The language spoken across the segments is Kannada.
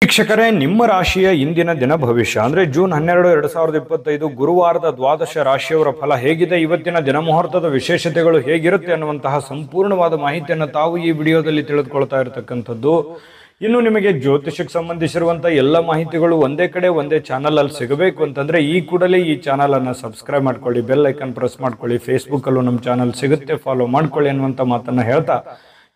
ವೀಕ್ಷಕರೇ, ನಿಮ್ಮ ರಾಶಿಯ ಇಂದಿನ ದಿನ ಭವಿಷ್ಯ ಅಂದ್ರೆ ಜೂನ್ 12, 2025 ಗುರುವಾರದ ದ್ವಾದಶ ರಾಶಿಯವರ ಫಲ ಹೇಗಿದೆ, ಇವತ್ತಿನ ದಿನ ಮುಹೂರ್ತದ ವಿಶೇಷತೆಗಳು ಹೇಗಿರುತ್ತೆ ಅನ್ನುವಂತಹ ಸಂಪೂರ್ಣವಾದ ಮಾಹಿತಿಯನ್ನು ತಾವು ಈ ವಿಡಿಯೋದಲ್ಲಿ ತಿಳಿದುಕೊಳ್ತಾ ಇರತಕ್ಕಂಥದ್ದು. ಇನ್ನು ನಿಮಗೆ ಜ್ಯೋತಿಷಕ್ಕೆ ಸಂಬಂಧಿಸಿರುವಂತಹ ಎಲ್ಲ ಮಾಹಿತಿಗಳು ಒಂದೇ ಕಡೆ ಒಂದೇ ಚಾನಲ್ ಅಲ್ಲಿ ಸಿಗಬೇಕು ಅಂತಂದ್ರೆ ಈ ಕೂಡಲೇ ಈ ಚಾನಲ್ ಅನ್ನು ಸಬ್ಸ್ಕ್ರೈಬ್ ಮಾಡ್ಕೊಳ್ಳಿ, ಬೆಲ್ ಐಕನ್ ಪ್ರೆಸ್ ಮಾಡ್ಕೊಳ್ಳಿ, ಫೇಸ್ಬುಕ್ ಅಲ್ಲೂ ನಮ್ಮ ಚಾನಲ್ ಸಿಗುತ್ತೆ, ಫಾಲೋ ಮಾಡ್ಕೊಳ್ಳಿ ಅನ್ನುವಂಥ ಮಾತನ್ನ ಹೇಳ್ತಾ,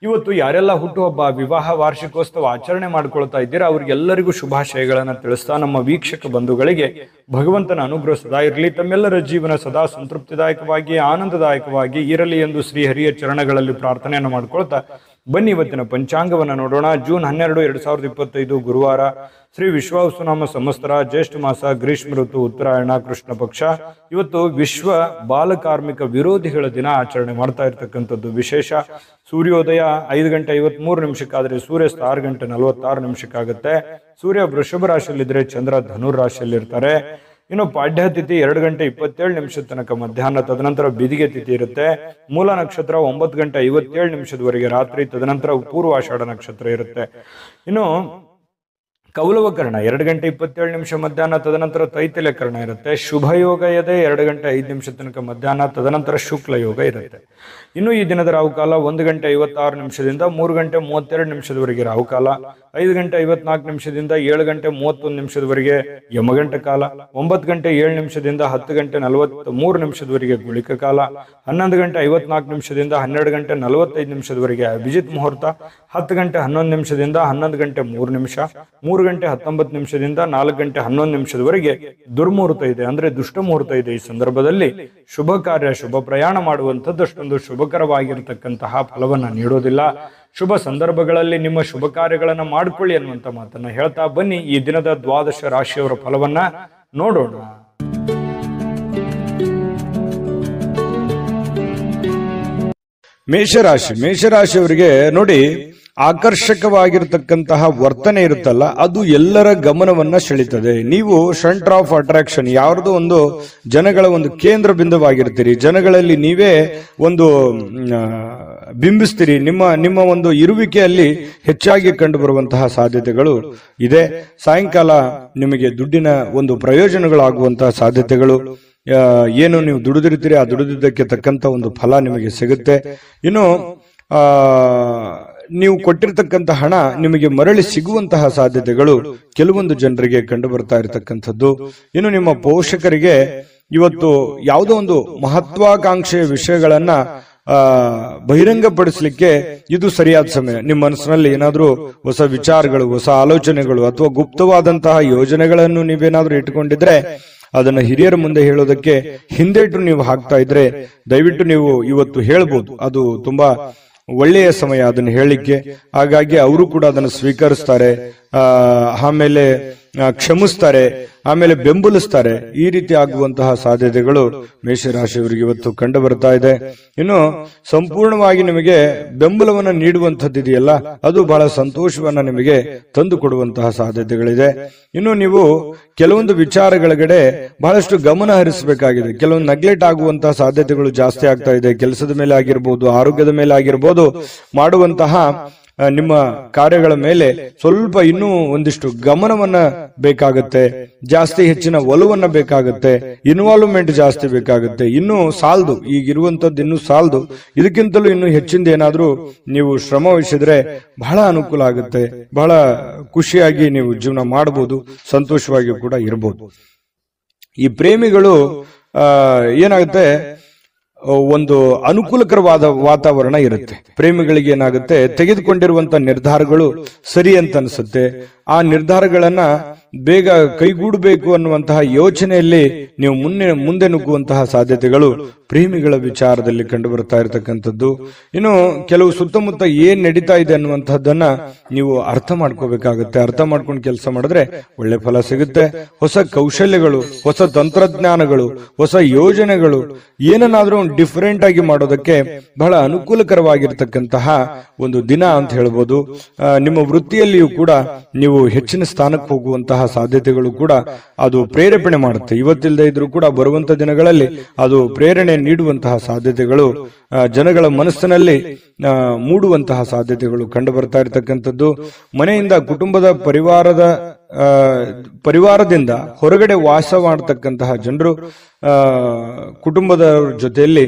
ಇವತ್ತು ಯಾರೆಲ್ಲ ಹುಟ್ಟುಹಬ್ಬ, ವಿವಾಹ ವಾರ್ಷಿಕೋತ್ಸವ ಆಚರಣೆ ಮಾಡ್ಕೊಳ್ತಾ ಇದ್ದೀರಾ ಅವರಿಗೆಲ್ಲರಿಗೂ ಶುಭಾಶಯಗಳನ್ನು ತಿಳಿಸ್ತಾ ನಮ್ಮ ವೀಕ್ಷಕ ಬಂಧುಗಳಿಗೆ ಭಗವಂತನ ಅನುಗ್ರಹ ಸದಾ ಇರಲಿ, ತಮ್ಮೆಲ್ಲರ ಜೀವನ ಸದಾ ಸಂತೃಪ್ತಿದಾಯಕವಾಗಿ ಆನಂದದಾಯಕವಾಗಿ ಇರಲಿ ಎಂದು ಶ್ರೀಹರಿಯ ಚರಣಗಳಲ್ಲಿ ಪ್ರಾರ್ಥನೆಯನ್ನು ಮಾಡ್ಕೊಳ್ತಾ ಬನ್ನಿ ಇವತ್ತಿನ ಪಂಚಾಂಗವನ್ನು ನೋಡೋಣ. ಜೂನ್ 12, 2025 ಗುರುವಾರ, ಶ್ರೀ ವಿಶ್ವಾವಸುನಾಮ ಸಂವತ್ಸರ, ಜ್ಯೇಷ್ಠ ಮಾಸ, ಗ್ರೀಷ್ಮ ಋತು, ಉತ್ತರಾಯಣ, ಕೃಷ್ಣ ಪಕ್ಷ. ಇವತ್ತು ವಿಶ್ವ ಬಾಲಕಾರ್ಮಿಕ ವಿರೋಧಿಗಳ ದಿನ ಆಚರಣೆ ಮಾಡ್ತಾ ಇರ್ತಕ್ಕಂಥದ್ದು ವಿಶೇಷ. ಸೂರ್ಯೋದಯ 5:53 ಆದ್ರೆ ಸೂರ್ಯಾಸ್ತ 6:46 ಸೂರ್ಯ ವೃಷಭ ರಾಶಿಯಲ್ಲಿದ್ರೆ ಚಂದ್ರ ಧನುರ್ ರಾಶಿಯಲ್ಲಿ ಇರ್ತಾರೆ. ಇನ್ನು ಪಾಡ್ಯ ತಿಥಿ 2:27 ತನಕ ಮಧ್ಯಾಹ್ನ, ತದನಂತರ ಬಿದಿಗೆ ತಿಥಿ ಇರುತ್ತೆ. ಮೂಲ ನಕ್ಷತ್ರ 9:57 ರಾತ್ರಿ, ತದನಂತರ ಪೂರ್ವಾಷಾಢ ನಕ್ಷತ್ರ ಇರುತ್ತೆ. ಇನ್ನು ಕೌಲವಕರ್ಣ 2:27 ಮಧ್ಯಾಹ್ನ, ತದನಂತರ ತೈತಿಲ್ಯ ಕರ್ಣ ಇರುತ್ತೆ. ಶುಭ ಯೋಗ ಇದೆ 2:05 ತನಕ ಮಧ್ಯಾಹ್ನ, ತದನಂತರ ಶುಕ್ಲ ಯೋಗ ಇರುತ್ತೆ. ಇನ್ನು ಈ ದಿನದ ರಾಹುಕಾಲ 1:56 3:32 ರಾಹುಕಾಲ, 5:54 7:31 ಯಮಗಂಟ ಕಾಲ, 9:07 10:43 ಗುಳಿಕ ಕಾಲ, 11:54 12:45 ಅಭಿಜಿತ್ ಮುಹೂರ್ತ, 10:11 11:03 3:19 4:11 ದುರ್ಮುಹೂರ್ತ ಇದೆ, ಅಂದ್ರೆ ದುಷ್ಟ ಮುಹೂರ್ತ ಇದೆ. ಈ ಸಂದರ್ಭದಲ್ಲಿ ಶುಭ ಕಾರ್ಯ, ಶುಭ ಪ್ರಯಾಣ ಮಾಡುವಂಥದ್ದು ಅಷ್ಟೊಂದು ಶುಭಕರವಾಗಿರತಕ್ಕಂತಹ ಫಲವನ್ನ ನೀಡೋದಿಲ್ಲ. ಶುಭ ಸಂದರ್ಭಗಳಲ್ಲಿ ನಿಮ್ಮ ಶುಭ ಕಾರ್ಯಗಳನ್ನ ಮಾಡ್ಕೊಳ್ಳಿ ಅನ್ನುವಂತ ಮಾತನ್ನ ಹೇಳ್ತಾ ಬನ್ನಿ ಈ ದಿನದ ದ್ವಾದಶ ರಾಶಿಯವರ ಫಲವನ್ನ ನೋಡೋಣ. ಮೇಷರಾಶಿಯವರಿಗೆ ನೋಡಿ, ಆಕರ್ಷಕವಾಗಿರತಕ್ಕಂತಹ ವರ್ತನೆ ಇರುತ್ತಲ್ಲ, ಅದು ಎಲ್ಲರ ಗಮನವನ್ನ ಸೆಳೀತದೆ. ನೀವು ಸೆಂಟರ್ ಆಫ್ ಅಟ್ರಾಕ್ಷನ್, ಯಾವ್ದೋ ಒಂದು ಜನಗಳ ಒಂದು ಕೇಂದ್ರ ಬಿಂದುವಾಗಿರ್ತೀರಿ. ಜನಗಳಲ್ಲಿ ನೀವೇ ಒಂದು ಬಿಂಬಿಸ್ತೀರಿ. ನಿಮ್ಮ ಒಂದು ಇರುವಿಕೆಯಲ್ಲಿ ಹೆಚ್ಚಾಗಿ ಕಂಡು ಬರುವಂತಹ ಸಾಧ್ಯತೆಗಳು ಇದೆ. ಸಾಯಂಕಾಲ ನಿಮಗೆ ದುಡ್ಡಿನ ಒಂದು ಪ್ರಯೋಜನಗಳಾಗುವಂತಹ ಸಾಧ್ಯತೆಗಳು, ಏನು ನೀವು ದುಡಿದಿರ್ತೀರಿ ಆ ದುಡಿದಿದ್ದಕ್ಕೆ ತಕ್ಕಂತ ಒಂದು ಫಲ ನಿಮಗೆ ಸಿಗುತ್ತೆ. ಇನ್ನು ನೀವು ಕೊಟ್ಟಿರ್ತಕ್ಕಂಥ ಹಣ ನಿಮಗೆ ಮರಳಿ ಸಿಗುವಂತಹ ಸಾಧ್ಯತೆಗಳು ಕೆಲವೊಂದು ಜನರಿಗೆ ಕಂಡು ಬರ್ತಾ ಇರತಕ್ಕಂಥದ್ದು. ಇನ್ನು ನಿಮ್ಮ ಪೋಷಕರಿಗೆ ಇವತ್ತು ಯಾವುದೋ ಒಂದು ಮಹತ್ವಾಕಾಂಕ್ಷೆಯ ವಿಷಯಗಳನ್ನ ಬಹಿರಂಗಪಡಿಸಲಿಕ್ಕೆ ಇದು ಸರಿಯಾದ ಸಮಯ. ನಿಮ್ಮ ಮನಸ್ಸಿನಲ್ಲಿ ಏನಾದ್ರೂ ಹೊಸ ವಿಚಾರಗಳು, ಹೊಸ ಆಲೋಚನೆಗಳು ಅಥವಾ ಗುಪ್ತವಾದಂತಹ ಯೋಜನೆಗಳನ್ನು ನೀವೇನಾದ್ರೂ ಇಟ್ಟುಕೊಂಡಿದ್ರೆ ಅದನ್ನ ಹಿರಿಯರ ಮುಂದೆ ಹೇಳೋದಕ್ಕೆ ಹಿಂದೇಟು ನೀವು ಹಾಕ್ತಾ ಇದ್ರೆ ದಯವಿಟ್ಟು ನೀವು ಇವತ್ತು ಹೇಳ್ಬೋದು. ಅದು ತುಂಬಾ ಒಳ್ಳೆಯ ಸಮಯ ಅದನ್ನು ಹೇಳಿಕ್ಕೆ. ಹಾಗಾಗಿ ಅವರು ಕೂಡ ಅದನ್ನು ಸ್ವೀಕರಿಸ್ತಾರೆ, ಆಮೇಲೆ ಕ್ಷಮಿಸ್ತಾರೆ, ಆಮೇಲೆ ಬೆಂಬಲಿಸ್ತಾರೆ. ಈ ರೀತಿ ಆಗುವಂತಹ ಸಾಧ್ಯತೆಗಳು ಮೇಷರಾಶಿಯವರಿಗೆ ಇವತ್ತು ಕಂಡು ಬರ್ತಾ ಇದೆ. ಇನ್ನು ಸಂಪೂರ್ಣವಾಗಿ ನಿಮಗೆ ಬೆಂಬಲವನ್ನ ನೀಡುವಂಥದ್ದಿದೆಯಲ್ಲ, ಅದು ಬಹಳ ಸಂತೋಷವನ್ನ ನಿಮಗೆ ತಂದು ಕೊಡುವಂತಹ ಸಾಧ್ಯತೆಗಳಿದೆ. ಇನ್ನು ನೀವು ಕೆಲವೊಂದು ವಿಚಾರಗಳ ಬಹಳಷ್ಟು ಗಮನ ಹರಿಸಬೇಕಾಗಿದೆ. ಕೆಲವೊಂದು ನೆಗ್ಲೆಕ್ಟ್ ಆಗುವಂತಹ ಸಾಧ್ಯತೆಗಳು ಜಾಸ್ತಿ ಆಗ್ತಾ ಇದೆ. ಕೆಲಸದ ಮೇಲೆ ಆಗಿರ್ಬೋದು, ಆರೋಗ್ಯದ ಮೇಲೆ ಆಗಿರ್ಬೋದು, ಮಾಡುವಂತಹ ನಿಮ್ಮ ಕಾರ್ಯಗಳ ಮೇಲೆ ಸ್ವಲ್ಪ ಇನ್ನೂ ಒಂದಿಷ್ಟು ಗಮನವನ್ನ ಬೇಕಾಗುತ್ತೆ, ಜಾಸ್ತಿ ಹೆಚ್ಚಿನ ಒಲವನ್ನ ಬೇಕಾಗುತ್ತೆ, ಇನ್ವಾಲ್ವ್ಮೆಂಟ್ ಜಾಸ್ತಿ ಬೇಕಾಗುತ್ತೆ. ಇನ್ನೂ ಸಾಲದು, ಈಗಿರುವಂತದ್ದು ಇನ್ನೂ ಸಾಲದು. ಇದಕ್ಕಿಂತಲೂ ಇನ್ನು ಹೆಚ್ಚಿಂದ ಏನಾದ್ರೂ ನೀವು ಶ್ರಮ ವಹಿಸಿದ್ರೆ ಬಹಳ ಅನುಕೂಲ ಆಗುತ್ತೆ. ಬಹಳ ಖುಷಿಯಾಗಿ ನೀವು ಜೀವನ ಮಾಡಬಹುದು, ಸಂತೋಷವಾಗಿ ಕೂಡ ಇರಬಹುದು. ಈ ಪ್ರೇಮಿಗಳು ಏನಾಗುತ್ತೆ, ಒಂದು ಅನುಕೂಲಕರವಾದ ವಾತಾವರಣ ಇರುತ್ತೆ. ಪ್ರೇಮಿಗಳಿಗೆ ಏನಾಗುತ್ತೆ, ತೆಗೆದುಕೊಂಡಿರುವಂತಹ ನಿರ್ಧಾರಗಳು ಸರಿ ಅಂತ ಅನ್ಸುತ್ತೆ. ಆ ನಿರ್ಧಾರಗಳನ್ನ ಬೇಗ ಕೈಗೂಡಬೇಕು ಅನ್ನುವಂತಹ ಯೋಚನೆಯಲ್ಲಿ ನೀವು ಮುಂದೆ ನುಗ್ಗುವಂತಹ ಸಾಧ್ಯತೆಗಳು ಪ್ರೇಮಿಗಳ ವಿಚಾರದಲ್ಲಿ ಕಂಡು ಬರ್ತಾ ಇರತಕ್ಕಂಥದ್ದು. ಇನ್ನು ಕೆಲವು ಸುತ್ತಮುತ್ತ ಏನ್ ನಡೀತಾ ಇದೆ ಅನ್ನುವಂಥದ್ದನ್ನ ನೀವು ಅರ್ಥ ಮಾಡ್ಕೋಬೇಕಾಗುತ್ತೆ. ಅರ್ಥ ಮಾಡ್ಕೊಂಡು ಕೆಲಸ ಮಾಡಿದ್ರೆ ಒಳ್ಳೆ ಫಲ ಸಿಗುತ್ತೆ. ಹೊಸ ಕೌಶಲ್ಯಗಳು, ಹೊಸ ತಂತ್ರಜ್ಞಾನಗಳು, ಹೊಸ ಯೋಜನೆಗಳು, ಏನನ್ನಾದ್ರೂ ಡಿಫರೆಂಟ್ ಆಗಿ ಮಾಡೋದಕ್ಕೆ ಬಹಳ ಅನುಕೂಲಕರವಾಗಿರ್ತಕ್ಕಂತಹ ಒಂದು ದಿನ ಅಂತ ಹೇಳ್ಬೋದು. ನಿಮ್ಮ ವೃತ್ತಿಯಲ್ಲಿಯೂ ಕೂಡ ನೀವು ಹೆಚ್ಚಿನ ಸ್ಥಾನಕ್ಕೆ ಹೋಗುವಂತಹ ಸಾಧ್ಯತೆಗಳು ಕೂಡ ಅದು ಪ್ರೇರೇಪಣೆ ಮಾಡುತ್ತೆ. ಇವತ್ತಿಲ್ಲದೆ ಇದ್ರೂ ಕೂಡ ಬರುವಂತ ದಿನಗಳಲ್ಲಿ ಅದು ಪ್ರೇರಣೆ ನೀಡುವಂತಹ ಸಾಧ್ಯತೆಗಳು ಜನಗಳ ಮನಸ್ಸಿನಲ್ಲಿ ಮೂಡುವಂತಹ ಸಾಧ್ಯತೆಗಳು ಕಂಡು ಬರ್ತಾ ಇರತಕ್ಕಂಥದ್ದು. ಮನೆಯಿಂದ ಕುಟುಂಬದ ಪರಿವಾರದಿಂದ ಹೊರಗಡೆ ವಾಸ ಮಾಡತಕ್ಕಂತಹ ಜನರು ಕುಟುಂಬದ ಜೊತೆಯಲ್ಲಿ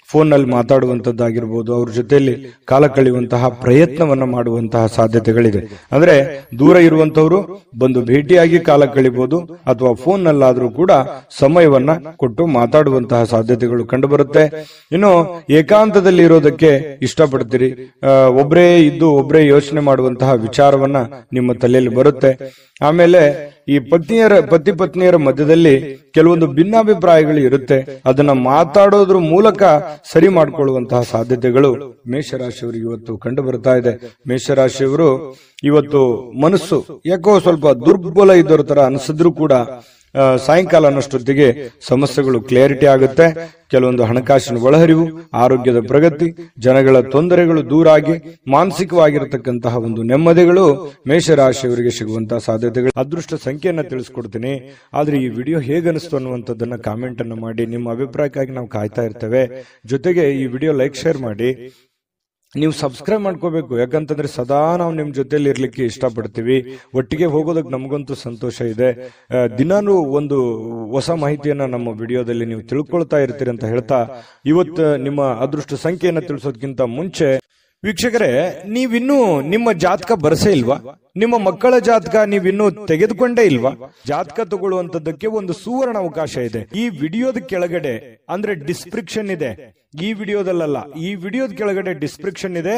ಫೋನ್ ನಲ್ಲಿ ಮಾತಾಡುವಂತದ್ದಾಗಿರ್ಬೋದು, ಅವ್ರ ಜೊತೆಯಲ್ಲಿ ಕಾಲ ಕಳೆಯುವಂತಹ ಪ್ರಯತ್ನವನ್ನ ಮಾಡುವಂತಹ ಸಾಧ್ಯತೆಗಳಿದೆ. ಅಂದ್ರೆ ದೂರ ಇರುವಂತವರು ಬಂದು ಭೇಟಿಯಾಗಿ ಕಾಲ ಕಳಿಬಹುದು, ಅಥವಾ ಫೋನ್ ನಲ್ಲಾದ್ರೂ ಕೂಡ ಸಮಯವನ್ನ ಕೊಟ್ಟು ಮಾತಾಡುವಂತಹ ಸಾಧ್ಯತೆಗಳು ಕಂಡು ಬರುತ್ತೆ. ಇನ್ನು ಏಕಾಂತದಲ್ಲಿ ಇರೋದಕ್ಕೆ ಇಷ್ಟಪಡ್ತೀರಿ, ಒಬ್ಬರೇ ಇದ್ದು ಒಬ್ಬರೇ ಯೋಚನೆ ಮಾಡುವಂತಹ ವಿಚಾರವನ್ನ ನಿಮ್ಮ ತಲೆಯಲ್ಲಿ ಬರುತ್ತೆ. ಆಮೇಲೆ ಈ ಪತಿ ಪತ್ನಿಯರ ಮಧ್ಯದಲ್ಲಿ ಕೆಲವೊಂದು ಭಿನ್ನಾಭಿಪ್ರಾಯಗಳು ಇರುತ್ತೆ, ಅದನ್ನ ಮಾತಾಡೋದ್ರ ಮೂಲಕ ಸರಿ ಮಾಡಿಕೊಳ್ಳುವಂತಹ ಸಾಧ್ಯತೆಗಳು ಮೇಷರಾಶಿಯವರಿಗೆ ಇವತ್ತು ಕಂಡು ಬರ್ತಾ ಇದೆ. ಮೇಷರಾಶಿಯವರು ಇವತ್ತು ಮನಸ್ಸು ಯಾಕೋ ಸ್ವಲ್ಪ ದುರ್ಬಲ ಇದ್ದವ್ರ ತರ ಅನಿಸಿದ್ರು ಕೂಡ ಸಾಯಂಕಾಲ ಅನ್ನೋಷ್ಟೊತ್ತಿಗೆ ಸಮಸ್ಯೆಗಳು ಕ್ಲಿಯರಿಟಿ ಆಗುತ್ತೆ. ಕೆಲವೊಂದು ಹಣಕಾಸಿನ ಒಳಹರಿವು, ಆರೋಗ್ಯದ ಪ್ರಗತಿ, ಜನಗಳ ತೊಂದರೆಗಳು ದೂರ ಆಗಿ ಮಾನಸಿಕವಾಗಿರತಕ್ಕಂತಹ ಒಂದು ನೆಮ್ಮದಿಗಳು ಮೇಷರಾಶಿಯವರಿಗೆ ಸಿಗುವಂತಹ ಸಾಧ್ಯತೆಗಳು. ಅದೃಷ್ಟ ಸಂಖ್ಯೆಯನ್ನ ತಿಳಿಸ್ಕೊಡ್ತೀನಿ, ಆದ್ರೆ ಈ ವಿಡಿಯೋ ಹೇಗನಿಸ್ತು ಅನ್ನುವಂಥದ್ದನ್ನ ಕಾಮೆಂಟ್ ಅನ್ನು ಮಾಡಿ. ನಿಮ್ಮ ಅಭಿಪ್ರಾಯಕ್ಕಾಗಿ ನಾವು ಕಾಯ್ತಾ ಇರ್ತೇವೆ. ಜೊತೆಗೆ ಈ ವಿಡಿಯೋ ಲೈಕ್ ಶೇರ್ ಮಾಡಿ. ನೀವು ಸಬ್ಸ್ಕ್ರೈಬ್ ಮಾಡ್ಕೋಬೇಕು, ಯಾಕಂತಂದ್ರೆ ಸದಾ ನಾವು ನಿಮ್ ಜೊತೆಲಿ ಇರ್ಲಿಕ್ಕೆ ಇಷ್ಟಪಡ್ತೀವಿ. ಒಟ್ಟಿಗೆ ಹೋಗೋದಕ್ಕೆ ನಮಗಂತೂ ಸಂತೋಷ ಇದೆ. ದಿನಾನು ಒಂದು ಹೊಸ ಮಾಹಿತಿಯನ್ನ ನಮ್ಮ ವಿಡಿಯೋದಲ್ಲಿ ನೀವು ತಿಳ್ಕೊಳ್ತಾ ಇರ್ತೀರಿ ಅಂತ ಹೇಳ್ತಾ, ಇವತ್ತು ನಿಮ್ಮ ಅದೃಷ್ಟ ಸಂಖ್ಯೆಯನ್ನ ತಿಳಿಸೋದಕ್ಕಿಂತ ಮುಂಚೆ ವೀಕ್ಷಕರೇ, ನೀವಿನ್ನೂ ನಿಮ್ಮ ಜಾತಕ ಬರಸೇ ಇಲ್ವಾ? ನಿಮ್ಮ ಮಕ್ಕಳ ಜಾತಕ ನೀವಿನ್ನೂ ತೆಗೆದುಕೊಂಡೇ ಇಲ್ವಾ? ಜಾತಕ ತಗೊಳ್ಳುವಂತದ್ದಕ್ಕೆ ಒಂದು ಸುವರ್ಣ ಅವಕಾಶ ಇದೆ. ಈ ವಿಡಿಯೋದ ಕೆಳಗಡೆ ಅಂದ್ರೆ ಡಿಸ್ಕ್ರಿಪ್ಷನ್ ಇದೆ, ಈ ವಿಡಿಯೋದಲ್ಲ, ಈ ವಿಡಿಯೋದ ಕೆಳಗಡೆ ಡಿಸ್ಕ್ರಿಪ್ಷನ್ ಇದೆ.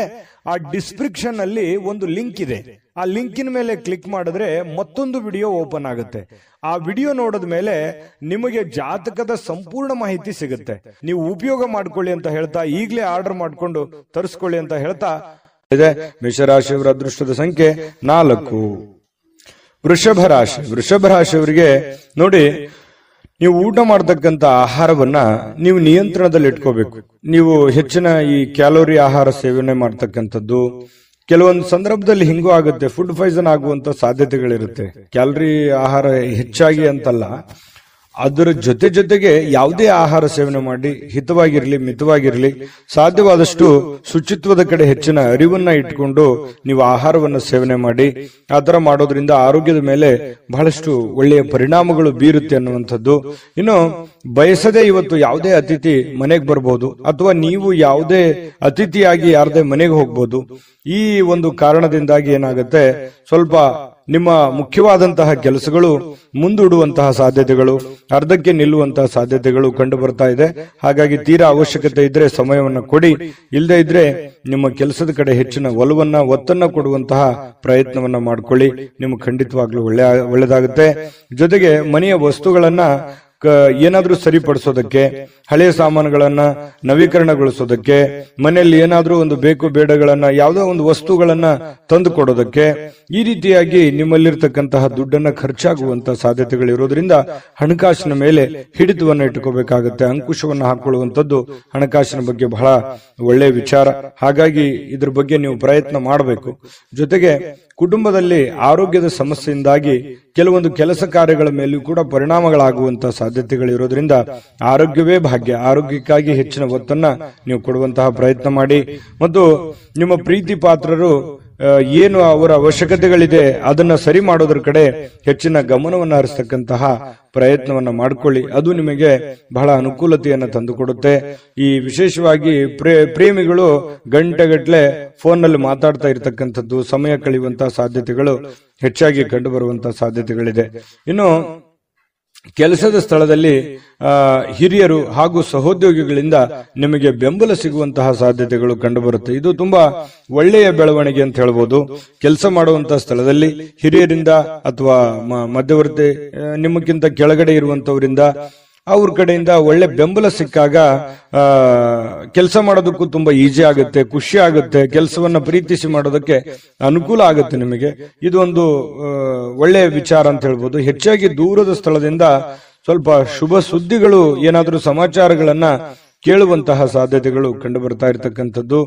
ಆ ಡಿಸ್ಕ್ರಿಪ್ಷನ್ ಅಲ್ಲಿ ಒಂದು ಲಿಂಕ್ ಇದೆ. ಆ ಲಿಂಕಿನ ಮೇಲೆ ಕ್ಲಿಕ್ ಮಾಡಿದ್ರೆ ಮತ್ತೊಂದು ವಿಡಿಯೋ ಓಪನ್ ಆಗುತ್ತೆ. ಆ ವಿಡಿಯೋ ನೋಡಿದ ಮೇಲೆ ನಿಮಗೆ ಜಾತಕದ ಸಂಪೂರ್ಣ ಮಾಹಿತಿ ಸಿಗುತ್ತೆ. ನೀವು ಉಪಯೋಗ ಮಾಡ್ಕೊಳ್ಳಿ ಅಂತ ಹೇಳ್ತಾ, ಈಗಲೇ ಆರ್ಡರ್ ಮಾಡ್ಕೊಂಡು ತರಿಸ್ಕೊಳ್ಳಿ ಅಂತ ಹೇಳ್ತಾ ಇದೆ. ಮೇಷರಾಶಿಯವರ ಅದೃಷ್ಟದ ಸಂಖ್ಯೆ 4. ವೃಷಭ ರಾಶಿಯವರಿಗೆ ನೋಡಿ, ನೀವು ಊಟ ಮಾಡತಕ್ಕಂತ ಆಹಾರವನ್ನ ನೀವು ನಿಯಂತ್ರಣದಲ್ಲಿ ಇಟ್ಕೋಬೇಕು. ನೀವು ಹೆಚ್ಚಿನ ಈ ಕ್ಯಾಲೋರಿ ಆಹಾರ ಸೇವನೆ ಮಾಡ್ತಕ್ಕಂಥದ್ದು ಕೆಲವೊಂದು ಸಂದರ್ಭದಲ್ಲಿ ಹಿಂಗೂ ಆಗುತ್ತೆ, ಫುಡ್ ಪಾಯ್ಸನ್ ಆಗುವಂತ ಸಾಧ್ಯತೆಗಳಿರುತ್ತೆ. ಕ್ಯಾಲರಿ ಆಹಾರ ಹೆಚ್ಚಾಗಿ ಅಂತಲ್ಲ, ಅದರ ಜೊತೆಗೆ ಯಾವುದೇ ಆಹಾರ ಸೇವನೆ ಮಾಡಿ ಹಿತವಾಗಿರ್ಲಿ, ಮಿತವಾಗಿರ್ಲಿ, ಸಾಧ್ಯವಾದಷ್ಟು ಶುಚಿತ್ವದ ಕಡೆ ಹೆಚ್ಚಿನ ಅರಿವನ್ನ ಇಟ್ಕೊಂಡು ನೀವು ಆಹಾರವನ್ನು ಸೇವನೆ ಮಾಡಿ. ಆ ತರ ಮಾಡೋದ್ರಿಂದ ಆರೋಗ್ಯದ ಮೇಲೆ ಬಹಳಷ್ಟು ಒಳ್ಳೆಯ ಪರಿಣಾಮಗಳು ಬೀರುತ್ತೆ ಅನ್ನುವಂಥದ್ದು. ಇನ್ನು ಬಯಸದೆ ಇವತ್ತು ಯಾವುದೇ ಅತಿಥಿ ಮನೆಗೆ ಬರ್ಬೋದು, ಅಥವಾ ನೀವು ಯಾವುದೇ ಅತಿಥಿಯಾಗಿ ಯಾರದೇ ಮನೆಗೆ ಹೋಗ್ಬೋದು. ಈ ಒಂದು ಕಾರಣದಿಂದಾಗಿ ಏನಾಗುತ್ತೆ, ಸ್ವಲ್ಪ ನಿಮ್ಮ ಮುಖ್ಯವಾದಂತಹ ಕೆಲಸಗಳು ಮುಂದೂಡುವಂತಹ ಸಾಧ್ಯತೆಗಳು, ಅರ್ಧಕ್ಕೆ ನಿಲ್ಲುವಂತಹ ಸಾಧ್ಯತೆಗಳು ಕಂಡು ಬರ್ತಾ ಇದೆ. ಹಾಗಾಗಿ ತೀರಾ ಅವಶ್ಯಕತೆ ಇದ್ರೆ ಸಮಯವನ್ನ ಕೊಡಿ, ಇಲ್ಲದೆ ಇದ್ರೆ ನಿಮ್ಮ ಕೆಲಸದ ಕಡೆ ಹೆಚ್ಚಿನ ಒತ್ತನ್ನ ಕೊಡುವಂತಹ ಪ್ರಯತ್ನವನ್ನ ಮಾಡ್ಕೊಳ್ಳಿ. ನಿಮ್ಗೆ ಖಂಡಿತವಾಗ್ಲೂ ಒಳ್ಳೆದಾಗುತ್ತೆ. ಜೊತೆಗೆ ಮನೆಯ ವಸ್ತುಗಳನ್ನ ಏನಾದ್ರೂ ಸರಿಪಡಿಸೋದಕ್ಕೆ, ಹಳೆಯ ಸಾಮಾನುಗಳನ್ನ ನವೀಕರಣಗೊಳಿಸೋದಕ್ಕೆ, ಮನೆಯಲ್ಲಿ ಏನಾದ್ರೂ ಒಂದು ಬೇಕು ಬೇಡಗಳನ್ನ, ಯಾವುದೋ ಒಂದು ವಸ್ತುಗಳನ್ನ ತಂದು ಕೊಡೋದಕ್ಕೆ, ಈ ರೀತಿಯಾಗಿ ನಿಮ್ಮಲ್ಲಿರ್ತಕ್ಕಂತಹ ದುಡ್ಡನ್ನ ಖರ್ಚಾಗುವಂತಹ ಸಾಧ್ಯತೆಗಳಿರೋದ್ರಿಂದ ಹಣಕಾಸಿನ ಮೇಲೆ ಹಿಡಿತವನ್ನ ಇಟ್ಟುಕೋಬೇಕಾಗುತ್ತೆ. ಅಂಕುಶವನ್ನ ಹಾಕೊಳ್ಳುವಂಥದ್ದು ಹಣಕಾಸಿನ ಬಗ್ಗೆ ಬಹಳ ಒಳ್ಳೆಯ ವಿಚಾರ. ಹಾಗಾಗಿ ಇದ್ರ ಬಗ್ಗೆ ನೀವು ಪ್ರಯತ್ನ ಮಾಡಬೇಕು. ಜೊತೆಗೆ ಕುಟುಂಬದಲ್ಲಿ ಆರೋಗ್ಯದ ಸಮಸ್ಯೆಯಿಂದಾಗಿ ಕೆಲವೊಂದು ಕೆಲಸ ಕಾರ್ಯಗಳ ಮೇಲೂ ಕೂಡ ಪರಿಣಾಮಗಳಾಗುವಂತಹ ಸಾಧ್ಯತೆಗಳಿರೋದ್ರಿಂದ ಆರೋಗ್ಯವೇ ಭಾಗ್ಯ. ಆರೋಗ್ಯಕ್ಕಾಗಿ ಹೆಚ್ಚಿನ ಒತ್ತನ್ನ ನೀವು ಕೊಡುವಂತಹ ಪ್ರಯತ್ನ ಮಾಡಿ. ಮತ್ತು ನಿಮ್ಮ ಪ್ರೀತಿ ಪಾತ್ರರು ಏನು ಅವರ ಅವಶ್ಯಕತೆಗಳಿದೆ ಅದನ್ನ ಸರಿ ಮಾಡೋದ್ರ ಕಡೆ ಹೆಚ್ಚಿನ ಗಮನವನ್ನು ಹರಿಸ್ತಕ್ಕಂತಹ ಪ್ರಯತ್ನವನ್ನ ಮಾಡ್ಕೊಳ್ಳಿ. ಅದು ನಿಮಗೆ ಬಹಳ ಅನುಕೂಲತೆಯನ್ನ ತಂದುಕೊಡುತ್ತೆ. ಈ ವಿಶೇಷವಾಗಿ ಪ್ರೇಮಿಗಳು ಗಂಟೆಗಟ್ಲೆ ಫೋನ್ ನಲ್ಲಿ ಮಾತಾಡ್ತಾ ಇರತಕ್ಕಂಥದ್ದು, ಸಮಯ ಕಳೆಯುವಂತಹ ಸಾಧ್ಯತೆಗಳು ಹೆಚ್ಚಾಗಿ ಕಂಡು ಬರುವಂತಹ ಸಾಧ್ಯತೆಗಳಿದೆ. ಇನ್ನು ಕೆಲಸದ ಸ್ಥಳದಲ್ಲಿ ಹಿರಿಯರು ಹಾಗೂ ಸಹೋದ್ಯೋಗಿಗಳಿಂದ ನಿಮಗೆ ಬೆಂಬಲ ಸಿಗುವಂತಹ ಸಾಧ್ಯತೆಗಳು ಕಂಡುಬರುತ್ತೆ. ಇದು ತುಂಬಾ ಒಳ್ಳೆಯ ಬೆಳವಣಿಗೆ ಅಂತ ಹೇಳ್ಬೋದು. ಕೆಲಸ ಮಾಡುವಂತಹ ಸ್ಥಳದಲ್ಲಿ ಹಿರಿಯರಿಂದ ಅಥವಾ ಮಧ್ಯವರ್ತಿ ನಿಮಗಿಂತ ಕೆಳಗಡೆ ಇರುವಂತವರಿಂದ ಅವ್ರ ಕಡೆಯಿಂದ ಒಳ್ಳೆ ಬೆಂಬಲ ಸಿಕ್ಕಾಗ ಕೆಲಸ ಮಾಡೋದಕ್ಕೂ ತುಂಬಾ ಈಜಿ ಆಗುತ್ತೆ, ಖುಷಿ ಆಗುತ್ತೆ. ಕೆಲಸವನ್ನ ಪ್ರೀತಿಸಿ ಮಾಡೋದಕ್ಕೆ ಅನುಕೂಲ ಆಗುತ್ತೆ ನಿಮಗೆ. ಇದು ಒಂದು ಒಳ್ಳೆಯ ವಿಚಾರ ಅಂತ ಹೇಳ್ಬೋದು. ಹೆಚ್ಚಾಗಿ ದೂರದ ಸ್ಥಳದಿಂದ ಸ್ವಲ್ಪ ಶುಭ ಸುದ್ದಿಗಳು, ಏನಾದ್ರೂ ಸಮಾಚಾರಗಳನ್ನ ಕೇಳುವಂತಹ ಸಾಧ್ಯತೆಗಳು ಕಂಡು ಬರ್ತಾ ಇರತಕ್ಕಂಥದ್ದು.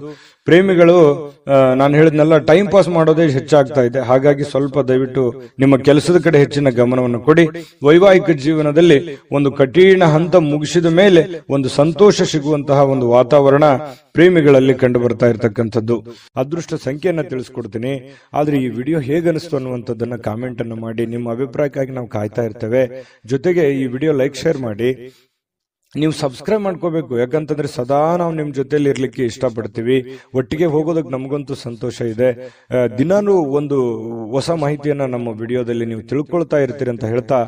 ಪ್ರೇಮಿಗಳು ನಾನು ಹೇಳಿದ್ನೆಲ್ಲ ಟೈಮ್ ಪಾಸ್ ಮಾಡೋದೇ ಹೆಚ್ಚಾಗ್ತಾ ಇದೆ. ಹಾಗಾಗಿ ಸ್ವಲ್ಪ ದಯವಿಟ್ಟು ನಿಮ್ಮ ಕೆಲಸದ ಕಡೆ ಹೆಚ್ಚಿನ ಗಮನವನ್ನು ಕೊಡಿ. ವೈವಾಹಿಕ ಜೀವನದಲ್ಲಿ ಒಂದು ಕಠಿಣ ಹಂತ ಮುಗಿಸಿದ ಮೇಲೆ ಒಂದು ಸಂತೋಷ ಸಿಗುವಂತಹ ಒಂದು ವಾತಾವರಣ ಪ್ರೇಮಿಗಳಲ್ಲಿ ಕಂಡು ಬರ್ತಾ ಇರತಕ್ಕಂಥದ್ದು. ಅದೃಷ್ಟ ಸಂಖ್ಯೆಯನ್ನ ತಿಳಿಸ್ಕೊಡ್ತೀನಿ. ಆದ್ರೆ ಈ ವಿಡಿಯೋ ಹೇಗನಿಸ್ತು ಅನ್ನುವಂಥದ್ದನ್ನ ಕಾಮೆಂಟ್ ಅನ್ನು ಮಾಡಿ. ನಿಮ್ಮ ಅಭಿಪ್ರಾಯಕ್ಕಾಗಿ ನಾವು ಕಾಯ್ತಾ ಇರ್ತೇವೆ. ಜೊತೆಗೆ ಈ ವಿಡಿಯೋ ಲೈಕ್ ಶೇರ್ ಮಾಡಿ. ನೀವು ಸಬ್ಸ್ಕ್ರೈಬ್ ಮಾಡ್ಕೋಬೇಕು, ಯಾಕಂತಂದ್ರೆ ಸದಾ ನಾವು ನಿಮ್ ಜೊತೆಲಿ ಇರ್ಲಿಕ್ಕೆ ಇಷ್ಟಪಡ್ತೀವಿ. ಒಟ್ಟಿಗೆ ಹೋಗೋದಕ್ಕೆ ನಮಗಂತೂ ಸಂತೋಷ ಇದೆ. ದಿನಾನು ಒಂದು ಹೊಸ ಮಾಹಿತಿಯನ್ನ ನಮ್ಮ ವಿಡಿಯೋದಲ್ಲಿ ನೀವು ತಿಳ್ಕೊಳ್ತಾ ಇರ್ತೀರಿ ಅಂತ ಹೇಳ್ತಾ,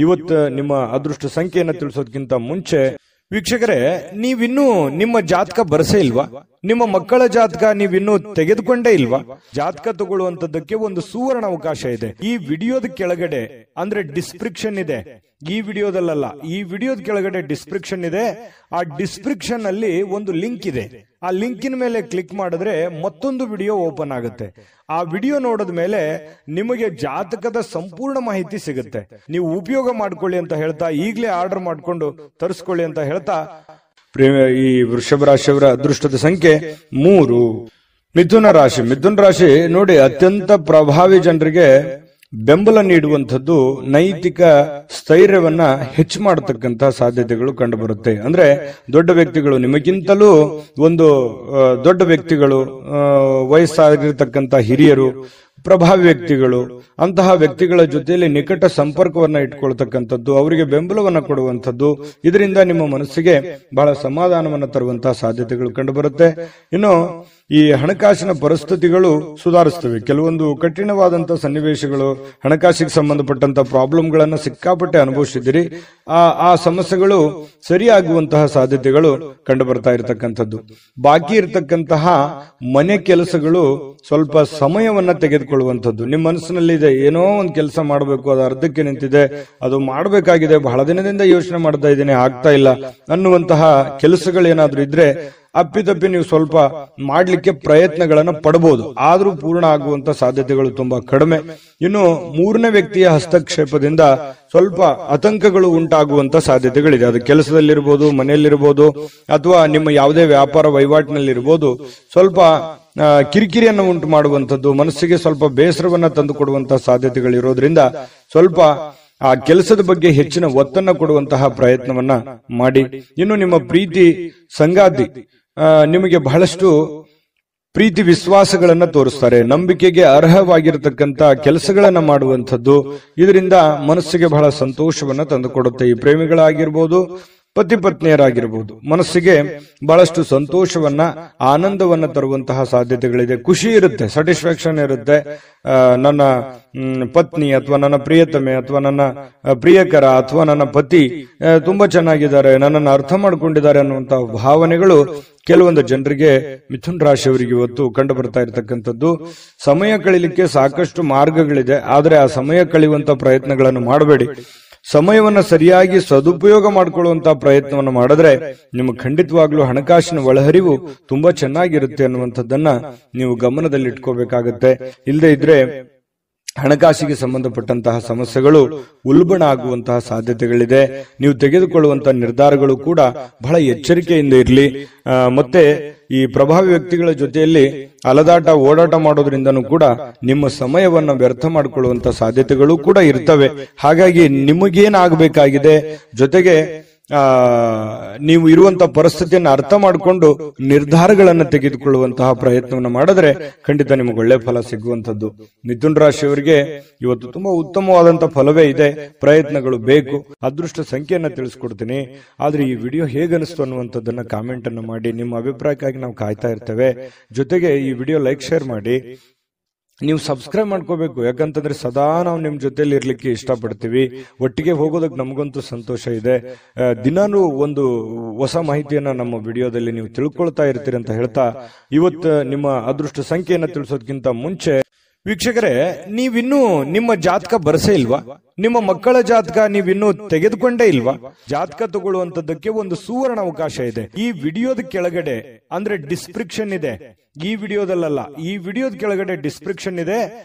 ಇವತ್ತು ನಿಮ್ಮ ಅದೃಷ್ಟ ಸಂಖ್ಯೆಯನ್ನ ತಿಳಿಸೋದಕ್ಕಿಂತ ಮುಂಚೆ ವೀಕ್ಷಕರೇ, ನೀವಿನ್ನೂ ನಿಮ್ಮ ಜಾತಕ ಬರಸೇ ಇಲ್ವಾ? ನಿಮ್ಮ ಮಕ್ಕಳ ಜಾತಕ ನೀವಿನ್ನೂ ತೆಗೆದುಕೊಂಡೇ ಇಲ್ವಾ? ಜಾತಕ ತಗೊಳ್ಳುವಂತದ್ದಕ್ಕೆ ಒಂದು ಸುವರ್ಣ ಅವಕಾಶ ಇದೆ. ಈ ವಿಡಿಯೋದ ಕೆಳಗಡೆ ಅಂದ್ರೆ ಡಿಸ್ಕ್ರಿಪ್ಷನ್ ಇದೆ. ಈ ವಿಡಿಯೋದಲ್ಲ, ಈ ವಿಡಿಯೋದ ಕೆಳಗಡೆ ಡಿಸ್ಕ್ರಿಪ್ಷನ್ ಇದೆ. ಆ ಡಿಸ್ಕ್ರಿಪ್ಷನ್ ಅಲ್ಲಿ ಒಂದು ಲಿಂಕ್ ಇದೆ. ಆ ಲಿಂಕಿನ ಮೇಲೆ ಕ್ಲಿಕ್ ಮಾಡಿದ್ರೆ ಮತ್ತೊಂದು ವಿಡಿಯೋ ಓಪನ್ ಆಗುತ್ತೆ. ಆ ವಿಡಿಯೋ ನೋಡಿದ ಮೇಲೆ ನಿಮಗೆ ಜಾತಕದ ಸಂಪೂರ್ಣ ಮಾಹಿತಿ ಸಿಗುತ್ತೆ. ನೀವು ಉಪಯೋಗ ಮಾಡ್ಕೊಳ್ಳಿ ಅಂತ ಹೇಳ್ತಾ, ಈಗಲೇ ಆರ್ಡರ್ ಮಾಡ್ಕೊಂಡು ತರಿಸ್ಕೊಳ್ಳಿ ಅಂತ ಹೇಳ್ತಾ, ಈ ವೃಷಭ ರಾಶಿಯವರ ಅದೃಷ್ಟದ ಸಂಖ್ಯೆ 3. ಮಿಥುನ ರಾಶಿ. ಮಿಥುನ ರಾಶಿ ನೋಡಿ, ಅತ್ಯಂತ ಪ್ರಭಾವಿ ಜನರಿಗೆ ಬೆಂಬಲ ನೀಡುವಂಥದ್ದು ನೈತಿಕ ಸ್ಥೈರ್ಯವನ್ನ ಹೆಚ್ಚು ಮಾಡತಕ್ಕಂತಹ ಸಾಧ್ಯತೆಗಳು ಕಂಡುಬರುತ್ತೆ. ಅಂದ್ರೆ ದೊಡ್ಡ ವ್ಯಕ್ತಿಗಳು, ನಿಮಗಿಂತಲೂ ಒಂದು ದೊಡ್ಡ ವ್ಯಕ್ತಿಗಳು, ವಯಸ್ಸಾಗಿರ್ತಕ್ಕಂಥ ಹಿರಿಯರು, ಪ್ರಭಾವಿ ವ್ಯಕ್ತಿಗಳು, ಅಂತಹ ವ್ಯಕ್ತಿಗಳ ಜೊತೆಯಲ್ಲಿ ನಿಕಟ ಸಂಪರ್ಕವನ್ನ ಇಟ್ಕೊಳ್ತಕ್ಕಂಥದ್ದು, ಅವರಿಗೆ ಬೆಂಬಲವನ್ನ ಕೊಡುವಂಥದ್ದು, ಇದರಿಂದ ನಿಮ್ಮ ಮನಸ್ಸಿಗೆ ಬಹಳ ಸಮಾಧಾನವನ್ನ ತರುವಂತಹ ಸಾಧ್ಯತೆಗಳು ಕಂಡುಬರುತ್ತೆ. ಇನ್ನು ಈ ಹಣಕಾಸಿನ ಪರಿಸ್ಥಿತಿಗಳು ಸುಧಾರಿಸ್ತವೆ. ಕೆಲವೊಂದು ಕಠಿಣವಾದಂತಹ ಸನ್ನಿವೇಶಗಳು, ಹಣಕಾಸಿಗೆ ಸಂಬಂಧಪಟ್ಟಂತಹ ಪ್ರಾಬ್ಲಮ್ಗಳನ್ನ ಸಿಕ್ಕಾಪಟ್ಟೆ ಅನುಭವಿಸಿದ್ದೀರಿ. ಆ ಸಮಸ್ಯೆಗಳು ಸರಿಯಾಗುವಂತಹ ಸಾಧ್ಯತೆಗಳು ಕಂಡು ಬರ್ತಾ ಇರತಕ್ಕಂಥದ್ದು. ಬಾಕಿ ಇರತಕ್ಕಂತಹ ಮನೆ ಕೆಲಸಗಳು ಸ್ವಲ್ಪ ಸಮಯವನ್ನ ತೆಗೆದುಕೊಳ್ಳುವಂಥದ್ದು. ನಿಮ್ಮ ಮನಸ್ಸಿನಲ್ಲಿ ಇದೆ, ಏನೋ ಒಂದು ಕೆಲಸ ಮಾಡಬೇಕು, ಅದು ಅರ್ಧಕ್ಕೆ ನಿಂತಿದೆ, ಅದು ಮಾಡಬೇಕಾಗಿದೆ, ಬಹಳ ದಿನದಿಂದ ಯೋಚನೆ ಮಾಡ್ತಾ ಇದ್ದೀನಿ, ಆಗ್ತಾ ಇಲ್ಲ ಅನ್ನುವಂತಹ ಕೆಲಸಗಳೇನಾದ್ರೂ ಇದ್ರೆ ಅಪ್ಪಿತಪ್ಪಿ ನೀವು ಸ್ವಲ್ಪ ಮಾಡ್ಲಿಕ್ಕೆ ಪ್ರಯತ್ನಗಳನ್ನ ಪಡಬಹುದು. ಆದ್ರೂ ಪೂರ್ಣ ಆಗುವಂತ ಸಾಧ್ಯತೆಗಳು ತುಂಬಾ ಕಡಿಮೆ. ಇನ್ನು 3ನೇ ವ್ಯಕ್ತಿಯ ಹಸ್ತಕ್ಷೇಪದಿಂದ ಸ್ವಲ್ಪ ಆತಂಕಗಳು ಉಂಟಾಗುವಂತ ಸಾಧ್ಯತೆಗಳಿದೆ. ಅದು ಕೆಲಸದಲ್ಲಿರ್ಬೋದು, ಮನೆಯಲ್ಲಿರ್ಬೋದು, ಅಥವಾ ನಿಮ್ಮ ಯಾವುದೇ ವ್ಯಾಪಾರ ವಹಿವಾಟಿನಲ್ಲಿರ್ಬೋದು. ಸ್ವಲ್ಪ ಕಿರಿಕಿರಿಯನ್ನು ಉಂಟು ಮಾಡುವಂಥದ್ದು, ಮನಸ್ಸಿಗೆ ಸ್ವಲ್ಪ ಬೇಸರವನ್ನ ತಂದು ಕೊಡುವಂತಹ ಸಾಧ್ಯತೆಗಳಿರೋದ್ರಿಂದ ಸ್ವಲ್ಪ ಆ ಕೆಲಸದ ಬಗ್ಗೆ ಹೆಚ್ಚಿನ ಒತ್ತನ್ನು ಕೊಡುವಂತಹ ಪ್ರಯತ್ನವನ್ನ ಮಾಡಿ. ಇನ್ನು ನಿಮ್ಮ ಪ್ರೀತಿ ಸಂಗಾತಿ ನಿಮಗೆ ಬಹಳಷ್ಟು ಪ್ರೀತಿ ವಿಶ್ವಾಸಗಳನ್ನ ತೋರಿಸ್ತಾರೆ. ನಂಬಿಕೆಗೆ ಅರ್ಹವಾಗಿರತಕ್ಕಂತ ಕೆಲಸಗಳನ್ನ ಮಾಡುವಂಥದ್ದು, ಇದರಿಂದ ಮನಸ್ಸಿಗೆ ಬಹಳ ಸಂತೋಷವನ್ನ ತಂದುಕೊಡುತ್ತೆ. ಈ ಪ್ರೇಮಿಗಳಾಗಿರ್ಬೋದು, ಪತಿ ಪತ್ನಿಯರಾಗಿರ್ಬೋದು, ಮನಸ್ಸಿಗೆ ಬಹಳಷ್ಟು ಸಂತೋಷವನ್ನ, ಆನಂದವನ್ನ ತರುವಂತಹ ಸಾಧ್ಯತೆಗಳಿದೆ. ಖುಷಿ ಇರುತ್ತೆ, ಸ್ಯಾಟಿಸ್ಫ್ಯಾಕ್ಷನ್ ಇರುತ್ತೆ. ನನ್ನ ಪತ್ನಿ ಅಥವಾ ನನ್ನ ಪ್ರಿಯತಮೆ ಅಥವಾ ನನ್ನ ಪ್ರಿಯಕರ ಅಥವಾ ನನ್ನ ಪತಿ ತುಂಬಾ ಚೆನ್ನಾಗಿದ್ದಾರೆ, ನನ್ನನ್ನು ಅರ್ಥ ಮಾಡ್ಕೊಂಡಿದ್ದಾರೆ ಅನ್ನುವಂತಹ ಭಾವನೆಗಳು ಕೆಲವೊಂದು ಜನರಿಗೆ, ಮಿಥುನ್ ರಾಶಿಯವರಿಗೆ ಇವತ್ತು ಕಂಡು ಬರ್ತಾ ಇರತಕ್ಕಂಥದ್ದು. ಸಮಯ ಕಳಿಲಿಕ್ಕೆ ಸಾಕಷ್ಟು ಮಾರ್ಗಗಳಿದೆ, ಆದ್ರೆ ಆ ಸಮಯ ಕಳೆಯುವಂತ ಪ್ರಯತ್ನಗಳನ್ನು ಮಾಡಬೇಡಿ. ಸಮಯವನ್ನ ಸರಿಯಾಗಿ ಸದುಪಯೋಗ ಮಾಡಿಕೊಳ್ಳುವಂತಹ ಪ್ರಯತ್ನವನ್ನು ಮಾಡಿದ್ರೆ ನಿಮಗೆ ಖಂಡಿತವಾಗ್ಲೂ ಹಣಕಾಸಿನ ಒಳಹರಿವು ತುಂಬಾ ಚೆನ್ನಾಗಿರುತ್ತೆ ಅನ್ನುವಂಥದ್ದನ್ನ ನೀವು ಗಮನದಲ್ಲಿಟ್ಕೋಬೇಕಾಗತ್ತೆ. ಇಲ್ಲದೆ ಇದ್ರೆ ಹಣಕಾಸಿಗೆ ಸಂಬಂಧಪಟ್ಟಂತಹ ಸಮಸ್ಯೆಗಳು ಉಲ್ಬಣ ಆಗುವಂತಹ ಸಾಧ್ಯತೆಗಳಿದೆ. ನೀವು ತೆಗೆದುಕೊಳ್ಳುವಂತಹ ನಿರ್ಧಾರಗಳು ಕೂಡ ಬಹಳ ಎಚ್ಚರಿಕೆಯಿಂದ ಇರಲಿ. ಮತ್ತೆ ಈ ಪ್ರಭಾವಿ ವ್ಯಕ್ತಿಗಳ ಜೊತೆಯಲ್ಲಿ ಅಲದಾಟ ಓಡಾಟ ಮಾಡೋದ್ರಿಂದನೂ ಕೂಡ ನಿಮ್ಮ ಸಮಯವನ್ನ ವ್ಯರ್ಥ ಮಾಡಿಕೊಳ್ಳುವಂತ ಸಾಧ್ಯತೆಗಳು ಕೂಡ ಇರ್ತವೆ. ಹಾಗಾಗಿ ನಿಮಗೇನಾಗಬೇಕಾಗಿದೆ, ಜೊತೆಗೆ ನೀವು ಇರುವಂತಹ ಪರಿಸ್ಥಿತಿಯನ್ನು ಅರ್ಥ ಮಾಡಿಕೊಂಡು ನಿರ್ಧಾರಗಳನ್ನು ತೆಗೆದುಕೊಳ್ಳುವಂತಹ ಪ್ರಯತ್ನವನ್ನು ಮಾಡಿದ್ರೆ ಖಂಡಿತ ನಿಮಗೆ ಒಳ್ಳೆ ಫಲ ಸಿಗುವಂತದ್ದು. ಮಿಥುನ್ ರಾಶಿಯವರಿಗೆ ಇವತ್ತು ತುಂಬಾ ಉತ್ತಮವಾದಂತಹ ಫಲವೇ ಇದೆ. ಪ್ರಯತ್ನಗಳು ಬೇಕು. ಅದೃಷ್ಟ ಸಂಖ್ಯೆಯನ್ನ ತಿಳಿಸ್ಕೊಡ್ತೀನಿ. ಆದ್ರೆ ಈ ವಿಡಿಯೋ ಹೇಗನಿಸ್ತು ಅನ್ನುವಂಥದ್ದನ್ನ ಕಾಮೆಂಟ್ ಅನ್ನು ಮಾಡಿ. ನಿಮ್ಮ ಅಭಿಪ್ರಾಯಕ್ಕಾಗಿ ನಾವು ಕಾಯ್ತಾ ಇರ್ತೇವೆ. ಜೊತೆಗೆ ಈ ವಿಡಿಯೋ ಲೈಕ್ ಶೇರ್ ಮಾಡಿ. ನೀವು ಸಬ್ಸ್ಕ್ರೈಬ್ ಮಾಡ್ಕೋಬೇಕು, ಯಾಕಂತಂದ್ರೆ ಸದಾ ನಾವು ನಿಮ್ ಜೊತೆಲಿ ಇರ್ಲಿಕ್ಕೆ ಇಷ್ಟಪಡ್ತೀವಿ. ಒಟ್ಟಿಗೆ ಹೋಗೋದಕ್ಕೆ ನಮಗಂತೂ ಸಂತೋಷ ಇದೆ. ದಿನಾನು ಒಂದು ಹೊಸ ಮಾಹಿತಿಯನ್ನ ನಮ್ಮ ವಿಡಿಯೋದಲ್ಲಿ ನೀವು ತಿಳ್ಕೊಳ್ತಾ ಇರ್ತೀರಿ ಅಂತ ಹೇಳ್ತಾ, ಇವತ್ತು ನಿಮ್ಮ ಅದೃಷ್ಟ ಸಂಖ್ಯೆಯನ್ನ ತಿಳಿಸೋದಕ್ಕಿಂತ ಮುಂಚೆ ವೀಕ್ಷಕರೇ, ನೀವಿನ್ನೂ ನಿಮ್ಮ ಜಾತಕ ಬರಸೇ ಇಲ್ವಾ? ನಿಮ್ಮ ಮಕ್ಕಳ ಜಾತಕ ನೀವಿನ್ನೂ ತೆಗೆದುಕೊಂಡೇ ಇಲ್ವಾ? ಜಾತಕ ತಗೊಳ್ಳುವಂತದ್ದಕ್ಕೆ ಒಂದು ಸುವರ್ಣ ಅವಕಾಶ ಇದೆ. ಈ ವಿಡಿಯೋದ ಕೆಳಗಡೆ ಅಂದ್ರೆ ಡಿಸ್ಕ್ರಿಪ್ಷನ್ ಇದೆ, ಈ ವಿಡಿಯೋದಲ್ಲ, ಈ ವಿಡಿಯೋದ ಕೆಳಗಡೆ ಡಿಸ್ಕ್ರಿಪ್ಷನ್ ಇದೆ.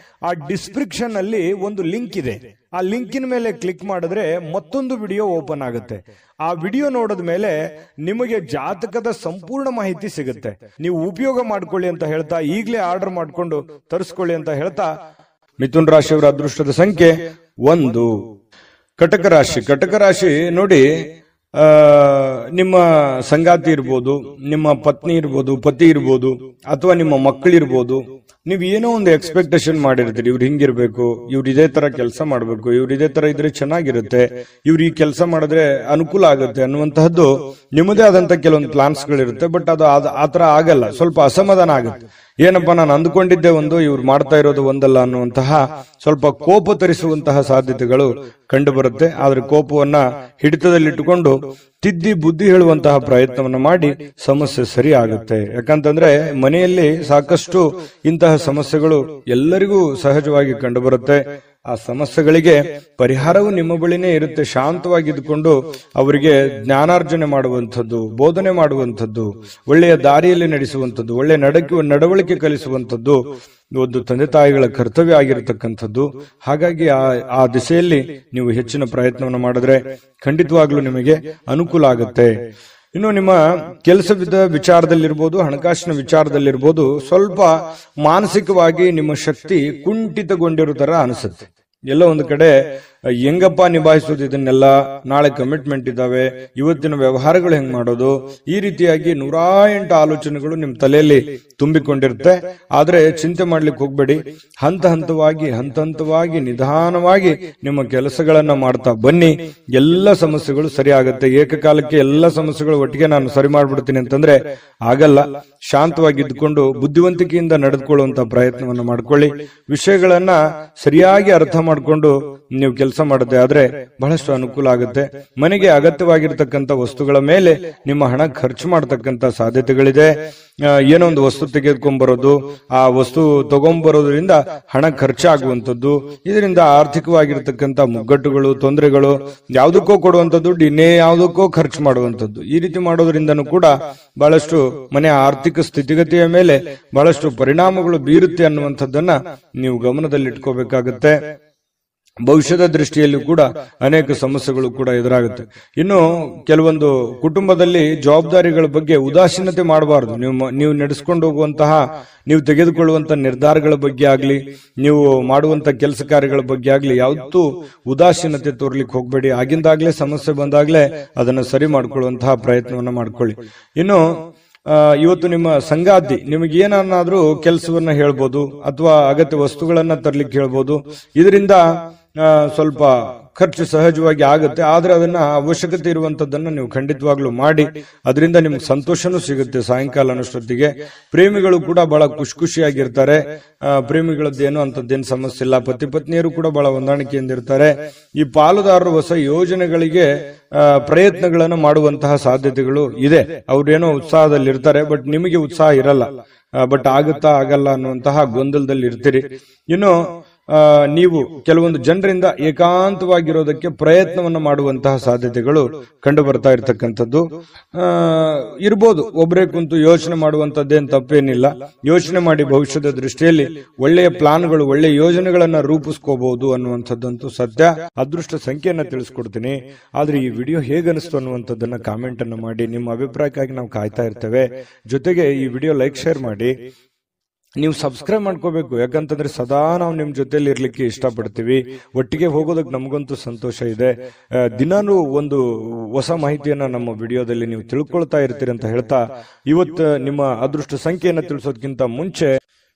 ಆ ಡಿಸ್ಕ್ರಿಪ್ಷನ್ ಅಲ್ಲಿ ಒಂದು ಲಿಂಕ್ ಇದೆ. ಆ ಲಿಂಕಿನ ಮೇಲೆ ಕ್ಲಿಕ್ ಮಾಡಿದ್ರೆ ಮತ್ತೊಂದು ವಿಡಿಯೋ ಓಪನ್ ಆಗುತ್ತೆ. ಆ ವಿಡಿಯೋ ನೋಡಿದ ಮೇಲೆ ನಿಮಗೆ ಜಾತಕದ ಸಂಪೂರ್ಣ ಮಾಹಿತಿ ಸಿಗುತ್ತೆ. ನೀವು ಉಪಯೋಗ ಮಾಡ್ಕೊಳ್ಳಿ ಅಂತ ಹೇಳ್ತಾ, ಈಗಲೇ ಆರ್ಡರ್ ಮಾಡ್ಕೊಂಡು ತರಿಸ್ಕೊಳ್ಳಿ ಅಂತ ಹೇಳ್ತಾ, ಮಿಥುನ್ ರಾಶಿಯವರ ಅದೃಷ್ಟದ ಸಂಖ್ಯೆ 1. ಕಟಕ ರಾಶಿ. ಕಟಕ ರಾಶಿ ನೋಡಿ, ನಿಮ್ಮ ಸಂಗಾತಿ ಇರ್ಬೋದು, ನಿಮ್ಮ ಪತ್ನಿ ಇರ್ಬೋದು, ಪತಿ ಇರ್ಬೋದು, ಅಥವಾ ನಿಮ್ಮ ಮಕ್ಕಳಿರ್ಬೋದು. ನೀವು ಏನೋ ಒಂದು ಎಕ್ಸ್ಪೆಕ್ಟೇಷನ್ ಮಾಡಿರ್ತೀರಿ, ಇವ್ರು ಹಿಂಗಿರ್ಬೇಕು, ಇವ್ರು ಇದೇ ತರ ಕೆಲಸ ಮಾಡ್ಬೇಕು, ಇವ್ರು ಇದೇ ತರ ಇದ್ರೆ ಚೆನ್ನಾಗಿರುತ್ತೆ, ಇವ್ರು ಈ ಕೆಲಸ ಮಾಡಿದ್ರೆ ಅನುಕೂಲ ಆಗುತ್ತೆ ಅನ್ನುವಂತಹದ್ದು ನಿಮ್ಮದೇ ಆದಂತ ಕೆಲವೊಂದು ಪ್ಲಾನ್ಸ್ ಗಳಿರುತ್ತೆ. ಬಟ್ ಅದು ಆತರ ಆಗಲ್ಲ, ಸ್ವಲ್ಪ ಅಸಮಾಧಾನ ಆಗುತ್ತೆ. ಏನಪ್ಪಾ, ನಾನು ಅಂದ್ಕೊಂಡಿದ್ದೆ ಒಂದು, ಇವ್ರು ಮಾಡ್ತಾ ಇರೋದು ಒಂದಲ್ಲ ಅನ್ನುವಂತಹ ಸ್ವಲ್ಪ ಕೋಪ ತರಿಸುವಂತಹ ಸಾಧ್ಯತೆಗಳು ಕಂಡು ಬರುತ್ತೆ. ಆದ್ರೆ ಕೋಪವನ್ನ ಹಿಡಿತದಲ್ಲಿಟ್ಟುಕೊಂಡು ತಿದ್ದಿ ಬುದ್ಧಿ ಹೇಳುವಂತಹ ಪ್ರಯತ್ನವನ್ನ ಮಾಡಿ ಸಮಸ್ಯೆ ಸರಿ ಆಗುತ್ತೆ. ಯಾಕಂತಂದ್ರೆ ಮನೆಯಲ್ಲಿ ಸಾಕಷ್ಟು ಇಂತಹ ಸಮಸ್ಯೆಗಳು ಎಲ್ಲರಿಗೂ ಸಹಜವಾಗಿ ಕಂಡು ಬರುತ್ತೆ. ಆ ಸಮಸ್ಯೆಗಳಿಗೆ ಪರಿಹಾರವು ನಿಮ್ಮ ಬಳಿನೇ ಇರುತ್ತೆ. ಶಾಂತವಾಗಿದ್ದುಕೊಂಡು ಅವರಿಗೆ ಜ್ಞಾನಾರ್ಜನೆ ಮಾಡುವಂಥದ್ದು, ಬೋಧನೆ ಮಾಡುವಂಥದ್ದು, ಒಳ್ಳೆಯ ದಾರಿಯಲ್ಲಿ ನಡೆಸುವಂಥದ್ದು, ಒಳ್ಳೆಯ ನಡವಳಿಕೆ ಕಲಿಸುವಂಥದ್ದು ಒಂದು ತಂದೆ ತಾಯಿಗಳ ಕರ್ತವ್ಯ ಆಗಿರತಕ್ಕಂಥದ್ದು. ಹಾಗಾಗಿ ಆ ದಿಸೆಯಲ್ಲಿ ನೀವು ಹೆಚ್ಚಿನ ಪ್ರಯತ್ನವನ್ನು ಮಾಡಿದ್ರೆ ಖಂಡಿತವಾಗ್ಲೂ ನಿಮಗೆ ಅನುಕೂಲ ಆಗುತ್ತೆ. ಇನ್ನು ನಿಮ್ಮ ಕೆಲಸದ ವಿಚಾರದಲ್ಲಿರ್ಬೋದು, ಹಣಕಾಸಿನ ವಿಚಾರದಲ್ಲಿರ್ಬೋದು, ಸ್ವಲ್ಪ ಮಾನಸಿಕವಾಗಿ ನಿಮ್ಮ ಶಕ್ತಿ ಕುಂಠಿತಗೊಂಡಿರೋ ತರ ಅನಿಸುತ್ತೆ. ಎಲ್ಲ ಒಂದು ಕಡೆ ಹೆಂಗಪ್ಪ ನಿಭಾಯಿಸೋದು ಇದನ್ನೆಲ್ಲ, ನಾಳೆ ಕಮಿಟ್ಮೆಂಟ್ ಇದಾವೆ, ಇವತ್ತಿನ ವ್ಯವಹಾರಗಳು ಹೆಂಗ್ ಮಾಡೋದು, ಈ ರೀತಿಯಾಗಿ 108 ಆಲೋಚನೆಗಳು ನಿಮ್ ತಲೆಯಲ್ಲಿ ತುಂಬಿಕೊಂಡಿರುತ್ತೆ. ಆದ್ರೆ ಚಿಂತೆ ಮಾಡ್ಲಿಕ್ಕೆ ಹೋಗ್ಬೇಡಿ. ಹಂತ ಹಂತವಾಗಿ ನಿಧಾನವಾಗಿ ನಿಮ್ಮ ಕೆಲಸಗಳನ್ನ ಮಾಡ್ತಾ ಬನ್ನಿ. ಎಲ್ಲ ಸಮಸ್ಯೆಗಳು ಸರಿ ಆಗುತ್ತೆ. ಏಕಕಾಲಕ್ಕೆ ಎಲ್ಲ ಸಮಸ್ಯೆಗಳು ಒಟ್ಟಿಗೆ ನಾನು ಸರಿ ಮಾಡ್ಬಿಡ್ತೀನಿ ಅಂತಂದ್ರೆ ಆಗಲ್ಲ. ಶಾಂತವಾಗಿ ಇದ್ದುಕೊಂಡು ಬುದ್ಧಿವಂತಿಕೆಯಿಂದ ನಡೆದುಕೊಳ್ಳುವಂತ ಪ್ರಯತ್ನವನ್ನ ಮಾಡ್ಕೊಳ್ಳಿ. ವಿಷಯಗಳನ್ನ ಸರಿಯಾಗಿ ಅರ್ಥ ಮಾಡ್ಕೊಂಡು ನೀವು ಕೆಲಸ ಮಾಡದೆ ಆದ್ರೆ ಬಹಳಷ್ಟು ಅನುಕೂಲ ಆಗುತ್ತೆ. ಮನೆಗೆ ಅಗತ್ಯವಾಗಿರ್ತಕ್ಕಂಥ ವಸ್ತುಗಳ ಮೇಲೆ ನಿಮ್ಮ ಹಣ ಖರ್ಚು ಮಾಡತಕ್ಕಂತ ಸಾಧ್ಯತೆಗಳಿದೆ. ಏನೋ ಒಂದು ವಸ್ತು ತೆಗೆದುಕೊಂಡ್ಬರೋದು, ಆ ವಸ್ತು ತಗೊಂಡ್ಬರೋದ್ರಿಂದ ಹಣ ಖರ್ಚಾಗುವಂಥದ್ದು, ಇದರಿಂದ ಆರ್ಥಿಕವಾಗಿರ್ತಕ್ಕಂಥ ಮುಗ್ಗಟ್ಟುಗಳು, ತೊಂದರೆಗಳು, ಯಾವುದಕ್ಕೋ ಕೊಡುವಂತ ದುಡ್ಡು ಇನ್ನೇ ಯಾವುದಕ್ಕೋ ಖರ್ಚು ಮಾಡುವಂಥದ್ದು, ಈ ರೀತಿ ಮಾಡೋದ್ರಿಂದನೂ ಕೂಡ ಬಹಳಷ್ಟು ಮನೆಯ ಆರ್ಥಿಕ ಸ್ಥಿತಿಗತಿಯ ಮೇಲೆ ಬಹಳಷ್ಟು ಪರಿಣಾಮಗಳು ಬೀರುತ್ತೆ ಅನ್ನುವಂಥದ್ದನ್ನ ನೀವು ಗಮನದಲ್ಲಿಟ್ಕೋಬೇಕಾಗತ್ತೆ. ಭವಿಷ್ಯದ ದೃಷ್ಟಿಯಲ್ಲೂ ಕೂಡ ಅನೇಕ ಸಮಸ್ಯೆಗಳು ಕೂಡ ಎದುರಾಗುತ್ತೆ. ಇನ್ನು ಕೆಲವೊಂದು ಕುಟುಂಬದಲ್ಲಿ ಜವಾಬ್ದಾರಿಗಳ ಬಗ್ಗೆ ಉದಾಸೀನತೆ ಮಾಡಬಾರದು. ನೀವು ನಡೆಸ್ಕೊಂಡು ಹೋಗುವಂತಹ, ನೀವು ತೆಗೆದುಕೊಳ್ಳುವಂತ ನಿರ್ಧಾರಗಳ ಬಗ್ಗೆ ಆಗ್ಲಿ, ನೀವು ಮಾಡುವಂತ ಕೆಲಸ ಕಾರ್ಯಗಳ ಬಗ್ಗೆ ಆಗ್ಲಿ ಯಾವತ್ತೂ ಉದಾಸೀನತೆ ತೋರ್ಲಿಕ್ಕೆ ಹೋಗ್ಬೇಡಿ. ಆಗಿಂದಾಗ್ಲೇ ಸಮಸ್ಯೆ ಬಂದಾಗ್ಲೇ ಅದನ್ನು ಸರಿ ಮಾಡ್ಕೊಳ್ಳುವಂತಹ ಪ್ರಯತ್ನವನ್ನ ಮಾಡ್ಕೊಳ್ಳಿ. ಇನ್ನು ಇವತ್ತು ನಿಮ್ಮ ಸಂಗಾತಿ ನಿಮಗೆ ಏನನ್ನಾದ್ರೂ ಕೆಲಸವನ್ನ ಹೇಳ್ಬೋದು, ಅಥವಾ ಅಗತ್ಯ ವಸ್ತುಗಳನ್ನ ತರ್ಲಿಕ್ಕೆ ಹೇಳ್ಬೋದು. ಇದರಿಂದ ಸ್ವಲ್ಪ ಖರ್ಚು ಸಹಜವಾಗಿ ಆಗುತ್ತೆ. ಆದ್ರೆ ಅದನ್ನ ಅವಶ್ಯಕತೆ ಇರುವಂತದ್ದನ್ನ ನೀವು ಖಂಡಿತವಾಗ್ಲೂ ಮಾಡಿ. ಅದರಿಂದ ನಿಮ್ಗೆ ಸಂತೋಷನೂ ಸಿಗುತ್ತೆ. ಸಾಯಂಕಾಲ ಅನ್ನೋಷ್ಟೊತ್ತಿಗೆ ಪ್ರೇಮಿಗಳು ಕೂಡ ಬಹಳ ಖುಷಿಯಾಗಿರ್ತಾರೆ. ಪ್ರೇಮಿಗಳದ್ದೇನು ಅಂತದ್ದೇನು ಸಮಸ್ಯೆ ಇಲ್ಲ. ಪತಿ ಪತ್ನಿಯರು ಕೂಡ ಬಹಳ ಹೊಂದಾಣಿಕೆಯಿಂದ ಇರ್ತಾರೆ. ಈ ಪಾಲುದಾರರು ಹೊಸ ಯೋಜನೆಗಳಿಗೆ ಪ್ರಯತ್ನಗಳನ್ನು ಮಾಡುವಂತಹ ಸಾಧ್ಯತೆಗಳು ಇದೆ. ಅವ್ರೇನೋ ಉತ್ಸಾಹದಲ್ಲಿ ಇರ್ತಾರೆ, ಬಟ್ ನಿಮಗೆ ಉತ್ಸಾಹ ಇರಲ್ಲ. ಬಟ್ ಆಗುತ್ತಾ ಆಗಲ್ಲ ಅನ್ನುವಂತಹ ಗೊಂದಲದಲ್ಲಿ ಇರ್ತೀರಿ. ಇನ್ನು ನೀವು ಕೆಲವೊಂದು ಜನರಿಂದ ಏಕಾಂತವಾಗಿರೋದಕ್ಕೆ ಪ್ರಯತ್ನವನ್ನು ಮಾಡುವಂತಹ ಸಾಧ್ಯತೆಗಳು ಕಂಡು ಬರ್ತಾ ಇರತಕ್ಕಂಥದ್ದು ಇರ್ಬೋದು. ಒಬ್ಬರೇ ಕುಂತು ಯೋಚನೆ ಮಾಡುವಂತದ್ದೇನು ತಪ್ಪೇನಿಲ್ಲ. ಯೋಚನೆ ಮಾಡಿ ಭವಿಷ್ಯದ ದೃಷ್ಟಿಯಲ್ಲಿ ಒಳ್ಳೆಯ ಪ್ಲಾನ್ಗಳು, ಒಳ್ಳೆಯ ಯೋಜನೆಗಳನ್ನ ರೂಪಿಸ್ಕೋಬಹುದು ಅನ್ನುವಂಥದ್ದಂತೂ ಸತ್ಯ. ಅದೃಷ್ಟ ಸಂಖ್ಯೆಯನ್ನ ತಿಳಿಸ್ಕೊಡ್ತೀನಿ. ಆದ್ರೆ ಈ ವಿಡಿಯೋ ಹೇಗನಿಸ್ತು ಅನ್ನುವಂಥದ್ದನ್ನ ಕಾಮೆಂಟ್ ಅನ್ನು ಮಾಡಿ. ನಿಮ್ಮ ಅಭಿಪ್ರಾಯಕ್ಕಾಗಿ ನಾವು ಕಾಯ್ತಾ ಇರ್ತೇವೆ. ಜೊತೆಗೆ ಈ ವಿಡಿಯೋ ಲೈಕ್, ಶೇರ್ ಮಾಡಿ. ನೀವು ಸಬ್ಸ್ಕ್ರೈಬ್ ಮಾಡ್ಕೋಬೇಕು. ಯಾಕಂತಂದ್ರೆ ಸದಾ ನಾವು ನಿಮ್ ಜೊತೆಲಿ ಇರ್ಲಿಕ್ಕೆ ಇಷ್ಟಪಡ್ತೀವಿ. ಒಟ್ಟಿಗೆ ಹೋಗೋದಕ್ಕೆ ನಮಗಂತೂ ಸಂತೋಷ ಇದೆ. ದಿನಾನು ಒಂದು ಹೊಸ ಮಾಹಿತಿಯನ್ನ ನಮ್ಮ ವಿಡಿಯೋದಲ್ಲಿ ನೀವು ತಿಳ್ಕೊಳ್ತಾ ಇರ್ತೀರಿ ಅಂತ ಹೇಳ್ತಾ, ಇವತ್ತು ನಿಮ್ಮ ಅದೃಷ್ಟ ಸಂಖ್ಯೆಯನ್ನ ತಿಳಿಸೋದಕ್ಕಿಂತ ಮುಂಚೆ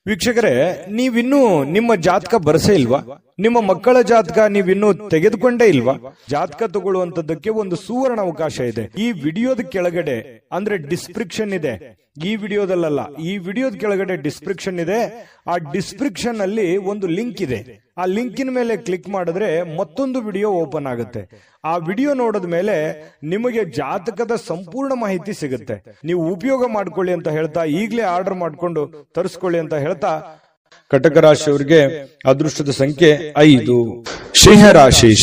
ವೀಕ್ಷಕರೇ, ನೀವಿನ್ನೂ ನಿಮ್ಮ ಜಾತಕ ಬರಸೇ ಇಲ್ವಾ? ನಿಮ್ಮ ಮಕ್ಕಳ ಜಾತಕ ನೀವಿನ್ನೂ ತೆಗೆದುಕೊಂಡೇ ಇಲ್ವಾ? ಜಾತಕ ತಗೊಳ್ಳುವಂತದ್ದಕ್ಕೆ ಒಂದು ಸುವರ್ಣ ಅವಕಾಶ ಇದೆ. ಈ ವಿಡಿಯೋದ ಕೆಳಗಡೆ ಅಂದ್ರೆ ಡಿಸ್ಕ್ರಿಪ್ಷನ್ ಇದೆ, ಈ ವಿಡಿಯೋದಲ್ಲ, ಈ ವಿಡಿಯೋದ ಕೆಳಗಡೆ ಡಿಸ್ಕ್ರಿಪ್ಷನ್ ಇದೆ. ಆ ಡಿಸ್ಕ್ರಿಪ್ಷನ್ ಅಲ್ಲಿ ಒಂದು ಲಿಂಕ್ ಇದೆ. ಆ ಲಿಂಕಿನ ಮೇಲೆ ಕ್ಲಿಕ್ ಮಾಡಿದ್ರೆ ಮತ್ತೊಂದು ವಿಡಿಯೋ ಓಪನ್ ಆಗುತ್ತೆ. ಆ ವಿಡಿಯೋ ನೋಡಿದ ಮೇಲೆ ನಿಮಗೆ ಜಾತಕದ ಸಂಪೂರ್ಣ ಮಾಹಿತಿ ಸಿಗುತ್ತೆ. ನೀವು ಉಪಯೋಗ ಮಾಡ್ಕೊಳ್ಳಿ ಅಂತ ಹೇಳ್ತಾ, ಈಗಲೇ ಆರ್ಡರ್ ಮಾಡ್ಕೊಂಡು ತರಿಸ್ಕೊಳ್ಳಿ ಅಂತ ಹೇಳ್ತಾ, ಕಟಕ ರಾಶಿಯವರಿಗೆ ಅದೃಷ್ಟದ ಸಂಖ್ಯೆ 5.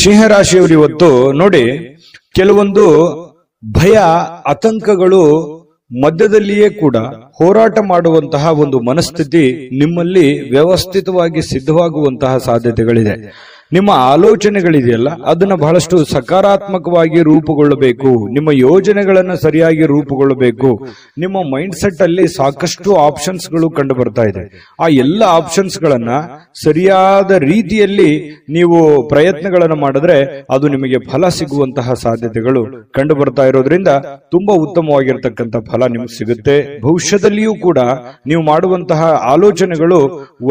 ಸಿಂಹರಾಶಿಯವರು ಇವತ್ತು ನೋಡಿ, ಕೆಲವೊಂದು ಭಯ ಆತಂಕಗಳು ಮಧ್ಯದಲ್ಲಿಯೇ ಕೂಡ ಹೋರಾಟ ಮಾಡುವಂತಹ ಒಂದು ಮನಸ್ಥಿತಿ ನಿಮ್ಮಲ್ಲಿ ವ್ಯವಸ್ಥಿತವಾಗಿ ಸಿದ್ಧವಾಗುವಂತಹ ಸಾಧ್ಯತೆಗಳಿದೆ. ನಿಮ್ಮ ಆಲೋಚನೆಗಳಿದೆಯಲ್ಲ, ಅದನ್ನ ಬಹಳಷ್ಟು ಸಕಾರಾತ್ಮಕವಾಗಿ ರೂಪುಗೊಳ್ಳಬೇಕು. ನಿಮ್ಮ ಯೋಜನೆಗಳನ್ನ ಸರಿಯಾಗಿ ರೂಪುಗೊಳ್ಳಬೇಕು. ನಿಮ್ಮ ಮೈಂಡ್ ಸೆಟ್ ಅಲ್ಲಿ ಸಾಕಷ್ಟು ಆಪ್ಷನ್ಸ್ ಗಳು ಕಂಡು ಬರ್ತಾ ಇದೆ. ಆ ಎಲ್ಲ ಆಪ್ಷನ್ಸ್ ಗಳನ್ನ ಸರಿಯಾದ ರೀತಿಯಲ್ಲಿ ನೀವು ಪ್ರಯತ್ನಗಳನ್ನು ಮಾಡಿದ್ರೆ ಅದು ನಿಮಗೆ ಫಲ ಸಿಗುವಂತಹ ಸಾಧ್ಯತೆಗಳು ಕಂಡು ಬರ್ತಾ ಇರೋದ್ರಿಂದ ತುಂಬಾ ಉತ್ತಮವಾಗಿರ್ತಕ್ಕಂಥ ಫಲ ನಿಮ್ಗೆ ಸಿಗುತ್ತೆ. ಭವಿಷ್ಯದಲ್ಲಿಯೂ ಕೂಡ ನೀವು ಮಾಡುವಂತಹ ಆಲೋಚನೆಗಳು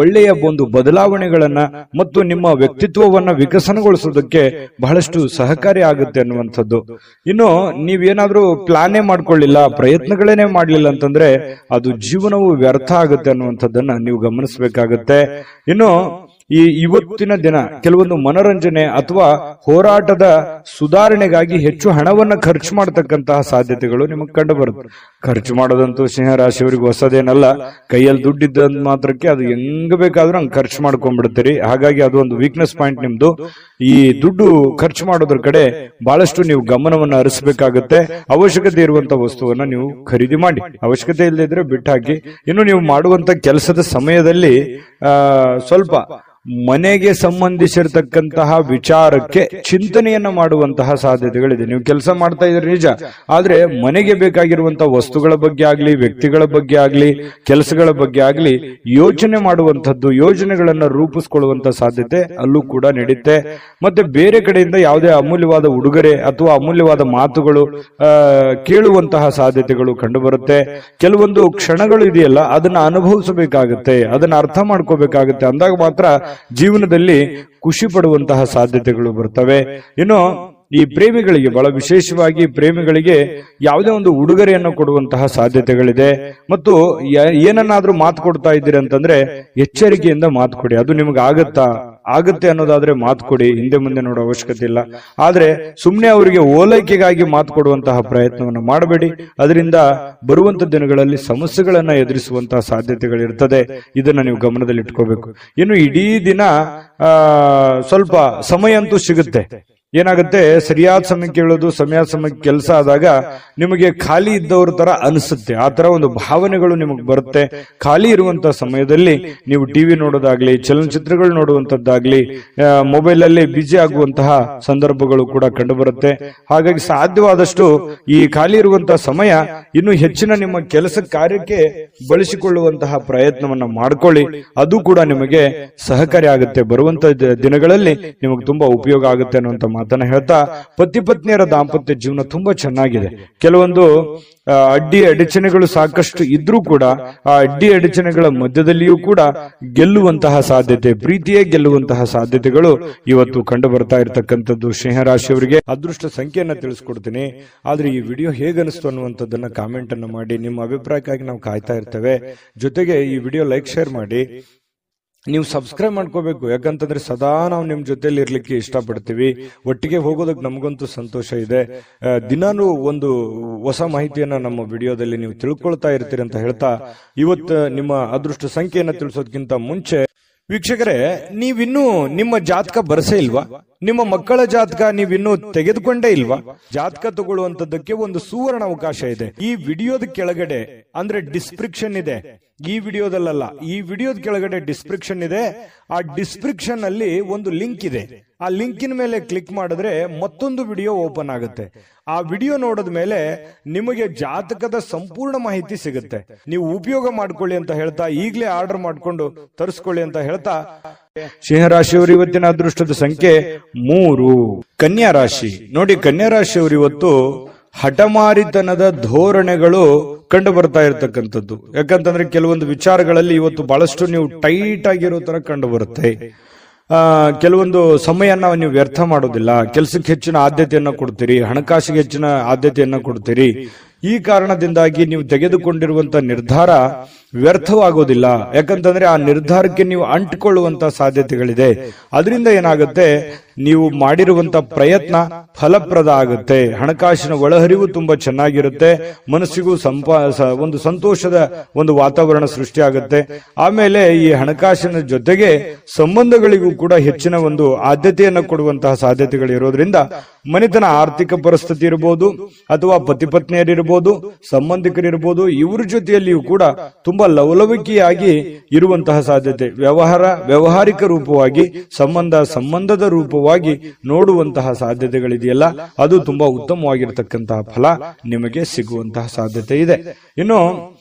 ಒಳ್ಳೆಯ ಒಂದು ಬದಲಾವಣೆಗಳನ್ನ ಮತ್ತು ನಿಮ್ಮ ವ್ಯಕ್ತಿತ್ವ ವಿಕಸನಗೊಳಿಸೋದಕ್ಕೆ ಬಹಳಷ್ಟು ಸಹಕಾರಿ ಆಗುತ್ತೆ ಅನ್ನುವಂಥದ್ದು. ಇನ್ನು ನೀವೇನಾದ್ರೂ ಪ್ಲಾನೇ ಮಾಡ್ಕೊಳ್ಳಿಲ್ಲ, ಪ್ರಯತ್ನಗಳೇನೆ ಮಾಡ್ಲಿಲ್ಲ ಅಂತಂದ್ರೆ ಅದು ಜೀವನವು ವ್ಯರ್ಥ ಆಗುತ್ತೆ ಅನ್ನುವಂಥದ್ದನ್ನ ನೀವು ಗಮನಿಸಬೇಕಾಗತ್ತೆ. ಇನ್ನು ಇವತ್ತಿನ ದಿನ ಕೆಲವೊಂದು ಮನೋರಂಜನೆ ಅಥವಾ ಹೋರಾಟದ ಸುಧಾರಣೆಗಾಗಿ ಹೆಚ್ಚು ಹಣವನ್ನ ಖರ್ಚು ಮಾಡತಕ್ಕಂತಹ ಸಾಧ್ಯತೆಗಳು ನಿಮಗೆ ಕಂಡು ಬರುತ್ತೆ. ಖರ್ಚು ಮಾಡೋದಂತೂ ಸಿಂಹರಾಶಿಯವರಿಗೆ ಹೊಸದೇನಲ್ಲ. ಕೈಯಲ್ಲಿ ದುಡ್ಡಿದ್ದ ಮಾತ್ರಕ್ಕೆ ಅದು ಹೆಂಗ ಬೇಕಾದ್ರೂ ಹಂಗೆ ಖರ್ಚು ಮಾಡ್ಕೊಂಡ್ಬಿಡ್ತೀರಿ. ಹಾಗಾಗಿ ಅದು ಒಂದು ವೀಕ್ನೆಸ್ ಪಾಯಿಂಟ್ ನಿಮ್ದು. ಈ ದುಡ್ಡು ಖರ್ಚು ಮಾಡೋದ್ರ ಕಡೆ ಬಹಳಷ್ಟು ನೀವು ಗಮನವನ್ನ ಹರಿಸಬೇಕಾಗುತ್ತೆ. ಅವಶ್ಯಕತೆ ಇರುವಂತಹ ವಸ್ತುವನ್ನ ನೀವು ಖರೀದಿ ಮಾಡಿ, ಅವಶ್ಯಕತೆ ಇಲ್ಲದಿದ್ರೆ ಬಿಟ್ಟು ಹಾಕಿ. ಇನ್ನು ನೀವು ಮಾಡುವಂತ ಕೆಲಸದ ಸಮಯದಲ್ಲಿ ಸ್ವಲ್ಪ ಮನೆಗೆ ಸಂಬಂಧಿಸಿರ್ತಕ್ಕಂತಹ ವಿಚಾರಕ್ಕೆ ಚಿಂತನೆಯನ್ನ ಮಾಡುವಂತಹ ಸಾಧ್ಯತೆಗಳಿದೆ. ನೀವು ಕೆಲಸ ಮಾಡ್ತಾ ಇದ್ರಿ ನಿಜ, ಆದ್ರೆ ಮನೆಗೆ ಬೇಕಾಗಿರುವಂತಹ ವಸ್ತುಗಳ ಬಗ್ಗೆ ಆಗ್ಲಿ, ವ್ಯಕ್ತಿಗಳ ಬಗ್ಗೆ ಆಗ್ಲಿ, ಕೆಲಸಗಳ ಬಗ್ಗೆ ಆಗ್ಲಿ ಯೋಚನೆ ಮಾಡುವಂತದ್ದು, ಯೋಜನೆಗಳನ್ನ ರೂಪಿಸ್ಕೊಳ್ಳುವಂತ ಸಾಧ್ಯತೆ ಅಲ್ಲೂ ಕೂಡ ನಡೆಯುತ್ತೆ. ಮತ್ತೆ ಬೇರೆ ಕಡೆಯಿಂದ ಯಾವುದೇ ಅಮೂಲ್ಯವಾದ ಉಡುಗೊರೆ ಅಥವಾ ಅಮೂಲ್ಯವಾದ ಮಾತುಗಳು ಕೇಳುವಂತಹ ಸಾಧ್ಯತೆಗಳು ಕಂಡು ಬರುತ್ತೆ. ಕೆಲವೊಂದು ಕ್ಷಣಗಳು ಇದೆಯಲ್ಲ, ಅದನ್ನ ಅನುಭವಿಸಬೇಕಾಗತ್ತೆ, ಅದನ್ನ ಅರ್ಥ ಮಾಡ್ಕೋಬೇಕಾಗತ್ತೆ. ಅಂದಾಗ ಮಾತ್ರ ಜೀವನದಲ್ಲಿ ಖುಷಿ ಪಡುವಂತಹ ಸಾಧ್ಯತೆಗಳು ಬರ್ತವೆ. ಇನ್ನು ಈ ಪ್ರೇಮಿಗಳಿಗೆ, ಬಹಳ ವಿಶೇಷವಾಗಿ ಪ್ರೇಮಿಗಳಿಗೆ ಯಾವುದೇ ಒಂದು ಉಡುಗೊರೆಯನ್ನು ಕೊಡುವಂತಹ ಸಾಧ್ಯತೆಗಳಿದೆ. ಮತ್ತು ಏನನ್ನಾದ್ರೂ ಮಾತು ಕೊಡ್ತಾ ಇದ್ದೀರಿ ಅಂತಂದ್ರೆ ಎಚ್ಚರಿಕೆಯಿಂದ ಮಾತು ಕೊಡಿ. ಅದು ನಿಮ್ಗೆ ಆಗತ್ತೆ ಅನ್ನೋದಾದ್ರೆ ಮಾತು ಕೊಡಿ, ಹಿಂದೆ ಮುಂದೆ ನೋಡೋ ಅವಶ್ಯಕತೆ ಇಲ್ಲ. ಆದ್ರೆ ಸುಮ್ಮನೆ ಅವರಿಗೆ ಓಲೈಕೆಗಾಗಿ ಮಾತು ಕೊಡುವಂತಹ ಪ್ರಯತ್ನವನ್ನು ಮಾಡಬೇಡಿ. ಅದರಿಂದ ಬರುವಂತ ದಿನಗಳಲ್ಲಿ ಸಮಸ್ಯೆಗಳನ್ನ ಎದುರಿಸುವಂತಹ ಸಾಧ್ಯತೆಗಳಿರ್ತದೆ. ಇದನ್ನ ನೀವು ಗಮನದಲ್ಲಿ ಇಟ್ಕೋಬೇಕು. ಇನ್ನು ಇಡೀ ದಿನ ಸ್ವಲ್ಪ ಸಮಯ ಅಂತೂ ಸಿಗುತ್ತೆ. ಏನಾಗುತ್ತೆ, ಸರಿಯಾದ ಸಮಯಕ್ಕೆ ಹೇಳೋದು, ಸಮಯಕ್ಕೆ ಕೆಲಸ ಆದಾಗ ನಿಮಗೆ ಖಾಲಿ ಇದ್ದವ್ರ ತರ ಅನಿಸುತ್ತೆ. ಆ ತರ ಒಂದು ಭಾವನೆಗಳು ನಿಮಗೆ ಬರುತ್ತೆ. ಖಾಲಿ ಇರುವಂತಹ ಸಮಯದಲ್ಲಿ ನೀವು ಟಿವಿ ನೋಡೋದಾಗ್ಲಿ, ಚಲನಚಿತ್ರಗಳು ನೋಡುವಂತದ್ದಾಗ್ಲಿ, ಮೊಬೈಲ್ ಅಲ್ಲಿ ಬಿಜಿ ಆಗುವಂತಹ ಸಂದರ್ಭಗಳು ಕೂಡ ಕಂಡು ಬರುತ್ತೆ. ಹಾಗಾಗಿ ಸಾಧ್ಯವಾದಷ್ಟು ಈ ಖಾಲಿ ಇರುವಂತಹ ಸಮಯ ಇನ್ನು ಹೆಚ್ಚಿನ ನಿಮ್ಮ ಕೆಲಸ ಕಾರ್ಯಕ್ಕೆ ಬಳಸಿಕೊಳ್ಳುವಂತಹ ಪ್ರಯತ್ನವನ್ನ ಮಾಡ್ಕೊಳ್ಳಿ. ಅದು ಕೂಡ ನಿಮಗೆ ಸಹಕಾರಿ ಆಗುತ್ತೆ. ಬರುವಂತ ದಿನಗಳಲ್ಲಿ ನಿಮಗೆ ತುಂಬಾ ಉಪಯೋಗ ಆಗುತ್ತೆ ಅನ್ನುವಂತ ಮಾತನ್ನ ಹೇಳ್ತಾ, ಪತಿ ಪತ್ನಿಯರ ದಾಂಪತ್ಯ ಜೀವನ ತುಂಬಾ ಚೆನ್ನಾಗಿದೆ. ಕೆಲವೊಂದು ಅಡ್ಡಿ ಅಡಚಣೆಗಳು ಸಾಕಷ್ಟು ಇದ್ರೂ ಕೂಡ ಆ ಅಡ್ಡಿ ಅಡಚಣೆಗಳ ಮಧ್ಯದಲ್ಲಿಯೂ ಕೂಡ ಗೆಲ್ಲುವಂತಹ ಸಾಧ್ಯತೆ, ಪ್ರೀತಿಯೇ ಗೆಲ್ಲುವಂತಹ ಸಾಧ್ಯತೆಗಳು ಇವತ್ತು ಕಂಡು ಬರ್ತಾ ಇರತಕ್ಕಂಥದ್ದು. ಸಿಂಹರಾಶಿಯವರಿಗೆ ಅದೃಷ್ಟ ಸಂಖ್ಯೆಯನ್ನ ತಿಳಿಸ್ಕೊಡ್ತೀನಿ. ಆದ್ರೆ ಈ ವಿಡಿಯೋ ಹೇಗನಿಸ್ತು ಅನ್ನುವಂಥದ್ದನ್ನ ಕಾಮೆಂಟ್ ಅನ್ನ ಮಾಡಿ. ನಿಮ್ಮ ಅಭಿಪ್ರಾಯಕ್ಕಾಗಿ ನಾವು ಕಾಯ್ತಾ ಇರ್ತೇವೆ. ಜೊತೆಗೆ ಈ ವಿಡಿಯೋ ಲೈಕ್, ಶೇರ್ ಮಾಡಿ. ನೀವು ಸಬ್ಸ್ಕ್ರೈಬ್ ಮಾಡ್ಕೋಬೇಕು. ಯಾಕಂತಂದ್ರೆ ಸದಾ ನಾವು ನಿಮ್ ಜೊತೆಲಿ ಇರ್ಲಿಕ್ಕೆ ಇಷ್ಟಪಡ್ತೀವಿ. ಒಟ್ಟಿಗೆ ಹೋಗೋದಕ್ಕೆ ನಮಗಂತೂ ಸಂತೋಷ ಇದೆ. ದಿನಾನು ಒಂದು ಹೊಸ ಮಾಹಿತಿಯನ್ನ ನಮ್ಮ ವಿಡಿಯೋದಲ್ಲಿ ನೀವು ತಿಳ್ಕೊಳ್ತಾ ಇರ್ತೀರಿ ಅಂತ ಹೇಳ್ತಾ, ಇವತ್ತು ನಿಮ್ಮ ಅದೃಷ್ಟ ಸಂಖ್ಯೆಯನ್ನ ತಿಳಿಸೋದಕ್ಕಿಂತ ಮುಂಚೆ ವೀಕ್ಷಕರೇ, ನೀವಿನ್ನೂ ನಿಮ್ಮ ಜಾತಕ ಬರಸೇ ಇಲ್ವಾ? ನಿಮ್ಮ ಮಕ್ಕಳ ಜಾತಕ ನೀವಿನ್ನೂ ತೆಗೆದುಕೊಂಡೇ ಇಲ್ವಾ? ಜಾತಕ ತಗೊಳ್ಳುವಂತದ್ದಕ್ಕೆ ಒಂದು ಸುವರ್ಣ ಅವಕಾಶ ಇದೆ. ಈ ವಿಡಿಯೋದ ಕೆಳಗಡೆ ಅಂದ್ರೆ ಡಿಸ್ಕ್ರಿಪ್ಷನ್ ಇದೆ. ಈ ವಿಡಿಯೋದಲ್ಲ, ಈ ವಿಡಿಯೋದ ಕೆಳಗಡೆ ಡಿಸ್ಕ್ರಿಪ್ಷನ್ ಇದೆ. ಆ ಡಿಸ್ಕ್ರಿಪ್ಷನ್ ಅಲ್ಲಿ ಒಂದು ಲಿಂಕ್ ಇದೆ. ಆ ಲಿಂಕಿನ ಮೇಲೆ ಕ್ಲಿಕ್ ಮಾಡಿದ್ರೆ ಮತ್ತೊಂದು ವಿಡಿಯೋ ಓಪನ್ ಆಗುತ್ತೆ. ಆ ವಿಡಿಯೋ ನೋಡಿದ ಮೇಲೆ ನಿಮಗೆ ಜಾತಕದ ಸಂಪೂರ್ಣ ಮಾಹಿತಿ ಸಿಗುತ್ತೆ. ನೀವು ಉಪಯೋಗ ಮಾಡ್ಕೊಳ್ಳಿ ಅಂತ ಹೇಳ್ತಾ, ಈಗಲೇ ಆರ್ಡರ್ ಮಾಡ್ಕೊಂಡು ತರಿಸ್ಕೊಳ್ಳಿ ಅಂತ ಹೇಳ್ತಾ, ಸಿಂಹರಾಶಿಯವರು ಇವತ್ತಿನ ಅದೃಷ್ಟದ ಸಂಖ್ಯೆ 3. ಕನ್ಯಾ ರಾಶಿ ನೋಡಿ, ಕನ್ಯಾ ರಾಶಿಯವರು ಇವತ್ತು ಹಠಮಾರಿತನದ ಧೋರಣೆಗಳು ಕಂಡು ಬರ್ತಾ ಇರತಕ್ಕಂಥದ್ದು. ಯಾಕಂತಂದ್ರೆ ಕೆಲವೊಂದು ವಿಚಾರಗಳಲ್ಲಿ ಇವತ್ತು ಬಹಳಷ್ಟು ನೀವು ಟೈಟ್ ಆಗಿರೋ ತರ ಕಂಡು ಬರುತ್ತೆ. ಕೆಲವೊಂದು ಸಮಯನ ನೀವು ವ್ಯರ್ಥ ಮಾಡೋದಿಲ್ಲ. ಕೆಲಸಕ್ಕೆ ಹೆಚ್ಚಿನ ಆದ್ಯತೆಯನ್ನ ಕೊಡ್ತೀರಿ, ಹಣಕಾಸಿಗೆ ಹೆಚ್ಚಿನ ಆದ್ಯತೆಯನ್ನ ಕೊಡ್ತೀರಿ. ಈ ಕಾರಣದಿಂದಾಗಿ ನೀವು ತೆಗೆದುಕೊಂಡಿರುವಂತ ನಿರ್ಧಾರ ವ್ಯರ್ಥವಾಗೋದಿಲ್ಲ. ಯಾಕಂತಂದ್ರೆ ಆ ನಿರ್ಧಾರಕ್ಕೆ ನೀವು ಅಂಟಿಕೊಳ್ಳುವಂತ ಸಾಧ್ಯತೆಗಳಿದೆ. ಅದರಿಂದ ಏನಾಗುತ್ತೆ, ನೀವು ಮಾಡಿರುವಂತ ಪ್ರಯತ್ನ ಫಲಪ್ರದ ಆಗುತ್ತೆ. ಹಣಕಾಸಿನ ಒಳಹರಿವು ತುಂಬಾ ಚೆನ್ನಾಗಿರುತ್ತೆ. ಮನಸ್ಸಿಗೂ ಒಂದು ಸಂತೋಷದ ಒಂದು ವಾತಾವರಣ ಸೃಷ್ಟಿಯಾಗುತ್ತೆ. ಆಮೇಲೆ ಈ ಹಣಕಾಸಿನ ಜೊತೆಗೆ ಸಂಬಂಧಗಳಿಗೂ ಕೂಡ ಹೆಚ್ಚಿನ ಒಂದು ಆದ್ಯತೆಯನ್ನು ಕೊಡುವಂತಹ ಸಾಧ್ಯತೆಗಳು ಇರೋದ್ರಿಂದ ಮನೆತನ ಆರ್ಥಿಕ ಪರಿಸ್ಥಿತಿ ಇರಬಹುದು, ಅಥವಾ ಪತಿ ಪತ್ನಿಯರಿರ್ಬೋದು, ಸಂಬಂಧಿಕರಿರ್ಬೋದು, ಇವರ ಜೊತೆಯಲ್ಲಿಯೂ ಕೂಡ ತುಂಬಾ ಲವಲವಿಕೆಯಾಗಿ ಇರುವಂತಹ ಸಾಧ್ಯತೆ. ವ್ಯವಹಾರಿಕ ರೂಪವಾಗಿ ಸಂಬಂಧದ ರೂಪವಾಗಿ ನೋಡುವಂತಹ ಸಾಧ್ಯತೆಗಳಿದೆಯಲ್ಲ, ಅದು ತುಂಬಾ ಉತ್ತಮವಾಗಿರತಕ್ಕಂತಹ ಫಲ ನಿಮಗೆ ಸಿಗುವಂತಹ ಸಾಧ್ಯತೆ ಇದೆ. ಇನ್ನು